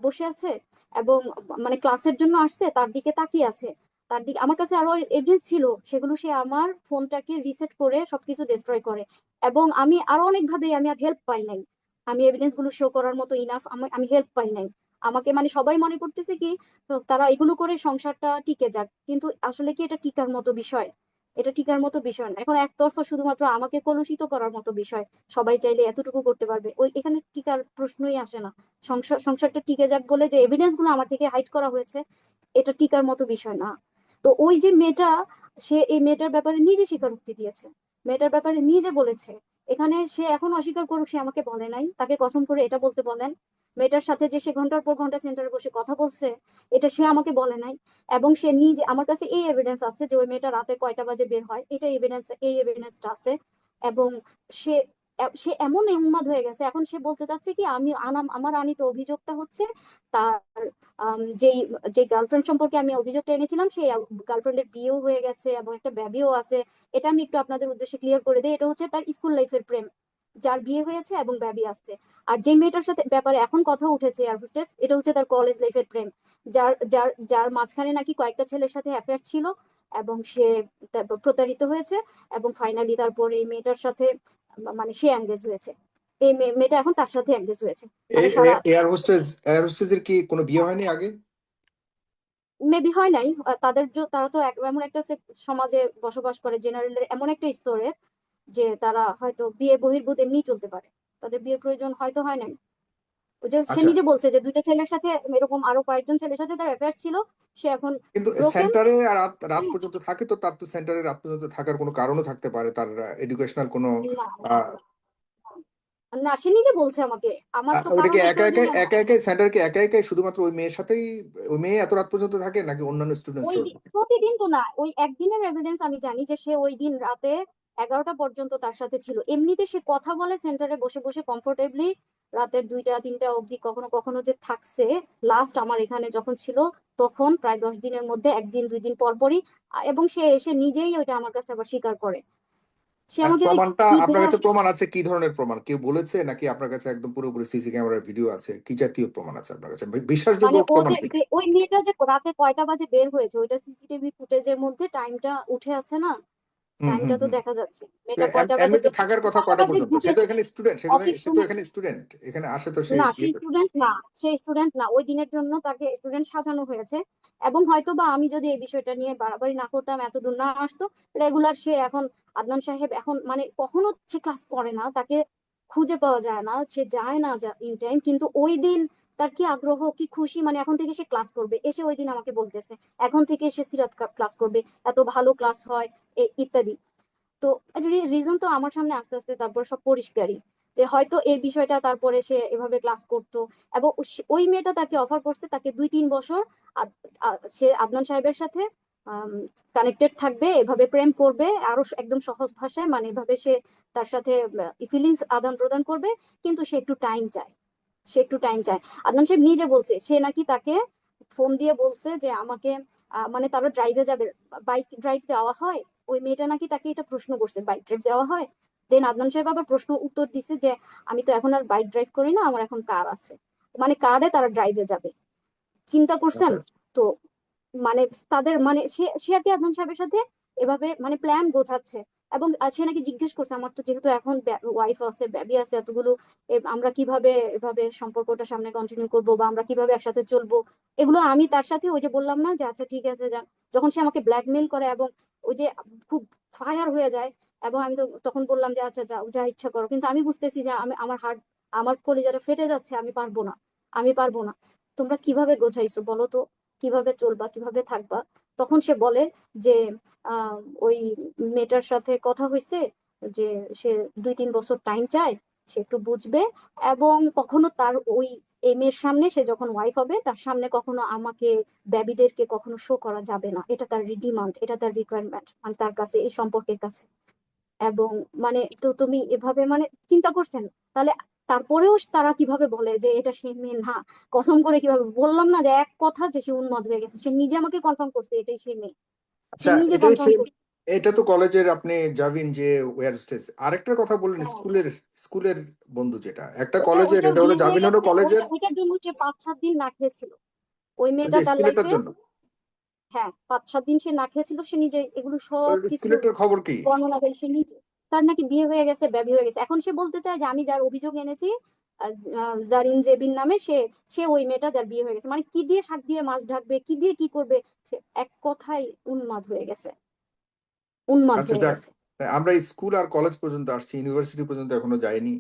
বসে আছে এবং মানে ক্লাসের জন্য আসছে, তার দিকে তাকিয়ে আছে। তার দিকে আমার কাছে আরো এভিডেন্স ছিল, সেগুলো সে আমার ফোনটাকে রিসেট করে সবকিছু ডিস্ট্রয় করে। এবং আমি আরো অনেক ভাবে আমি আর হেল্প পাই নাই, আমি এভিডেন্স গুলো শো করার মতো ইনাফ আমি হেল্প পাই নাই। আমাকে মানে সবাই মনে করতেছে কি, তো তারা এগুলো করে সংসারটা টিকে যাক, কিন্তু আসলে কি এটা টিকার মতো বিষয়? এটা টিকার মতো বিষয় না। এখন একতরফা শুধুমাত্র আমাকে কলুষিত করার মতো বিষয়, সবাই চাইলে এতটুকু করতে পারবে, ওই এখানে টিকার প্রশ্নই আসে না। সংসারটা টিকে যাক বলে যে এভিডেন্স গুলো আমার থেকে হাইড করা হয়েছে, এটা টিকার মতো বিষয় না। তো ওই যে মেয়েটা, সে এই মেয়েটার ব্যাপারে নিজে স্বীকারোক্তি দিয়েছে, মেয়েটার ব্যাপারে নিজে বলেছে। এখানে সে এখন অস্বীকার করুক, সে আমাকে বলে নাই, তাকে কসম করে এটা বলতে বলেন। মেয়েটার সাথে যে সে ঘন্টার পর ঘন্টা সেন্টারে বসে কথা বলছে, এটা সে আমাকে বলে নাই। এবং সে নিজে, আমার কাছে এই এভিডেন্স আছে যে ওই মেয়েটা রাতে কয়টা বাজে বের হয়, এটা এভিডেন্স, এই এভিডেন্সটা আছে। এবং সে সে এমন উন্মাদ হয়ে গেছে, এখন সে বলতে চাচ্ছে কি আমি আমার আনিত অভিযোগটা হচ্ছে তার যেই যে গার্লফ্রেন্ড সম্পর্কে আমি অভিযোগটা এনেছিলাম, সেই গার্লফ্রেন্ডের বিয়েও হয়ে গেছে এবং একটা বেবিও আছে। এটা আমি একটু আপনাদের উদ্দেশ্যে ক্লিয়ার করে দিই, এটা হচ্ছে তার স্কুল লাইফের প্রেম, যার বিয়ে হয়েছে এবং বেবি আসছে। আর যে মেয়েটার সাথে ব্যাপারে এখন কথা উঠেছে এয়ার হোস্টেস, এটা হচ্ছে তার কলেজ লাইফের প্রেম, যার যার যার মাঝখানে নাকি কয়েকটা ছেলের সাথে অ্যাফেয়ার ছিল এবং সে প্রতারিত হয়েছে। এবং ফাইনালি তারপরে এই মেয়েটার সাথে মানে সে এঙ্গেজ হয়েছে, এই মেয়েটা এখন তার সাথে এঙ্গেজ হয়েছে। মানে সারা এয়ার হোস্টেসের কি কোনো বিয়ে হয়নি আগে? মেবি হয় নাই। তারা তো এমন একটা সমাজে বসবাস করে, জেনারেলের এমন একটা স্তরে যে তারা হয়তো বিয়ে বহির্ভূত এমনি চলতে পারে, তাদের বিয়ের প্রয়োজন হয়তো হয় নাই। ওই যে সে আচ্ছা, নিজে বলছে যে দুইটা ছেলের সাথে, এরকম আরো কয়েকজন ছেলের সাথে তার অ্যাফেয়ার ছিল, সে এখন কিন্তু ব্রোকেন। সেন্টারে আর রাত রাত পর্যন্ত থাকে, তো তার তো সেন্টারে রাত পর্যন্ত থাকার কোনো কারণও থাকতে পারে, তার এডুকেশনাল কোনো না না আহ, না, সে নিজে বলছে আমাকে, আমার তো ওটা কারণ কি একা একটাও একাই জানা না। একা একাই সেন্টার কি একা একাই শুধুমাত্র ওই মেয়ের সাথেই, ওই মেয়ে এত রাত পর্যন্ত থাকে নাকি অন্যান্য ওই স্টুডেন্টসরাও থাকে? প্রতিদিন তো না, ওই একদিনের এভিডেন্স আমি জানি যে সে ওই দিন রাতে 11টা পর্যন্ত তার সাথে ছিল। এমনিতে সে কথা বলে সেন্টারে বসে বসে কমফোর্টেবলি, রাতের 2টা 3টা অবধি কখনো কখনো যে থাকছে। লাস্ট আমার এখানে যখন ছিল তখন প্রায় 10 দিনের মধ্যে একদিন 2 দিন পর পরই। এবং সে এসে নিজেই ওইটা আমার কাছে আবার স্বীকার করে। সে আমাকে ওই প্রমাণটা কি আপনার কাছে ভাষা, প্রমাণ আছে? কি ধরনের প্রমাণ, কেউ বলেছে নাকি আপনার কাছে একদম পুরোপুরি সিসি ক্যামেরার ভিডিও আছে? কি জাতীয় প্রমাণ আছে আপনার কাছে, বিশ্বাসযোগ্য মানে ও প্রমাণ যে কি? ওই মেয়েটা যে রাতে কয়টা বাজে বের হয়েছে ওইটা সিসিটিভি ফুটেজের মধ্যে টাইমটা উঠে আছে না, হুম, হুম, টাইমটা তো হুম। দেখা যাচ্ছে তো মেয়েটা কয়টা বাজে এমনিতে থাকার কথা কয়টা কয়টা বাজে পর্যন্ত? সে তো ঢুকেছে এখানে স্টুডেন্ট, অফিস সে তো রুমে। এখানে স্টুডেন্ট, এখানে আসে তো সে না সে ইয়ে করে। স্টুডেন্ট না, সে স্টুডেন্ট না, ওই দিনের জন্য তাকে স্টুডেন্ট সাজানো হয়েছে। এবং হয়তো বা আমি যদি এই বিষয়টা নিয়ে বাড়াবাড়ি না করতাম, এত দূর না আসতো, রেগুলার সে এখন, আদনান সাহেব এখন মানে কখনো সে ক্লাস করে না, তাকে খুঁজে পাওয়া যায় না, সে যায় না ইন টাইম। কিন্তু ওই দিন তার কি আগ্রহ, কি খুশি, মানে এখন থেকে সে ক্লাস করবে, এসে ওই দিন আমাকে বলতেছে এখন থেকে সে সিরাত ক্লাস করবে, এত ভালো ক্লাস হয় ইত্যাদি। তো রিজন তো আমার সামনে আস্তে আস্তে তারপর সব পরিষ্কারই, যে হয়তো এই বিষয়টা তারপরে সে এভাবে ক্লাস করতো। এবং ওই মেয়েটা তাকে অফার করছে তাকে 2-3 বছর সে আদনান সাহেবের সাথে কানেক্টেড থাকবে, এভাবে প্রেম করবে আরো একদম সহজ ভাষায়, মানে এভাবে সে তার সাথে ফিলিংস আদান প্রদান করবে। কিন্তু সে একটু টাইম চায়, সে একটু টাইম চায়। আদনান সাহেব নিজে বলছে, সে নাকি তাকে ফোন দিয়ে বলছে যে আমাকে মানে তারা ড্রাইভে যাবে, বাইক ড্রাইভ যাওয়া হয়, ওই মেয়েটা নাকি তাকে এটা প্রশ্ন করছে বাইক ড্রাইভ যাওয়া হয়। দেন আদনান সাহেব আবার প্রশ্ন উত্তর দিছে যে আমি তো এখন আর বাইক ড্রাইভ করি না, আমার এখন কার আছে, মানে কারে তারা ড্রাইভে যাবে, চিন্তা করছেন? আচ্ছা, তো মানে তাদের মানে সে আর কি আদনান সাহেবের সাথে এভাবে মানে প্ল্যান গোছাচ্ছে। এবং সে নাকি জিজ্ঞেস করছে আমার তো যেহেতু এখন ওয়াইফ আছে, বেবি আছে এতগুলো, আমরা কিভাবে এভাবে সম্পর্কটা সামনে কন্টিনিউ করব বা আমরা কিভাবে একসাথে চলবো, এগুলো আমি তার সাথে ওই যে বললাম না যে আচ্ছা ঠিক আছে যান। যখন সে আমাকে ব্ল্যাকমেল করে এবং ওই যে খুব ফায়ার হয়ে যায়, এবং আমি তো তখন বললাম যে আচ্ছা যাও, যা ইচ্ছা করো, কিন্তু আমি বুঝতেছি যে আমি আমার হার্ট, আমার কলিজাটা ফেটে যাচ্ছে, আমি পারবো না, আমি পারবো না। তোমরা কিভাবে গোছাইছো বলো তো, কিভাবে চলবা, কিভাবে থাকবা? তখন সে বলে যে আহ ওই মেয়েটার সাথে কথা হয়েছে যে সে 2-3 বছর টাইম চায়, সে একটু বুঝবে। এবং কখনো তার ওই এই মেয়ের সামনে, সে যখন ওয়াইফ হবে তার সামনে কখনো আমাকে, বেবিদেরকে কখনো শো করা যাবে না, এটা তার ডিমান্ড, এটা তার রিকোয়ারমেন্ট, মানে তার কাছে এই সম্পর্কের কাছে। এবং মানে তো তুমি এভাবে মানে চিন্তা করছেন তাহলে? তারপরেও তারা কিভাবে বলে যে এটা সে মেয়ে না? কসম করে কিভাবে বললাম না যে এক কথা যে সে উন্মাদ হয়ে গেছে, সে নিজে আমাকে কনফার্ম করছে এটাই সে মেয়ে, সে আচ্ছা, নিজে এটাই কনফার্ম সেই, করছে। এটা তো কলেজের আপনি যাবেন যে ওয়্যার স্টেজ। আরেকটা কথা বললেন হ্যাঁ, স্কুলের, স্কুলের বন্ধু, যেটা একটা ওটা কলেজের, ওইটার এটা হলো বিয়ে হয়ে জামিন হলো গেছে, কলেজের। ওইটার জন্য সে 5-7 দিন না খেয়েছিল, ওই ওই মেয়েটা যে তার স্কুলেরটার লাইফে। জন্য, হ্যাঁ, 5-7 দিন সে না খেয়েছিল, সে নিজে এগুলো সব কিছু স্কুলেরটার খবর কি? বর্ণনা দেয় সে নিজে। তার নাকি বিয়ে হয়ে গেছে, বেবি হয়ে গেছে। এখন সে বলতে চায় যে আমি যার অভিযোগ এনেছি, জারিন জেবিন নামে, সে সে ওই মেয়েটা যার বিয়ে হয়ে গেছে। মানে কি দিয়ে শাক দিয়ে মাছ ঢাকবে, কি দিয়ে কি করবে, সে এক কথায় উন্মাদ হয়ে গেছে। উন্মাদ আচ্ছা হয়ে যাক, গেছে। আমরা স্কুল আর কলেজ পর্যন্ত আসছি, ইউনিভার্সিটি পর্যন্ত এখনো যাইনি।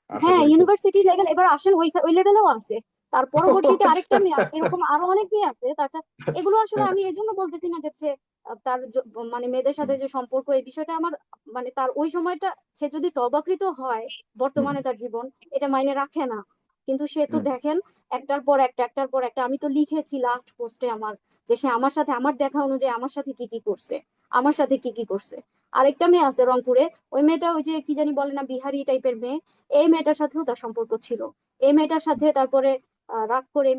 আশা হ্যাঁ, করি খুব ইউনিভার্সিটি লেভেল এবার আসেন, ওই লেভেলেও আছে। তার পরবর্তীতে আচ্ছা। আরেকটা মেয়ে আছে, এরকম আরো অনেক মেয়ে আছে। তাছাড়া এগুলো আসলে আমি এই জন্য বলতেছি না যে সে তার মানে মেয়েদের সাথে হুম, যে সম্পর্ক, এই বিষয়টা আমার মানে তার ওই সময়টা সে যদি তবাকৃত হয়, হুম, বর্তমানে তার জীবন এটা মাইনে রাখে না। কিন্তু সে তো হুম, দেখেন একটার পর একটা, একটার পর একটা, আমি তো লিখেছি লাস্ট পোস্টে আমার, যে সে আমার সাথে আমার দেখা অনুযায়ী আমার সাথে কি কি করছে, আমার সাথে কি কি করছে। আরেকটা মেয়ে আছে রংপুরে, ওই মেয়েটা ওই যে কি জানি বলে না, বিহারি টাইপের মেয়ে, এই মেয়েটার সাথেও তার সম্পর্ক ছিল। এই মেয়েটার সাথে তারপরে রাগ করে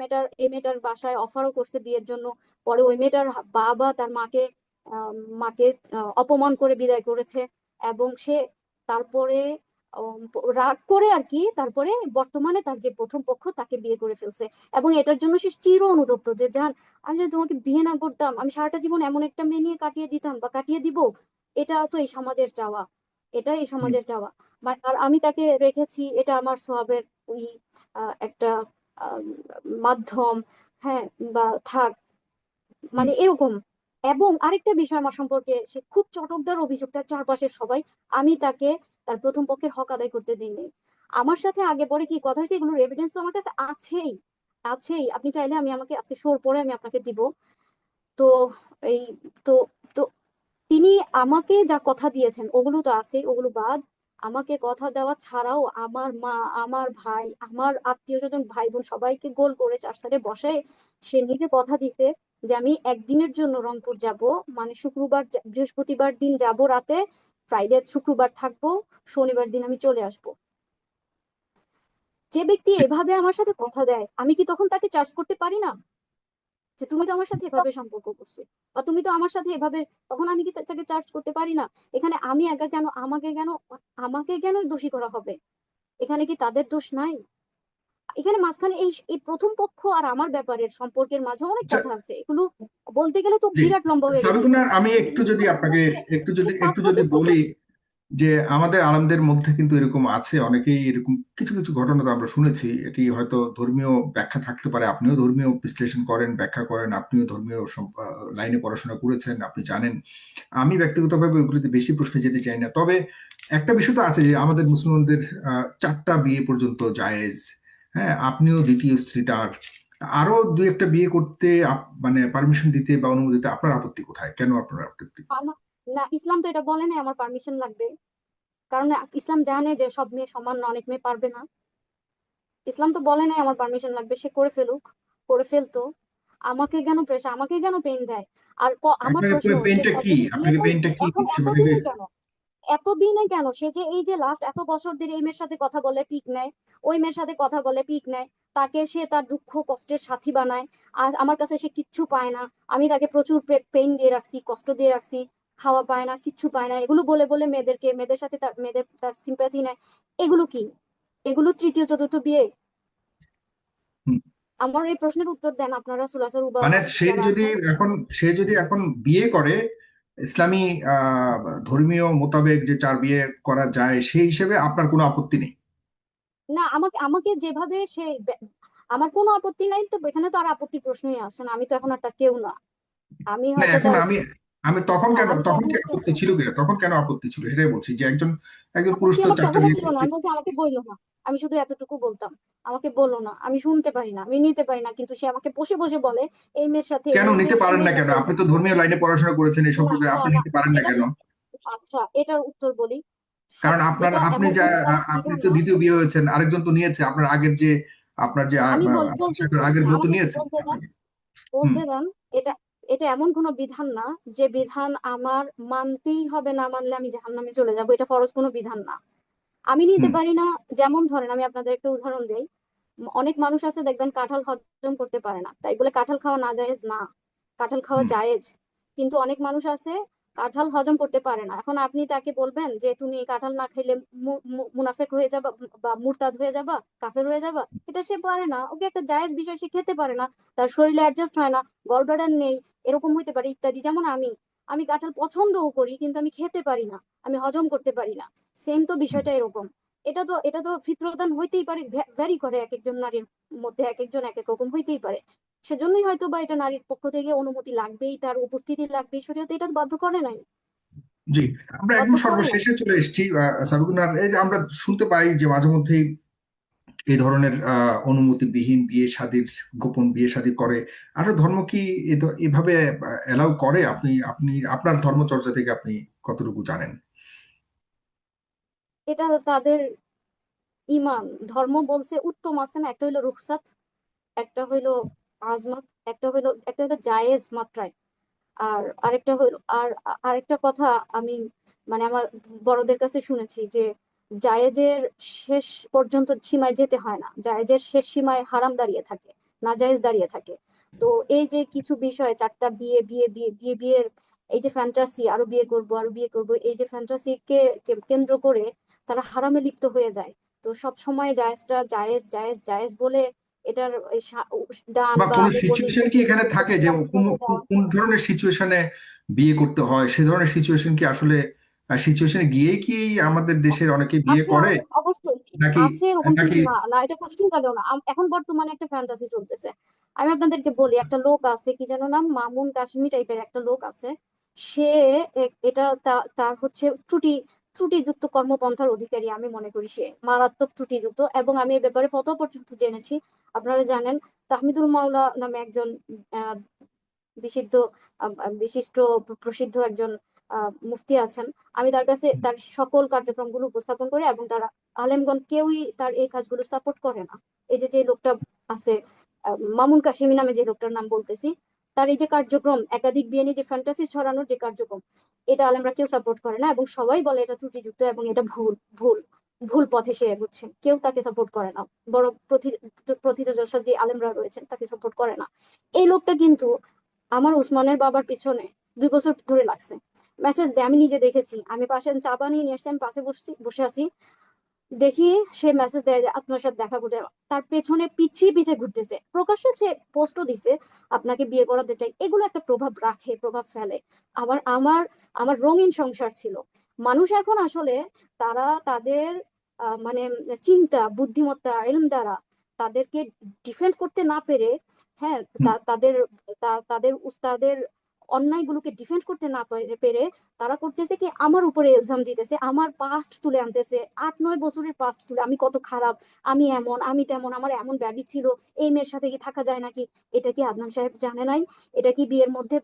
এই মেয়েটার বাসায় অফারও করছে বিয়ের জন্য। পরে ওই মেয়েটার বাবা তার আহ, মাকে অপমান করে বিদায় করেছে। এবং সে তারপরে রাগ করে আর কি, তারপরে বর্তমানে তার যে প্রথম পক্ষ তাকে বিয়ে করে ফেলছে। এবং এটার জন্য সে চির অনুতপ্ত যে জান, আমি যদি তোমাকে বিয়ে না করতাম, আমি সারাটা জীবন এমন একটা মেয়ে নিয়ে কাটিয়ে দিতাম বা কাটিয়ে দিব। এটা তো এই সমাজের চাওয়া, এটা এই হুম, সমাজের চাওয়া। আর আমি তাকে রেখেছি, এটা আমার সওয়াবের ওই একটা আহ, মাধ্যম। হ্যাঁ, বা থাক, হুম। মানে এরকম। এবং আরেকটা বিষয় আমার সম্পর্কে, সে খুব চটকদার অভিযোগ তার চারপাশের সবাই, আমি তাকে তার প্রথম পক্ষের হক আদায় করতে দিইনি। আমার সাথে আগে পরে কি কথা হয়েছে এগুলোর এভিডেন্স তো আমার কাছে আছেই, আছেই। আপনি চাইলে আমি আমাকে আজকে শোর পরে আমি আপনাকে দিব। তো এই তো তো তিনি আমাকে যা কথা দিয়েছেন ওগুলো তো আছে, ওগুলো বাদ। আমাকে কথা দেওয়া ছাড়াও আমার মা, আমার ভাই, আমার আত্মীয় স্বজন, ভাই বোন সবাইকে গোল করে চার সাইডে বসে সে নিজে কথা দিছে যে আমি একদিনের জন্য রংপুর যাব, মানে শুক্রবার বৃহস্পতিবার দিন যাব রাতে, ফ্রাইডে শুক্রবার থাকবো, শনিবার দিন আমি চলে আসব। যে ব্যক্তি এভাবে আমার সাথে কথা দেয়, আমি কি তখন তাকে চার্জ করতে পারি না যে তুমি তো আমার সাথে এভাবে সম্পর্ক করছো, বা তুমি তো আমার সাথে এভাবে, তখন আমি কি তাকে চার্জ করতে পারি না? এখানে আমি একা কেন, আমাকে কেন দোষী করা হবে? এখানে কি তাদের দোষ নাই? এখানে মাঝখানে এই এই প্রথম পক্ষ আর আমার ব্যাপারের সম্পর্কের মাঝে অনেক আচ্ছা, কথা আছে, এগুলো বলতে গেলে তো জি, বিরাট লম্বা হয়ে যাবে। সাবিকুনার, আমি কিন্তু একটু এই যদি আপনাকে কথাগুলোকে সে একটু পাত্তা যদি দিছে বলি কেন? যে আমাদের আলেমদের মধ্যে কিন্তু এরকম আছে, অনেকেই এরকম কিছু কিছু ঘটনা তো আমরা শুনেছি। এটি হয়তো ধর্মীয় ব্যাখ্যা থাকতে পারে, আপনিও ধর্মীয় বিশ্লেষণ করেন, ব্যাখ্যা করেন, আপনিও ধর্মীয় লাইনে পড়াশোনা করেছেন, আপনি জানেন। আমি ব্যক্তিগতভাবে ওইগুলিতে বেশি প্রশ্নে যেতে চাই না। তবে একটা বিষয় তো আছে যে আমাদের মুসলমানদের চারটা বিয়ে পর্যন্ত জায়েজ। হ্যাঁ, আপনিও দ্বিতীয় স্ত্রী তার, আরো দুই একটা বিয়ে করতে মানে পারমিশন দিতে বা অনুমতি দিতে আপনার আপত্তি কোথায়? কেন আপনার আপত্তি? আমার, না ইসলাম তো এটা বলে না আমার পারমিশন লাগবে। কারণ ইসলাম জানে যে সব মেয়ে সমান না, অনেক মেয়ে পারবে না। ইসলাম তো বলে নাই আমার পারমিশন লাগবে, সে করে ফেলুক, করে ফেলতো। আমাকে কেন প্রেশার, আমাকে কেন পেইন দেয়? আর আমার আপনাকে প্রশ্ন, সে পেইনটা কি, যদি বিয়ে আপনাকে করে, পেইনটা কি এখন দিচ্ছে মানে এতদিনে কেন, এতদিনে কেন সে যে এই যে লাস্ট এত বছর ধরে এই মেয়ের সাথে কথা বলে পিক নেয়, ওই মেয়ের সাথে কথা বলে পিক নেয়, তাকে সে তার দুঃখ কষ্টের সাথী বানায়। আর আমার কাছে সে কিচ্ছু পায় না, আমি তাকে প্রচুর পেইন দিয়ে রাখছি, কষ্ট দিয়ে রাখছি, খাওয়া পায় না, কিচ্ছু পায় না, এগুলো বলে বলে মেয়েদের সাথে মেয়েদের তার সিম্প্যাথি নেয়। এগুলো কি, এগুলো তৃতীয় চতুর্থ বিয়ে? হুম, আমার এই প্রশ্নের উত্তর দেন আপনারা, সুলাসর উবা মানে সে যারা যদি আছেন। এখন সে যদি এখন বিয়ে করে ইসলামী আহ ধর্মীয় মোতাবেক যে চার বিয়ে করা যায় সেই হিসেবে আপনার কোনো আপত্তি নেই? না, আমাকে আমাকে যেভাবে সে আমার কোনো আপত্তি নাই তো, এখানে তো আর আপত্তির প্রশ্নই আসে না, আমি তো এখন আর তার কেউ না। আমি না, হয়তো এখন তার, আমি আমি তখন হ্যাঁ কেন, আমি তো তখন এখন কি আর কেউ আপত্তি না। ছিল কিনা, তখন কেন আপত্তি ছিল সেটাই বলছি, যে একজন একজন পুরুষ আপত্তি তো আমার চারটা তখনও বিয়ে ছিল না, করতে। আমি বলছি আমাকে বইলো না। আমি শুধু এতটুকু বলতাম, আমাকে বললো না, আমি শুনতে পারি না, আমি নিতে পারি না। কিন্তু সে আমাকে বসে বসে বলে এই মেয়ের সাথে এই কেন হয়েছে, নিতে এই পারেন না মেয়ের কেন? সাথে এই আপনি তো হয়েছে। ধর্মীয় লাইনে পড়াশোনা করেছেন, এই না সম্পর্কে না আপনি না, নিতে পারেন না এটা কেন? আচ্ছা, এটার উত্তর বলি। কারণ আপনার, এটা আপনি এমন যা কোনো ফরজ আপনি বিধান তো না। দ্বিতীয় বিয়ে হয়েছেন, আরেকজন তো নিয়েছে আপনার আগের যে, আপনার যে আমি আপনার বলতেছি, আগের বউ তো আমাকে একটু নিয়েছেন বলতে দেন, আপনাকে। হুম, বলতে দেন। এটা এটা এমন কোনো বিধান না যে বিধান আমার মানতেই হবে, না মানলে আমি জাহান্নামে চলে যাব, এটা ফরজ কোনো বিধান না। আমি নিতে হুম, পারি না। যেমন ধরেন আমি আপনাদের একটা উদাহরণ দেই, অনেক মানুষ আছে দেখবেন কাঁঠাল হজম করতে পারে না, তাই বলে কাঁঠাল খাওয়া না জায়েজ না, কাঁঠাল খাওয়া হুম, জায়েজ। কিন্তু অনেক মানুষ আছে কাঁঠাল হজম করতে পারে না, এখন আপনি তাকে বলবেন যে তুমি কাঁঠাল না খাইলে মুনাফেক হয়ে যাবা, বা মুরতাদ হয়ে যাবা, কাফের হয়ে যাবা। এটা সে পারে না, ওকে একটা জায়েজ বিষয় সে খেতে পারে না, তার শরীরে অ্যাডজাস্ট হয় না, গলব্লাডার নেই, এরকম হইতে পারে ইত্যাদি। যেমন আমি, আমি কাঁঠাল পছন্দও করি কিন্তু আমি খেতে পারি না, আমি হজম করতে পারি না। সেম তো হুম। বিষয়টা এরকম। এটা তো ফিতরতান হইতেই পারে, ভ্যারি করে এক একজন নারীর মধ্যে, এক একজন এক এক রকম হইতেই পারে। সেজন্যই হয়তো বা এটা নারীর পক্ষ থেকে অনুমতি লাগবেই, তার উপস্থিতি লাগবেই, শরীয়তে এটা বাধ্য করে নাই। জি, আমরা একদম লজ্জা করে না? সর্বশেষে চলে এসেছি। সাবিকুন, আর এই যে আমরা শুনতে পাই যে মাঝে মধ্যেই এই ধরনের অনুমতিবিহীন বিয়ে শাদীর, গোপন বিয়ে শাদী করে। আর ধর্ম কি এভাবে এলাও করে? আপনি আপনি আপনার ধর্মচর্চা থেকে আপনি কতটুকু জানেন? এটা তাদের ইমান, ধর্ম বলছে উত্তম আছে না, একটা হইলো রুখসাত, একটা হইলো আজমাত, একটা হইলো জায়েজ মাত্রায়। আর আরেকটা হইলো আরেকটা কথা আমি মানে আমার বড়দের কাছে শুনেছি যে জায়েজের শেষ পর্যন্ত সীমায় যেতে হয় না, জায়েজের শেষ সীমায় হারাম দাঁড়িয়ে থাকে, নাজায়েজ দাঁড়িয়ে থাকে। তো এই যে কিছু বিষয়, চারটা বিয়ে বিয়ে বিয়ে বিয়ে বিয়ের এই যে ফ্যান্টাসি, আরো বিয়ে করব আরো বিয়ে করব, এই যে ফ্যান্টাসিকে কেন্দ্র করে তারা হারামে লিপ্ত হয়ে যায়। তো সব সময় জায়েজটা জায়েজ জায়েজ জায়েজ বলে এটার এই ডান বা কোনো বাম উপর নিচ সিচুয়েশন কি উত্তর এখানে থাকে যে পশ্চিম কোন করে কোন দেওয়া। কোন ধরনের সিচুয়েশনে বিয়ে করতে হয়? সে ধরনের সিচুয়েশন কি আসলে সিচুয়েশনে গিয়েই কি আমাদের দেশের অনেকে বিয়ে আছে করে, আছে অবশ্যই, নাকি আছে এরকম নাকি কিছু না না, এটা কোশ্চেন গেল না। এখন বর্তমানে একটা ফ্যান্টাসি চলতেছে, আমি আপনাদেরকে বলি। একটা লোক আছে, কি যেন নাম, মামুন কাশ্মীর টাইপের একটা লোক আছে। সে এটা তার হচ্ছে ত্রুটিযুক্ত কর্মপন্থার অধিকারী, আমি মনে করি সে মারাত্মক ত্রুটিযুক্ত। এবং আমি এই ব্যাপারে ফতোয়া পর্যন্ত জেনেছি। আপনারা জানেন, তাহমিদুল মাওলা নামে একজন আহ, বিশিষ্ট বিশিষ্ট প্রসিদ্ধ একজন মুফতি আছেন। আমি তার কাছে তার সকল কার্যক্রমগুলো উপস্থাপন করি, এবং তারা আলেমগণ কেউই তার এই কাজগুলো সাপোর্ট করে না। এই যে যে লোকটা আছে, মামুন কাশিমি নামে যে লোকটার নাম বলতেছি, তার এই যে কার্যক্রম, একাধিক বিয়ে নিয়ে যে ফ্যান্টাসি ছড়ানোর যে কার্যক্রম, এটা আলেমরা কেউ সাপোর্ট করে না, এবং সবাই বলে এটা ত্রুটিযুক্ত এবং এটা ভুল ভুল ভুল পথে সে এগুচ্ছে। কেউ তাকে সাপোর্ট করে না, বড় প্রথিতযশা যে আলেমরা রয়েছেন তাকে সাপোর্ট করে না। এই লোকটা কিন্তু আমার উসমানের বাবার পিছনে 2 বছর ধরে লাগছে, মেসেজ দেয়, আমি নিজে দেখেছি। আমি পাশে চা বানিয়ে নিয়ে আসছি, আমি পাশে বসে আছি, দেখি সে মেসেজ দেয় যে আপনার সাথে দেখা করতে। তার পেছনে পিছিয়ে পিছিয়ে ঘুরতেছে, প্রকাশ্যে সে পোস্টও দিছে আপনাকে বিয়ে করাতে চাই। এগুলো একটা প্রভাব রাখে, প্রভাব ফেলে। আবার আমার আমার রঙিন সংসার ছিল। মানুষ এখন আসলে তারা তাদের মানে চিন্তা বুদ্ধিমত্তা এলম দ্বারা তাদেরকে ডিফেন্ড করতে না পেরে, হ্যাঁ, হুম, তাদের তাদের উস্তাদের অন্যায়গুলোকে ডিফেন্ড করতে না পেরে তারা করতেছে কি, আমার উপরে এলজাম দিতেছে, আমার পাস্ট তুলে আনতেছে, 8-9 বছরের পাস্ট তুলে, আমি কত খারাপ, আমি এমন আমি তেমন, আমার এমন ব্যাধি ছিল, এই মেয়ের সাথে কি থাকা যায় নাকি। এটা কি আদনান সাহেব জানে নাই? এটা কি বিয়ের মধ্যে,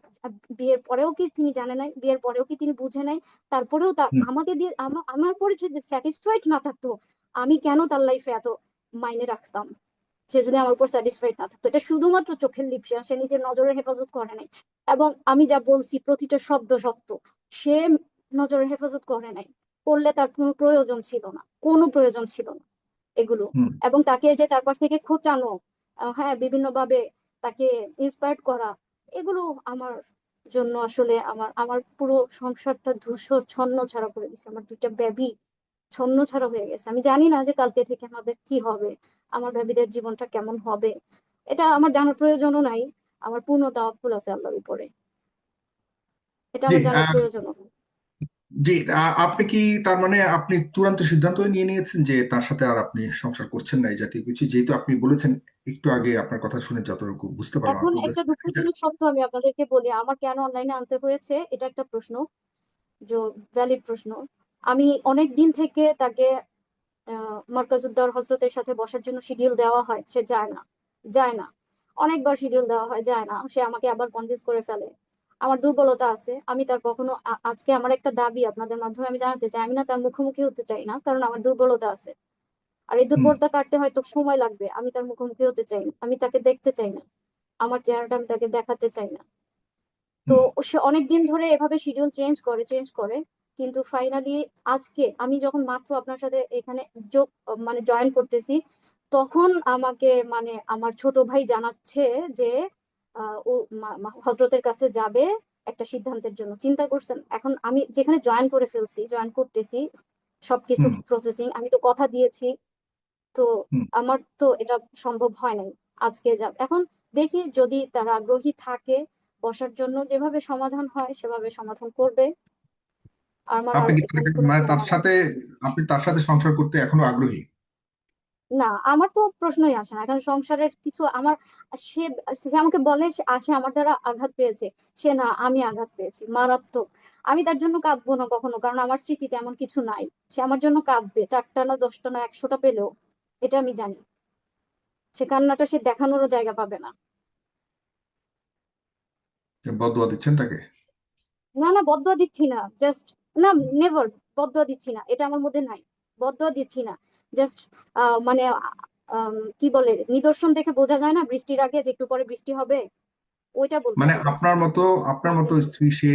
বিয়ের পরেও কি তিনি জানে নাই? বিয়ের পরেও কি তিনি বুঝে নাই? তারপরেও তার হুম, আমাকে দিয়ে আমার পরে যদি স্যাটিসফাইড না থাকতো, আমি কেন তার লাইফে এত মাইনে রাখতাম? সে যদি আমার উপর স্যাটিসফাইড না থাকতো, এটা শুধুমাত্র চোখের লিপসা, সে নিজের নজরের হেফাজত করে নাই। এবং আমি যা বলছি প্রতিটা শব্দ সত্য। সে নজরের হেফাজত করে নাই, করলে তার কোনো প্রয়োজন ছিল না, কোনো প্রয়োজন ছিল না এগুলো। হুম। এবং তাকে যে চারপাশ থেকে খোঁচানো, হ্যাঁ, বিভিন্ন ভাবে তাকে ইন্সপায়ার্ড করা, এগুলো আমার জন্য আসলে আমার আমার পুরো সংসারটা ধূসর ছন্ন ছাড়া করে দিছে। আমার 2টা বেবি ছন্ন ছাড়া হয়ে গেছে। আমি জানি না যে কালকে থেকে আমাদের কি হবে, আমার বেবিদের জীবনটা কেমন হবে। এটা আমার জানার প্রয়োজনও নাই। আমার পূর্ণ তাওয়াক্কুল আছে আল্লাহর উপরে, এটা জি, আমার জানার প্রয়োজনও নেই। জি। আপনি কি, তার মানে আপনি চূড়ান্ত সিদ্ধান্ত নিয়ে নিয়েছেন যে তার সাথে আর আপনি সংসার করছেন না, এই জাতীয় কিছু? যেহেতু আপনি বলেছেন একটু আগে, আপনার কথা শুনে যতটুকু বুঝতে পারলাম, এখন আপনি একটা বলেছেন দুঃখজনক সত্য আমি আপনাদেরকে বলি, আমার কেন অনলাইনে আনতে হয়েছে, এটা একটা প্রশ্ন, যে ভ্যালিড প্রশ্ন। আমি অনেক দিন থেকে তাকে মার্কাজউদ্দৌর হজরতের সাথে বসার জন্য শিডিউল দেওয়া হয়, সে যায় না, যায় না। অনেকবার শিডিউল দেওয়া হয়, যায় না। সে আমাকে আবার কনভিন্স করে ফেলে। আমার দুর্বলতা আছে, আমি তার কখনো আজকে আমার একটা দাবি আপনাদের মাধ্যমে আমি জানাতে চাই, আমি না তার মুখোমুখি হতে চাই না, কারণ আমার দুর্বলতা আছে। আর এই হুম, দুর্বলতা কাটতে হয়তো সময় লাগবে, আমি তার মুখোমুখি হতে চাই না, আমি তাকে দেখতে চাই না, আমার চেহারাটা আমি তাকে দেখাতে চাই না। তো হুম, সে অনেকদিন ধরে এভাবে শিডিউল চেঞ্জ করে, কিন্তু ফাইনালি আজকে আমি যখন মাত্র আপনার সাথে এখানে যোগ মানে জয়েন করতেছি, তখন আমাকে মানে আমার ছোট ভাই জানাচ্ছে যে ও হজরতের কাছে যাবে একটা সিদ্ধান্তের জন্য। চিন্তা করছেন? এখন আমি যেখানে জয়েন করে ফেলছি, জয়েন করতেছি, সবকিছু হুম, প্রসেসিং, আমি তো কথা দিয়েছি। তো হুম। আমার তো এটা সম্ভব হয় নাই আজকে যাব। এখন দেখি যদি তারা আগ্রহী থাকে বসার জন্য, যেভাবে সমাধান হয় সেভাবে সমাধান করবে। আমার আর আপনি কি এখানে কোনো মানে তার জানা নাই। সাথে, আপনি তার সাথে সংসার করতে এখনো আগ্রহী? না, আমার তো প্রশ্নই আসে না এখন সংসারের কিছু আমার। সে সে আমাকে বলে সে আমার দ্বারা আঘাত পেয়েছে। সে না, আমি আঘাত পেয়েছি মারাত্মক। আমি তার জন্য কাঁদবো না কখনো, কারণ আমার স্মৃতিতে এমন কিছু নাই। সে আমার জন্য কাঁদবে, 4টা না 10টা না 100টা পেলেও, এটা আমি জানি। সে কান্নাটা সে দেখানোরও জায়গা পাবে না। বদুয়া দিচ্ছেন তাকে? না না, বদদোয়া দিচ্ছি না, জাস্ট, না, নেভার। বদদোয়া দিচ্ছি না, এটা আমার মধ্যে নাই। বদদোয়া দিচ্ছি না, জাস্ট মানে কি বলে, নিদর্শন দেখে বোঝা যায় না বৃষ্টির আগে যে একটু পরে বৃষ্টি হবে, ওইটা মানে বলতেছি জাস্ট। আপনার মতো স্ত্রী সে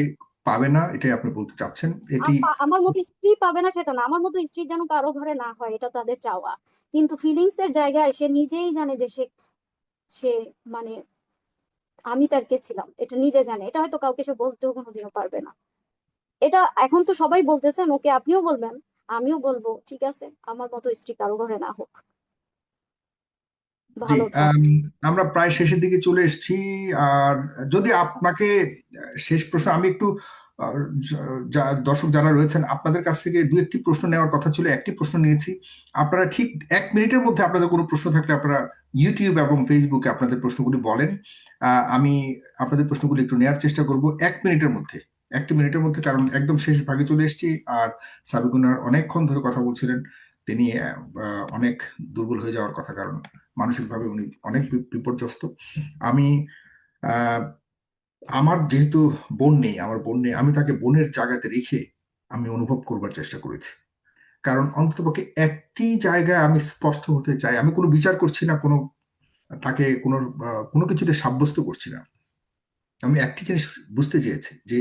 পাবে না, এটাই আপনি বলতে চাচ্ছেন? এটি আমার মতো স্ত্রী পাবে না সেটা না, আমার মতো স্ত্রী যেন কারো ঘরে না হয়, এটা তাদের চাওয়া। কিন্তু ফিলিংস এর জায়গায় সে নিজেই জানে যে সে সে মানে আমি তার কে ছিলাম, এটা নিজে জানে। এটা হয়তো কাউকে সে বলতেও কোনোদিনও পারবে না। এটা এখন তো সবাই বলতেছেন, ওকে আপনিও বলবেন, আমিও বলবো, ঠিক আছে, আমার মতো স্ত্রী কারো ঘরে না হোক, জি। ভালো থাক। আমরা প্রায় শেষের দিকে চলে এসেছি। আর যদি আপনাকে শেষ প্রশ্ন আমি একটু আহ, দর্শক যারা রয়েছেন আপনাদের কাছ থেকে দু একটি প্রশ্ন নেওয়ার কথা ছিল, একটি প্রশ্ন নিয়েছি। আপনারা ঠিক 1 মিনিটের মধ্যে আপনাদের কোনো প্রশ্ন থাকলে আপনারা ইউটিউব এবং ফেসবুকে আপনাদের প্রশ্নগুলি বলেন। আমি আপনাদের প্রশ্নগুলি একটু নেওয়ার চেষ্টা করব 1 মিনিটের মধ্যে। 1টি মিনিটের মধ্যে, কারণ একদম শেষ ভাগে চলে এসেছি। আর সাবিকুনার অনেকক্ষণ ধরে কথা বলছিলেন। তিনি অনেক দুর্বল হয়ে যাওয়ার কথা, কারণ মানসিকভাবে উনি অনেক বিপর্যস্ত। আমি আহ, আমার যেহেতু বোন নেই, আমি তাকে বোনের জায়গাতে রেখে আমি অনুভব করবার চেষ্টা করেছি। কারণ অন্ততপক্ষে একটি জায়গায় আমি স্পষ্ট হতে চাই, আমি কোনো বিচার করছি না, তাকে কোনো কিছুতে সাব্যস্ত করছি না। আমি একটি জিনিস বুঝতে চেয়েছি যে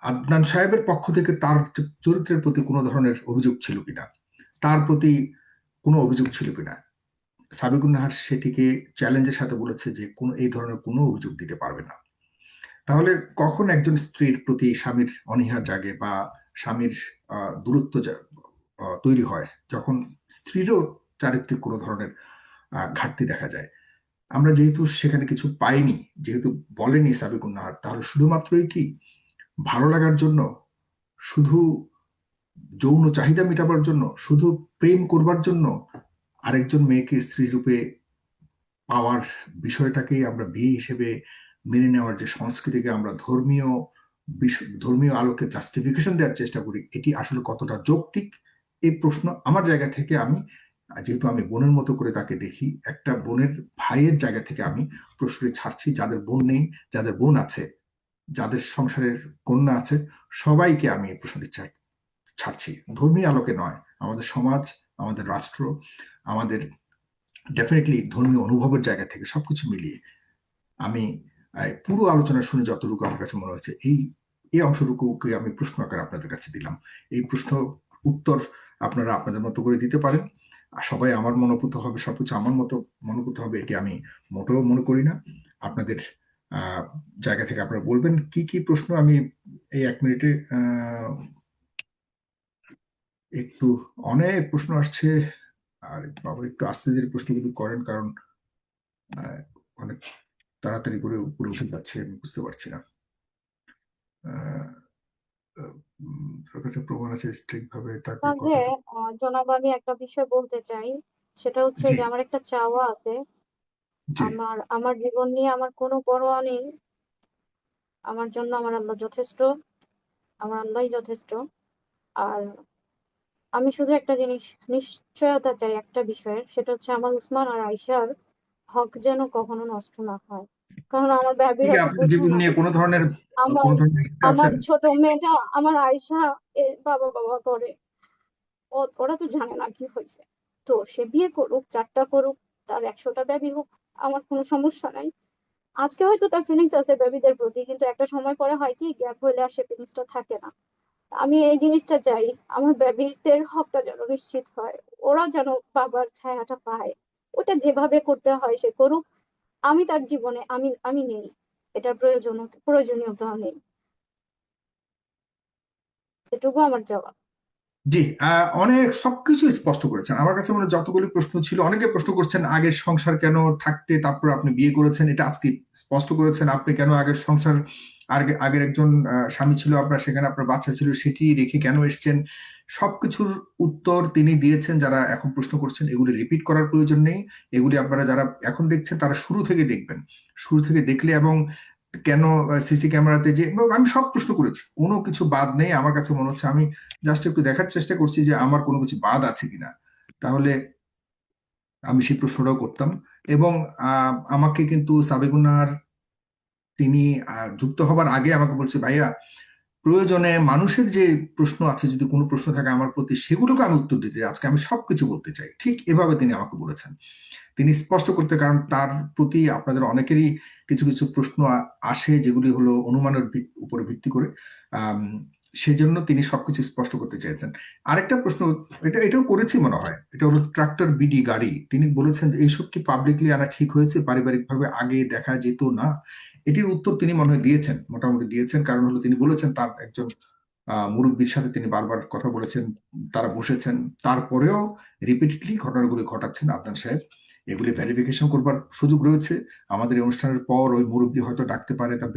আদনান সাহেবের পক্ষ থেকে তার চরিত্রের প্রতি কোনো ধরনের অভিযোগ ছিল কিনা, তার প্রতি কোনো অভিযোগ ছিল কিনা। সাবিকুন নাহার সেটিকে চ্যালেঞ্জের সাথে বলেছে যে এই ধরনের কোনো অভিযোগ দিতে পারবে না। তাহলে কখন একজন স্ত্রীর প্রতি স্বামীর অনীহা জাগে বা স্বামীর দূরত্ব তৈরি হয়? যখন স্ত্রীরও চারিত্রিক কোনো ধরনের ঘাটতি দেখা যায়। আমরা যেহেতু সেখানে কিছু পাইনি, যেহেতু বলেনি সাবিকুন নাহার, তাহলে শুধুমাত্রই কি ভালো লাগার জন্য, শুধু যৌন চাহিদা মেটাবার জন্য, শুধু প্রেম করবার জন্য আরেকজন মেয়েকে স্ত্রী রূপে পাওয়ার বিষয়টাকেই আমরা বিয়ে হিসেবে মেনে নেওয়ার যে সংস্কৃতিকে আমরা ধর্মীয় আলোকে জাস্টিফিকেশন দেওয়ার চেষ্টা করি, এটি আসলে কতটা যৌক্তিক? এই প্রশ্ন আমার জায়গা থেকে আমি, যেহেতু আমি বোনের মতো করে তাকে দেখি, একটা বোনের ভাইয়ের জায়গা থেকে আমি প্রশ্নটি ছাড়ছি। যাদের বোন নেই, যাদের বোন আছে, যাদের সংসারের কন্যা আছে, সবাইকে আমি এই প্রশ্নটি ছাড়ছি, ধর্মীয় আলোকে নয়। আমাদের সমাজ, আমাদের রাষ্ট্র, আমাদের ডেফিনেটলি ধর্মীয় অনুভবের জায়গা থেকে সবকিছু মিলিয়ে আমি পুরো আলোচনা শুনে যতটুকু আমার কাছে মনে হয়েছে, এই অংশটুকুকে আমি প্রশ্ন আকারে আপনাদের কাছে দিলাম। এই প্রশ্ন উত্তর আপনারা আপনাদের মতো করে দিতে পারেন। আর সবাই আমার মনোভূত হবে, সবকিছু আমার মতো মনোভূত হবে, এটি আমি মোটেও মনে করি না। আপনাদের আহ, জায়গা থেকে আপনারা বলবেন কি কি প্রশ্ন। আমি এই 1 মিনিটে একটু, অনেক প্রশ্ন আসছে। আর বাবা একটু আস্তে ধীরে প্রশ্নগুলো করেন, কারণ আহ, অনেক তাড়াতাড়ি করে উপরে উঠে যাচ্ছে, আমি বুঝতে পারছি না। আহ, তার কাছে প্রমাণ আছে স্ট্রিক্ট ভাবে তাকে তাহলে কথাটা। জনাব, আমি একটা বিষয় বলতে চাই। সেটা হচ্ছে জি। যে আমার একটা চাওয়া আছে। জি। আমার আমার জীবন নিয়ে আমার কোনো পরোয়া নেই। আমার জন্য আমার আল্লাহ যথেষ্ট, আমার আল্লাহই যথেষ্ট। আর আমি শুধু একটা জিনিস নিশ্চয়তা চাই একটা বিষয়ের, সেটা হচ্ছে আমার উসমান আর আয়শার হক যেন কখনো নষ্ট না হয়। কারণ আমার ঠিক ভাবিরা তো আপনার বুঝো জীবন না। নিয়ে আমার কোনো ধরনের ইচ্ছা আমার আছেন? ছোট মেয়েটা, আমার আয়শা, বাবা বাবা করে। ওরা তো জানে না কি হয়েছে। তো সে বিয়ে করুক, 4টা করুক, তার 100টা বেবি হোক, আমার কোনো সমস্যা নাই। আজকে হয়তো তার ফিলিংস আছে বেবিদের প্রতি, কিন্তু একটা সময় পরে হয় কি, গ্যাপ হইলে আর সে ফিলিংসটা থাকে না। আমি এই জিনিসটা চাই, আমার বেবিদের হকটা যেন নিশ্চিত হয়। ওরা যেন বাবার ছায়াটা পায়। ওটা যেভাবে করতে হয় সে করুক। আমি তার জীবনে আমি আমি নেই, এটার প্রয়োজনীয়তা নেই। এটুকু আমার চাওয়া। জি। অনেক সবকিছু স্পষ্ট করেছেন। আমার কাছে মনে হয় যতগুলি প্রশ্ন ছিল, অনেকে প্রশ্ন করছেন আগের সংসার কেন থাকতে তারপর আপনি বিয়ে করেছেন, এটা আজকে স্পষ্ট করেছেন। আপনি কেন আগের সংসার, আগের একজন স্বামী ছিল আপনার, সেখানে আপনার বাচ্চা ছিল, সেটি রেখে কেন এসেছেন, সবকিছুর উত্তর তিনি দিয়েছেন। যারা এখন প্রশ্ন করছেন এগুলি রিপিট করার প্রয়োজন নেই। এগুলি আপনারা যারা এখন দেখছেন তারা শুরু থেকে দেখবেন। শুরু থেকে দেখলে এবং কেন সিসি ক্যামেরাতে যে এবং আমি সব প্রশ্ন করেছি, কোনো কিছু বাদ নেই। আমার কাছে মনে হচ্ছে আমি জাস্ট একটু দেখার চেষ্টা করছি যে আমার কোনো কিছু বাদ আছে কিনা, তাহলে আমি সেই প্রশ্নটাও করতাম। এবং আমাকে কিন্তু সাবেগুনার তিনি যুক্ত হবার আগে আমাকে বলছে, ভাইয়া প্রয়োজনে মানুষের যে প্রশ্ন আছে, যদি কোনো প্রশ্ন থাকে আমার প্রতি, সেগুলোকে আমি উত্তর দিতে চাই, আজকে আমি সবকিছু বলতে চাই। ঠিক এভাবে তিনি আমাকে বলেছেন। তিনি স্পষ্ট করতে, কারণ তার প্রতি আপনাদের অনেকেরই কিছু কিছু প্রশ্ন আসে যেগুলি হলো অনুমানের উপরে ভিত্তি করে। আম, সেজন্য তিনি সবকিছু স্পষ্ট করতে চেয়েছেন। আরেকটা প্রশ্ন, এটাও করেছি মনে হয়, এটা হলো ট্রাক্টর বিডি গাড়ি। তিনি বলেছেন যে এইসব কি পাবলিকলি আনা ঠিক হয়েছে, পারিবারিকভাবে আগে দেখা যেত না? এটির উত্তর তিনি মনে হয় দিয়েছেন, মোটামুটি দিয়েছেন। কারণ হলো তিনি বলেছেন তার একজন মুরব্বীর সাথে তিনি বারবার কথা বলেছেন, তারা বসেছেন, তারপরেও রিপিটেডলি ঘটনাগুলি ঘটাচ্ছেন আদনান সাহেব। এগুলি ভেরিফিকেশন করবার সুযোগ রয়েছে। আমাদের এই অনুষ্ঠানের পর ওই মুরব্বী হয়তো ডাকতে পারে, তা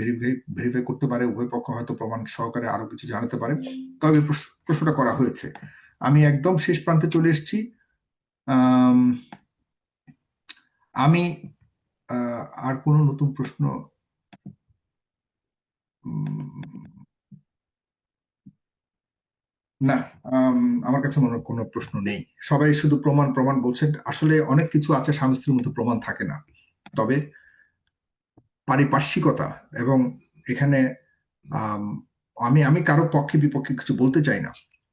ভেরিফাই করতে পারে, উভয় পক্ষ হয়তো প্রমাণ সহকারে আরো কিছু জানাতে পারে। তবে প্রশ্নটা করা হয়েছে। আমি একদম শেষ প্রান্তে চলে এসেছি। আম, আমি আর কোনো নতুন প্রশ্ন না, আমার কাছে মনে হয় কোনো প্রশ্ন নেই। সবাই শুধু প্রমাণ প্রমাণ বলছেন। আসলে অনেক কিছু আছে স্বামী স্ত্রীর মধ্যে প্রমাণ থাকে না, তবে পারিপার্শ্বিকতা এবং এখানে আম, আমি আমি কারো পক্ষে বিপক্ষে কিছু বলতে চাই না,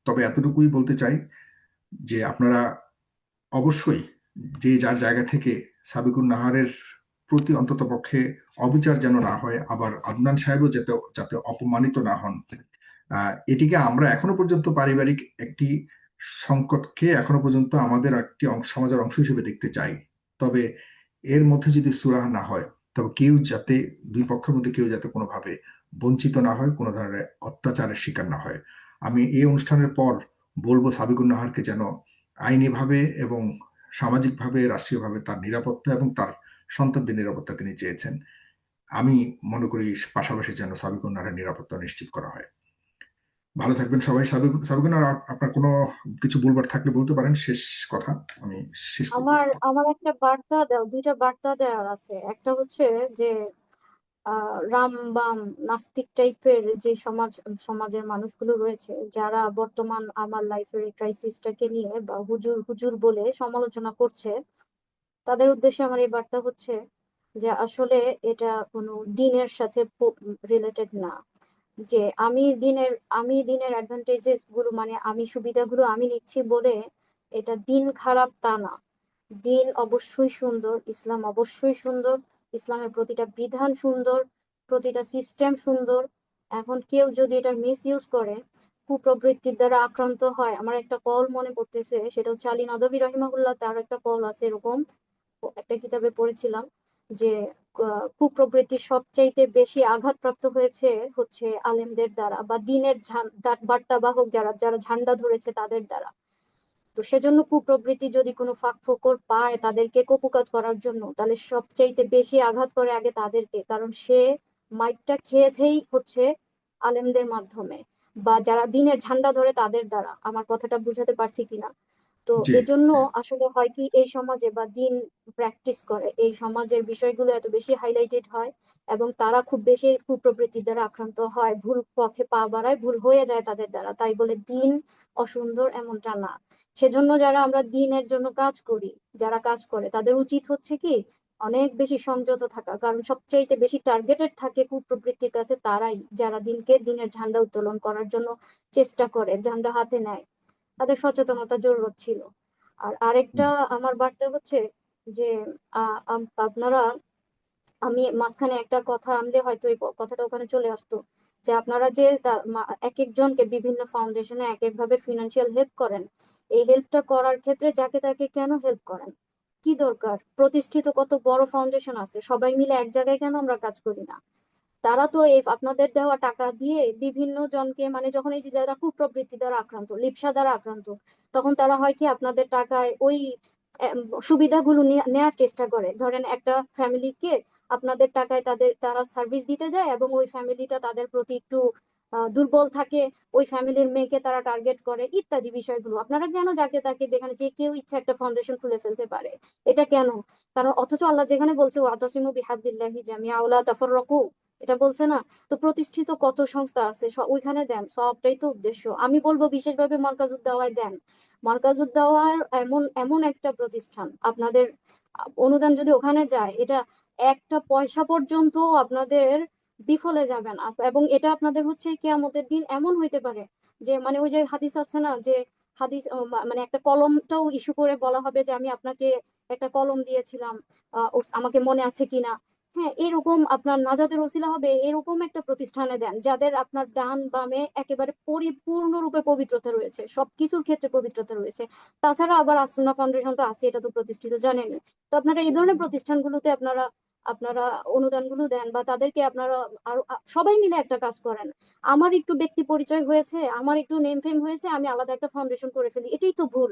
তবে এতটুকুই বলতে চাই যে আপনারা অবশ্যই যে যার জায়গা থেকে সাবিকুন নাহারের প্রতি অন্তত পক্ষে অবিচার যেন না হয়, আবার আদনান সাহেবও যাতে যাতে অপমানিত না হন। এটিকে আমরা এখনো পর্যন্ত পারিবারিক একটি সংকটকে এখনো পর্যন্ত আমাদের একটি সমাজের অংশ হিসেবে দেখতে চাই। তবে এর মধ্যে যদি সুরাহা না হয়, তবে কেউ যাতে, দুই পক্ষের মধ্যে কেউ যাতে কোনোভাবে বঞ্চিত না হয়, কোনো ধরনের অত্যাচারের শিকার না হয়। আমি এই অনুষ্ঠানের পর বলবো সাবিকুন নাহারকে যেন আইনিভাবে এবং সামাজিকভাবে, রাষ্ট্রীয়ভাবে তার নিরাপত্তা এবং তার সন্তানদের নিরাপত্তা তিনি চেয়েছেন। আমি মনে করি পাশাপাশি যেন সাবিকুন নাহারের নিরাপত্তা নিশ্চিত করা হয়। ভালো থাকবেন সবাই। সাবিকুন, আপনার কোনো কিছু বলবার থাকলে বলতে পারেন, শেষ কথা আমি শেষ করবো। আমার আমার একটা বার্তা দাও, দুইটা বার্তা দেওয়ার আছে। একটা হচ্ছে যে রাম বাম নাস্তিক টাইপের যে সমাজের মানুষগুলো রয়েছে, যারা বর্তমান আমার লাইফের এই ক্রাইসিসটাকে নিয়ে বা হুজুর হুজুর বলে সমালোচনা করছে, তাদের উদ্দেশ্যে আমার এই বার্তা হচ্ছে যে আসলে এটা কোনো দিনের সাথে রিলেটেড না। যে আমি দিনের অ্যাডভান্টেজেস গুলো, মানে আমি সুবিধাগুলো আমি নিচ্ছি বলে এটা দিন খারাপ তা না। দিন অবশ্যই সুন্দর, ইসলাম অবশ্যই সুন্দর, ইসলামের প্রতিটা বিধান সুন্দর, প্রতিটা সিস্টেম সুন্দর। এখন কেউ যদি এটার মিস ইউজ করে, কুপ্রবৃত্তির দ্বারা আক্রান্ত হয়, আমার একটা কল মনে পড়তেছে, সেটা হচ্ছে আলী নদভী রহিমাহুল্লাহ, তার একটা কল আছে এরকম। একটা কিতাবে পড়েছিলাম যে কুপ্রবৃত্তি সবচাইতে বেশি আঘাতপ্রাপ্ত হয়েছে হচ্ছে আলেমদের দ্বারা, বা দিনের বার্তাবাহক যারা যারা ঝান্ডা ধরেছে তাদের দ্বারা। তো সেজন্য কুপ্রবৃত্তি যদি কোনো ফাঁক ফোকর পায় তাদেরকে কপুকাত করার জন্য, তাহলে সবচাইতে বেশি আঘাত করে আগে তাদেরকে, কারণ সে মাইরটা খেয়েছেই হচ্ছে আলেমদের মাধ্যমে বা যারা দিনের ঝান্ডা ধরে তাদের দ্বারা। আমার কথাটা বুঝাতে পারছি কিনা? তো জি, এজন্য আসলে হয় কি, এই সমাজে বা দিন প্র্যাকটিস করে এই সমাজের বিষয়গুলো এত বেশি হাইলাইটেড হয় এবং তারা খুব বেশি কুপ্রবৃত্তির দ্বারা আক্রান্ত হয়, ভুল পথে পা বাড়ায়, ভুল হয়ে যায় তাদের দ্বারা। তাই বলে দিন অসুন্দর এমনটা না। সেজন্য যারা আমরা দিনের জন্য কাজ করি, যারা কাজ করে তাদের উচিত হচ্ছে কি অনেক বেশি সংযত থাকা, কারণ সবচাইতে বেশি টার্গেটেড থাকে কুপ্রবৃত্তির কাছে তারাই, যারা দিনের ঝান্ডা উত্তোলন করার জন্য চেষ্টা করে, ঝান্ডা হাতে নেয়। তাদের সচেতনতা জরুরত ছিল। আর আরেকটা আমার বার্তা হচ্ছে যে আপনারা, আমি মাঝখানে একটা কথা আনলে হয়তো এই কথাটা ওখানে চলে আসতো, যে আপনারা যে এক একজনকে বিভিন্ন ফাউন্ডেশনে এক একভাবে ফিনান্সিয়াল হেল্প করেন, এই হেল্পটা করার ক্ষেত্রে যাকে তাকে কেন হেল্প করেন? কি দরকার? প্রতিষ্ঠিত কত বড় ফাউন্ডেশন আছে, সবাই মিলে এক জায়গায় কেন আমরা কাজ করি না? তারা তো এই আপনাদের দেওয়া টাকা দিয়ে বিভিন্ন জনকে, মানে যখন এই যে যারা কুপ্রবৃত্তি দ্বারা আক্রান্ত, লিপ্সা দ্বারা আক্রান্ত, তখন তারা হয় কি আপনাদের টাকায় ওই সুবিধাগুলো নেয়ার চেষ্টা করে। ধরেন একটা ফ্যামিলিকে আপনাদের টাকায় তারা সার্ভিস দিতে যায় এবং ওই ফ্যামিলিটা তাদের প্রতি একটু দুর্বল থাকে ওই ফ্যামিলির মেয়েকে তারা টার্গেট করে ইত্যাদি বিষয়গুলো। আপনারা কেন যাকে তাকে, যেখানে যে কেউ ইচ্ছা একটা ফাউন্ডেশন খুলে ফেলতে পারে, এটা কেন? কারণ অথচ আল্লাহ যেখানে বলছে ওয়াতাসিমু বিহাবলিল্লাহি জামিআ ওয়া লা তাফাররাকু, এটা বলছে না? তো প্রতিষ্ঠিত কত সংস্থা আছে, ওইখানে দেন, সবটাই তো উদ্দেশ্য। আমি বলবো বিশেষভাবে মার্কাজুদ দাওয়ায় দেন। মার্কাজুদ দাওয়ার এমন এমন একটা প্রতিষ্ঠান, আপনাদের অনুদান যদি ওখানে যায়, এটা একটা পয়সা পর্যন্ত আপনাদের বিফলে যাবে না। এবং এটা আপনাদের হচ্ছে কিয়ামতের দিন এমন হইতে পারে যে, মানে ওই যে হাদিস আছে না, যে হাদিস মানে একটা কলমটাও ইস্যু করে বলা হবে যে আমি আপনাকে একটা কলম দিয়েছিলাম, আমাকে মনে আছে কিনা। হ্যাঁ, এরকম আপনার নাজাতের ওসিলা হবে, এরকম একটা প্রতিষ্ঠানে দেন যাদের আপনার ডান বামে একেবারে পরিপূর্ণরূপে পবিত্রতা রয়েছে, সবকিছুর ক্ষেত্রে পবিত্রতা রয়েছে। তাছাড়া আবার আসুন্না ফাউন্ডেশন তো আছে, এটা তো প্রতিষ্ঠিত, জানেনই। তো আপনারা এই ধরনের প্রতিষ্ঠানগুলোতে আপনারা আপনারা অনুদানগুলো দেন, বা তাদেরকে আপনারা আরো সবাই মিলে একটা কাজ করেন। আমার একটু ব্যক্তি পরিচয় হয়েছে, আমার একটু নেম ফেম হয়েছে, আমি আলাদা একটা ফাউন্ডেশন করে ফেলি, এটাই তো ভুল।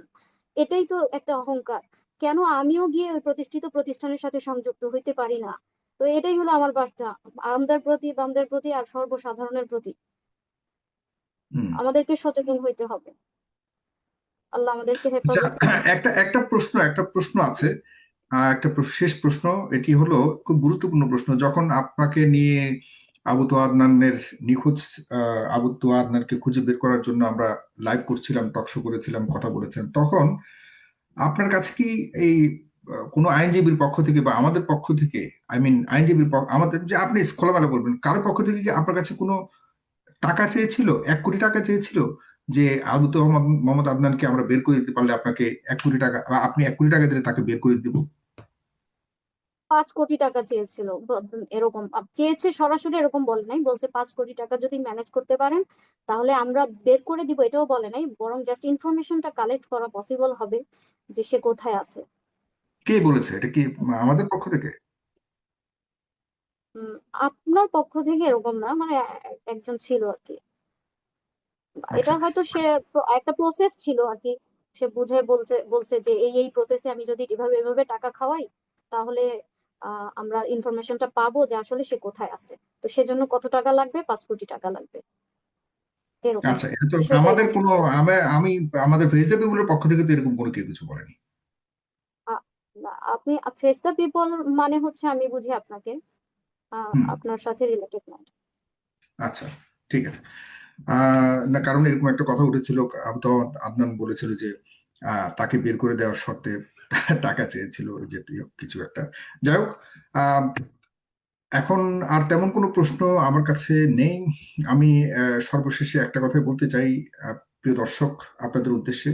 এটাই তো একটা অহংকার। কেন আমিও গিয়ে ওই প্রতিষ্ঠিত প্রতিষ্ঠানের সাথে সংযুক্ত হইতে পারি না? তো এটাই হলো আমার বার্তা, আমদের প্রতি, বামদের প্রতি, আর সর্বসাধারণের প্রতি। হুম। আমাদেরকে সচেতন হইতে হবে। আল্লাহ আমাদেরকে আচ্ছা, হেফাজত করুন। একটা প্রশ্ন আছে, শেষ প্রশ্ন। এটি হলো খুব গুরুত্বপূর্ণ প্রশ্ন। যখন আপনাকে নিয়ে আবু তো আদনানের নিখোঁজ, আবু তো আদনানকে খুঁজে বের করার জন্য আমরা লাইভ করছিলাম, টক শো করেছিলাম, কথা বলেছেন, তখন আপনার কাছে কি এই কোনো আইনজীবীর পক্ষ থেকে বা আমাদের পক্ষ থেকে, আই মিন আইনজীবীর আমাদের, যে আপনি খোলামেলা বলবেন, কারোর পক্ষ থেকে কি আপনার কাছে কোনো টাকা চেয়েছিল, 1 কোটি টাকা চেয়েছিল, যে আবু তো মোহাম্মদ আদনানকে আমরা বের করে দিতে পারলে আপনাকে 1 কোটি টাকা, বা আপনি 1 কোটি টাকা দিলে তাকে বের করে দিব? 5 কোটি টাকা চেয়েছিল, এরকম চেয়েছে, সরাসরি এরকম বলে নাই, বলছে 5 কোটি টাকা যদি ম্যানেজ করতে পারেন তাহলে আমরা বের করে দিব, এটাও বলে নাই, বরং জাস্ট ইনফরমেশনটা কালেক্ট করা পসিবল হবে যে সে কোথায় আছে। কে বলেছে এটা? কি আমাদের পক্ষ থেকে? উম, আপনার পক্ষ থেকে এরকম না, মানে একজন ছিল আর কি। এটা আচ্ছা, হয়তো সে একটা প্রসেস ছিল আর কি। সে বুঝে বলছে বলছে যে এই এই প্রসেসে আমি যদি এভাবে এভাবে টাকা খাওয়াই, তাহলে আমরা ইনফরমেশনটা পাবো যে আসলে সে কোথায় আছে। তো সেজন্য কত টাকা লাগবে? 5 কোটি টাকা লাগবে, এরকম। আচ্ছা, এটা তো সেটাই আমাদের বলছে। কোনো, আমি আমাদের ভেজিটেবলের পক্ষ থেকে তো এরকম কোনো কেউ কিছু বলেনি। আ- না, আপনি ফেস দ্য পিপল মানে হচ্ছে, আমি বুঝি আপনাকে হুম। আপনার সাথে রিলেটেড না। আচ্ছা, ঠিক আছে। না, কারণ এরকম একটা কথা উঠেছিল, আবু তো আদনান বলেছিল যে তাকে বের করে দেওয়ার শর্তে টাকা চেয়েছিল, জাতীয় কিছু একটা। যাই হোক, আহ, এখন আর তেমন কোনো প্রশ্ন আমার কাছে নেই। আমি সর্বশেষে একটা কথাই বলতে চাই, প্রিয় দর্শক, আপনাদের উদ্দেশ্যে।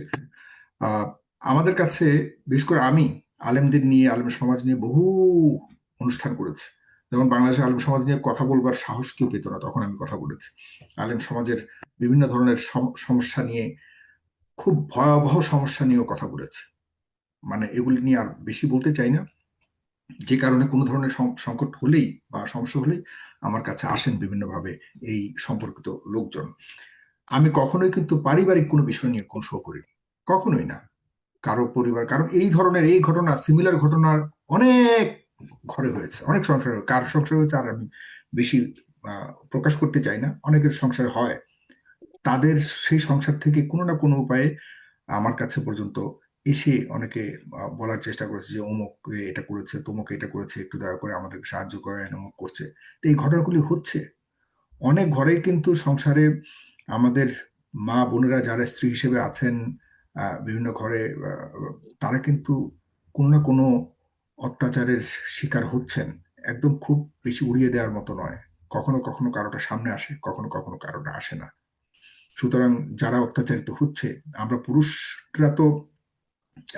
আহ, আমাদের কাছে, বিশেষ করে আমি, আলেমদের নিয়ে, আলেম সমাজ নিয়ে বহু অনুষ্ঠান করেছি। যখন বাংলাদেশের আলেম সমাজ নিয়ে কথা বলবার সাহস কেউ পেত না, তখন আমি কথা বলেছি। আলেম সমাজের বিভিন্ন ধরনের সমস্যা নিয়ে, খুব ভয়াবহ সমস্যা নিয়েও কথা বলেছে। মানে এগুলি নিয়ে আর বেশি বলতে চাই না। যে কারণে কোনো ধরনের সংকট হলেই বা সমস্যা হলেই আমার কাছে আসেন বিভিন্নভাবে এই সম্পর্কিত লোকজন। আমি কখনোই কিন্তু পারিবারিক কোনো বিষয় নিয়ে কোনো শো করিনি, কখনোই না। কারো পরিবার, কারণ এই ধরনের এই ঘটনা, সিমিলার ঘটনার অনেক ঘরে হয়েছে, অনেক সংসারে, কার সংসারে হয়েছে আর আমি বেশি প্রকাশ করতে চাই না, অনেকের সংসারে হয়। তাদের সেই সংসার থেকে কোনো না কোনো উপায়ে আমার কাছে পর্যন্ত এসে অনেকে বলার চেষ্টা করেছে যে অমুক এটা করেছে, তমুক এটা করেছে, একটু দয়া করে আমাদেরকে সাহায্য করেন, অমুক করছে। তো এই ঘটনাগুলি হচ্ছে অনেক ঘরে, কিন্তু সংসারে আমাদের মা বোনেরা যারা স্ত্রী হিসেবে আছেন, বিভিন্ন ঘরে, তারা কিন্তু কোনো না কোনো অত্যাচারের শিকার হচ্ছেন। একদম খুব বেশি উড়িয়ে দেওয়ার মতো নয়। কখনো কখনো কারোটা সামনে আসে, কখনো কখনো কারোটা আসে না। সুতরাং যারা অত্যাচারিত হচ্ছে, আমরা পুরুষরা তো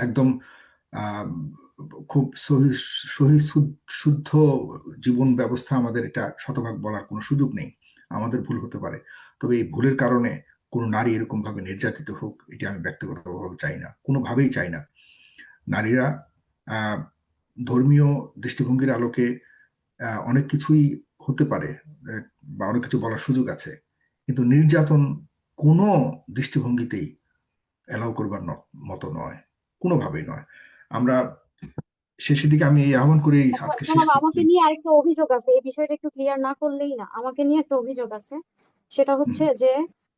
একদম আহ, খুব শুদ্ধ জীবন ব্যবস্থা আমাদের, এটা শতভাগ বলার কোনো সুযোগ নেই। আমাদের ভুল হতে পারে, তবে এই ভুলের কারণে কোনো নারী এরকম ভাবে নির্যাতিত হোক, এটি আমি ব্যক্তিগতভাবে চাই না, কোনোভাবেই চাই না। নারীরা আহ, ধর্মীয় দৃষ্টিভঙ্গির আলোকে অনেক কিছুই হতে পারে, আহ, বা অনেক কিছু বলার সুযোগ আছে, কিন্তু নির্যাতন কোনো দৃষ্টিভঙ্গিতেই অ্যালাউ করবার মতো নয়, কোনোভাবেই নয়। আমরা শেষের দিকে আমি এই আহ্বান করেই আচ্ছা আজকে শেষ জনাব, করছি। আমাকে নিয়ে আরেকটা অভিযোগ আছে, এই বিষয়টা একটু ক্লিয়ার না করলেই না। আমাকে নিয়ে একটা অভিযোগ আছে, সেটা হুম, হচ্ছে যে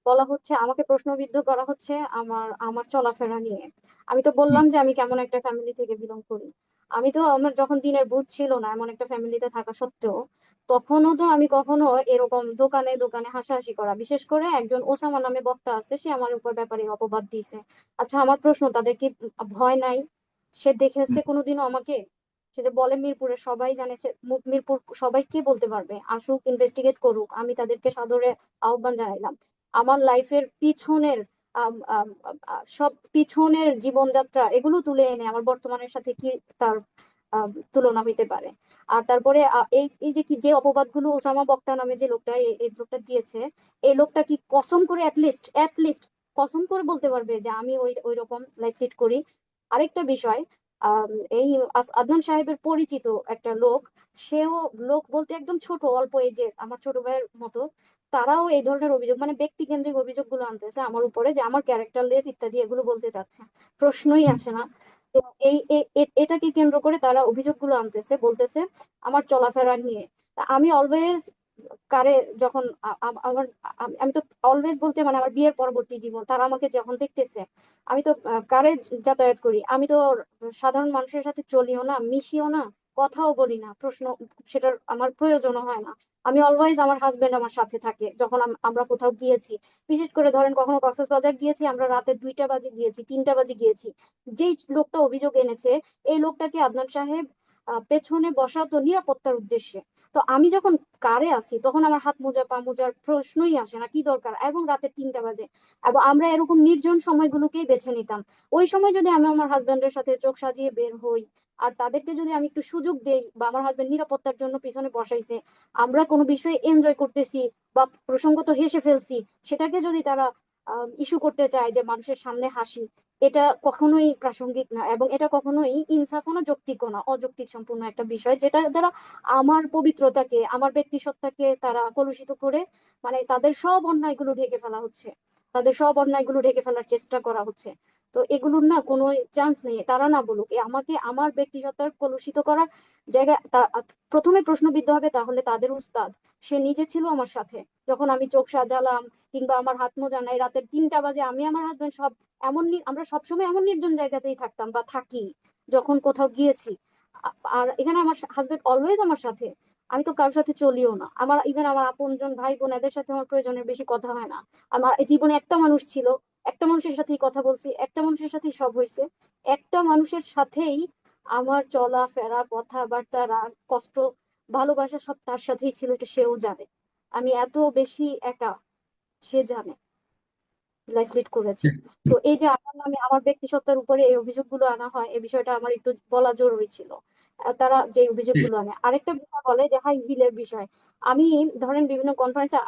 বলা হচ্ছে আমাকে প্রশ্নবিদ্ধ করা হচ্ছে আমার আমার চলাফেরা নিয়ে। আমি তো হুম, বললাম যে আমি কেমন একটা ফ্যামিলি থেকে বিলং করি। আমি তো আমার যখন দিনের বুঝ ছিল না এমন একটা ফ্যামিলিতে থাকা সত্ত্বেও, তখনও তো আমি কখনো এরকম দোকানে দোকানে হাসাহাসি করা, বিশেষ করে একজন ওসামা নামে বক্তা আছে, সে আমার উপর ব্যাপারে অপবাদ দিয়েছে। আচ্ছা আমার প্রশ্ন, তাদের কি ভয় নাই? সে দেখেছে হুম, কোনোদিনও আমাকে? সে যে বলে মিরপুরে সবাই জানে, সে মিরপুর সবাই কি বলতে পারবে, আসুক ইনভেস্টিগেট করুক, আমি তাদেরকে সাদরে আহ্বান জানাইলাম। আমার লাইফের পিছনের সব পিছনের জীবনযাত্রা এগুলো তুলে এনে আমার বর্তমানের সাথে কি তার তুলনা হইতে পারে? আর তারপরে এই এই যে কি যে অপবাদগুলো ওসামা বক্তা নামে যে লোকটা এই লোকটা দিয়েছে, এই লোকটা কি কসম করে অ্যাটলিস্ট কসম করে বলতে পারবে যে আমি ওই ওই রকম লাইফ লিড করি? আরেকটা বিষয়, আম, এই আদনান সাহেবের পরিচিত একটা লোক, সেও, লোক বলতে একদম ছোট অল্প এজের আমার ছোট ভাইয়ের মতো, তারাও এই ধরনের অভিযোগ, মানে ব্যক্তি কেন্দ্রিক অভিযোগগুলো আনতেছে আমার উপরে যে আমার ক্যারেক্টারলেস ইত্যাদি এগুলো বলতে চাচ্ছে। প্রশ্নই হুম। আসে না। তো এটাকে কেন্দ্র করে তারা অভিযোগগুলো আনতেছে, বলতেছে আমার চলাফেরা নিয়ে। তা আমি অলওয়েজ কারে যখন আমার আমি তো অলওয়েজ বলতে মানে আমার বিয়ের পরবর্তী জীবন, তারা আমাকে যখন দেখতেছে, আমি তো কারে যাতায়াত করি, আমি তো সাধারণ মানুষের সাথে চলিও না, মিশিও না, কথাও বলি না। প্রশ্ন সেটার আমার প্রয়োজনও হয় না। আমি অলওয়েজ, আমার হাজবেন্ড আমার সাথে থাকে যখন আমরা কোথাও গিয়েছি। বিশেষ করে ধরেন কখনো কক্সবাজার গিয়েছি, আমরা রাতে 2টা বাজে গিয়েছি, 3টা বাজে গিয়েছি। যেই লোকটা অভিযোগ এনেছে, এই লোকটাকে আদনান সাহেব পেছনে বসাতো নিরাপত্তার উদ্দেশ্যে। তো আমি যখন কারে আছি তখন আমার হাত মোজা পা মোজার প্রশ্নই আসে না, কি দরকার, এবং রাতে 3টা বাজে। এবং আমরা এরকম নির্জন সময়গুলোকেই বেছে নিতাম। ওই সময় যদি আমি আমার হাজবেন্ডের সাথে চোখ সাজিয়ে বের হই, আর তাদেরকে যদি আমি একটু সুযোগ দেই, বা আমার হাজবেন্ড নিরাপত্তার জন্য পিছনে বসাইছে, আমরা কোনো বিষয়ে এনজয় করতেছি বা প্রসঙ্গত হেসে ফেলছি, সেটাকে যদি তারা ইস্যু করতে চায় যে মানুষের সামনে হাসি, এটা কখনোই প্রাসঙ্গিক না, এবং এটা কখনোই ইনসাফও না, যৌক্তিকও না, অযৌক্তিক সম্পূর্ণ একটা বিষয়, যেটা দ্বারা আমার পবিত্রতাকে, আমার ব্যক্তিসত্তাকে তারা কলুষিত করে, মানে তাদের সব অন্যায়গুলো ঢেকে ফেলা হচ্ছে, তাদের সব অন্যায়গুলো ঢেকে ফেলার চেষ্টা করা হচ্ছে। তো এগুলোর না কোনো চান্স নেই, তারা না বলুক, আমাকে আমার ব্যক্তিসত্তার কলুষিত করার জায়গায় প্রথমে প্রশ্নবিদ্ধ হবে তাহলে তাদের উস্তাদ। সে নিজে ছিল আমার সাথে যখন আমি চোখ সাজালাম, কিংবা আমার হাত মোজা নাই, রাতের 3টা বাজে আমি আমার হাজবেন্ড সব আমরা সবসময় এমন নির্জন জায়গাতেই থাকতাম বা থাকি যখন কোথাও গিয়েছি। আর এখানে আমার হাজবেন্ড অলওয়েজ আমার সাথে। আমি তো কারোর সাথে চলিও না, আমার ইভেন আমার আপনজন ভাই বোন এদের সাথে আমার প্রয়োজনের বেশি কথা হয় না। আমার এই জীবনে একটা মানুষ ছিল, একটা মানুষের সাথেই কথা বলছি, একটা মানুষের সাথেই সব হয়েছে, একটা মানুষের সাথেই আমার চলাফেরা, কথাবার্তা, রাগ, কষ্ট, ভালোবাসা সব তার সাথেই ছিল, এটা সেও জানে। আমি এত বেশি একা, সে জানে, লাইফ লিড করেছে। তো এই যে আমার নামে, আমার ব্যক্তিসত্তার উপরে এই অভিযোগগুলো আনা হয়, এই বিষয়টা আমার একটু বলা জরুরি ছিল। তারা যে অভিযোগগুলো আনে, আরেকটা বিষয় বলে যে হাই হিলের বিষয়। আমি ধরেন বিভিন্ন কনফারেন্সে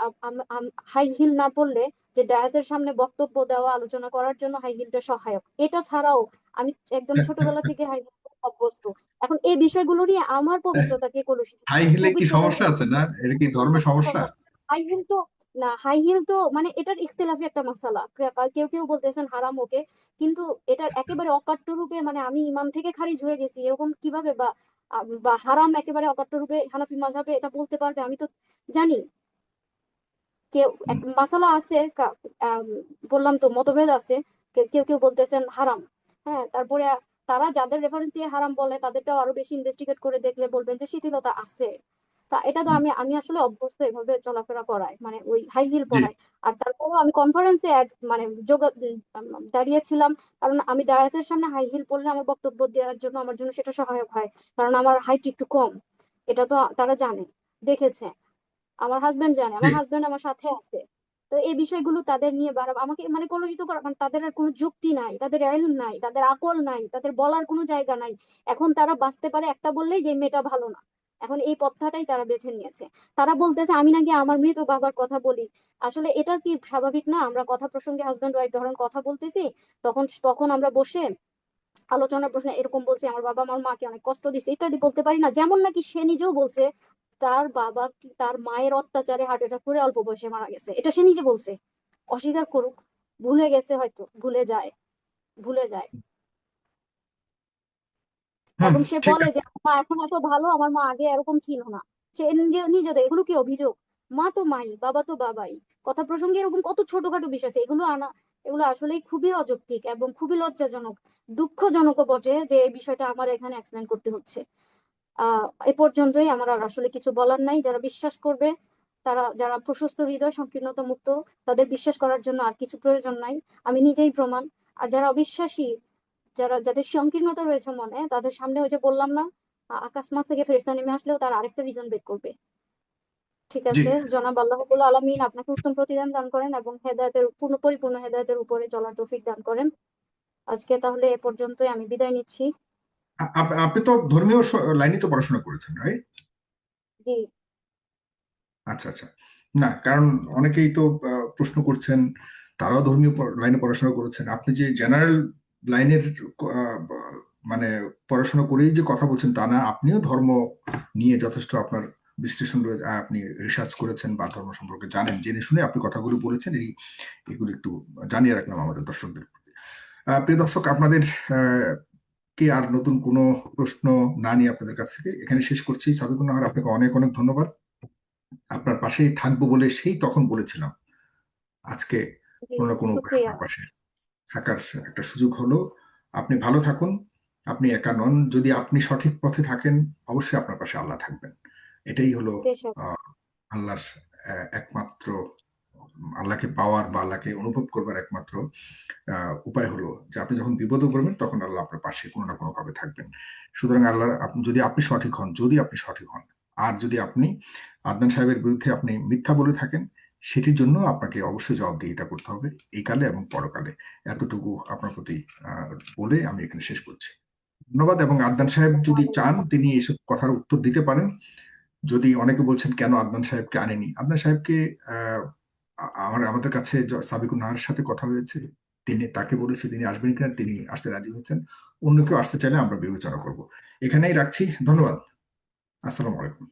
হাই হিল না পড়লে যে ডায়াসের সামনে বক্তব্য দেওয়া, আলোচনা করার জন্য হাই হিলটা সহায়ক, এটা ছাড়াও আমি একদম ছোটবেলা থেকে হাই হিল অভ্যস্ত। এখন এই বিষয়গুলো নিয়ে আমার পবিত্রতাকে কলুষিত, হাই হিলে কি পবিত্রতার সমস্যা আছে না? এটা কি ধর্মের সমস্যা? হাই হিল তো, না হাই হিল তো মানে এটার ইখতিলাফি একটা মাসালা। কেউ কেউ বলতেছেন হারাম ওকে, কিন্তু এটার একেবারে অকাট্য রূপে মানে আমি ইমান থেকে খারিজ হয়ে গেছি এরকম কিভাবে, বা হারাম একেবারে অকাট্য রূপে হানাফি মাযহাবে এটা বলতে পারবে? আমি তো জানি কেউ এক মাসালা আছে, বললাম তো মতভেদ আছে। কেউ কেউ বলতেছেন হারাম। হ্যাঁ, তারপরে তারা যাদের রেফারেন্স দিয়ে হারাম বলে তাদেরটাও আরো বেশি ইনভেস্টিগেট করে দেখলে বলবেন যে শিথিলতা আছে। তা এটা তো আমি আমি আসলে অভ্যস্ত এভাবে চলাফেরা করায়, মানে ওই হাই হিল জি। পরায়। আর তারপরেও আমি কনফারেন্সে মানে দাঁড়িয়েছিলাম, কারণ আমি ডায়াসের সামনে হাই হিল পরলে আমার বক্তব্য দেওয়ার জন্য আমার জন্য সেটা সহায়ক হয়, কারণ আমার হাইট একটু কম। এটা তো তারা জানে, দেখেছে, আমার হাজবেন্ড জানে, জি। আমার হাজবেন্ড আমার সাথে আছে। তো এই বিষয়গুলো তাদের নিয়ে বারবার আমাকে মানে কলুষিত করা, মানে তাদের আর কোনো যুক্তি নাই, তাদের ইলম নাই, তাদের আকল নাই, তাদের বলার কোনো জায়গা নাই। এখন তারা বাঁচতে পারে একটা বললেই যে মেয়েটা ভালো না, এখন এই পথটাই তারা বেছে নিয়েছে। তারা বলতেছে আমি নাকি আমার মৃত বাবার কথা বলি। আসলে এটা কি স্বাভাবিক না? আমরা কথা প্রসঙ্গে হাজবেন্ড ওয়াইফ ধরেন কথা বলতেছি, তখন তখন আমরা বসে আলোচনার প্রশ্নে এরকম বলছি আমার বাবা আমার মাকে অনেক কষ্ট দিছে ইত্যাদি বলতে পারি না? যেমন নাকি সে নিজেও বলছে তার বাবা তার মায়ের অত্যাচারে হার্ট অ্যাটাক করে অল্প বয়সে মারা গেছে, এটা সে নিজে বলছে। অস্বীকার করুক, ভুলে গেছে, হয়তো ভুলে যায়, ভুলে যায়। হুম। এবং সে ঠিক বলে আছে। যে আমার মা এখন এত ভালো, আমার মা আগে এরকম ছিল না। সে নিজে নিজে দেয়। এগুলো কি অভিযোগ? মা তো মাই, বাবা তো বাবাই। কথা প্রসঙ্গে এরকম কত ছোটখাটো বিষয় আছে, এগুলো আনা, এগুলো আসলেই খুবই অযৌক্তিক এবং খুবই লজ্জাজনক, দুঃখজনকও বটে যে এই বিষয়টা আমার এখানে এক্সপ্লেন করতে হচ্ছে। এ পর্যন্তই। আমার আর আসলে কিছু বলার নাই। যারা বিশ্বাস করবে, তারা যারা প্রশস্ত হৃদয়, সংকীর্ণতা মুক্ত, তাদের বিশ্বাস করার জন্য আর কিছু প্রয়োজন নাই। আমি নিজেই প্রমাণ। আর যারা অবিশ্বাসী, যাদের সংকীর্ণতা রয়েছে মনে, তাদের সামনে ওই যে বললাম না, আকাশমাত থেকে ফেরেশতা নেমে আসলেও তার আরেকটা রিজন বের করবে। ঠিক জি। আছে, জনাব আল্লাহ রাব্বুল আলামিন আপনাকে উত্তম প্রতিদান দান করেন এবং হেদায়েতের পরিপূর্ণ হেদায়েতের উপরে চলার তৌফিক দান করেন। আজকে তাহলে এ পর্যন্তই, আমি বিদায় নিচ্ছি। আপনি তো ধর্মীয় লাইনে তো পড়াশোনা করেছেন, রাইট? জি। আচ্ছা, আচ্ছা। না, কারণ অনেকেই তো প্রশ্ন করছেন, তারাও ধর্মীয় লাইনে পড়াশোনা করেছেন। আপনি যে জেনারেল লাইনের মানে পড়াশোনা করেই যে কথা বলছেন তা না, আপনিও ধর্ম নিয়ে যথেষ্ট আপনার বিশ্লেষণ রয়েছে, আপনি রিসার্চ করেছেন বা ধর্ম সম্পর্কে জানেন, জেনে শুনে আপনি কথাগুলো বলেছেন। এগুলো একটু জানিয়ে রাখলাম আমাদের দর্শকদের। প্রিয় দর্শক, আপনাদের কে আর নতুন কোনো প্রশ্ন না নিয়ে আপনাদের কাছ থেকে এখানে শেষ করছি। সাবিকুন নাহার, আপনাকে অনেক অনেক ধন্যবাদ। আপনার পাশেই থাকবো বলে সেই তখন বলেছিলাম। আজকে জি, কোনো না কোনো উপায়ে শুক্রিয়া। আপনার পাশে থাকার একটা সুযোগ হলো। আপনি ভালো থাকুন। আপনি একা নন। যদি আপনি সঠিক পথে থাকেন, অবশ্যই আপনার পাশে আল্লাহ থাকবেন। এটাই হলো বেশ। আহ, আল্লাহর একমাত্র, আল্লাহকে পাওয়ার বা আল্লাহকে অনুভব করবার একমাত্র উপায় হলো যে আপনি যখন বিপদে পড়বেন তখন আল্লাহ আপনার পাশে কোনো না কোনো ভাবে থাকবেন। সুতরাং আল্লাহ, যদি আপনি সঠিক হন, আর যদি আপনি আদনান সাহেবের বিরুদ্ধে আপনি মিথ্যা বলে থাকেন, সেটির জন্য আপনাকে অবশ্যই জবাবদিহিতা করতে হবে, এই কালে এবং পরকালে। এতটুকু আপনার প্রতি আহ, বলে আমি এখানে শেষ করছি। ধন্যবাদ। এবং আদনান সাহেব যদি চান, তিনি এসব কথার উত্তর দিতে পারেন। যদি অনেকে বলছেন কেন আদনান সাহেবকে আনেনি, আদনান সাহেবকে আহ, আমাদের কাছে সাবিকুন নাহারের সাথে কথা হয়েছে, তাকে বলেছে তিনি আসবেন কিনা, তিনি আসতে রাজি হয়েছেন। অন্য কেউ আসতে চাইলে আমরা বিবেচনা করব। এখানেই রাখছি। ধন্যবাদ। আসসালামু আলাইকুম।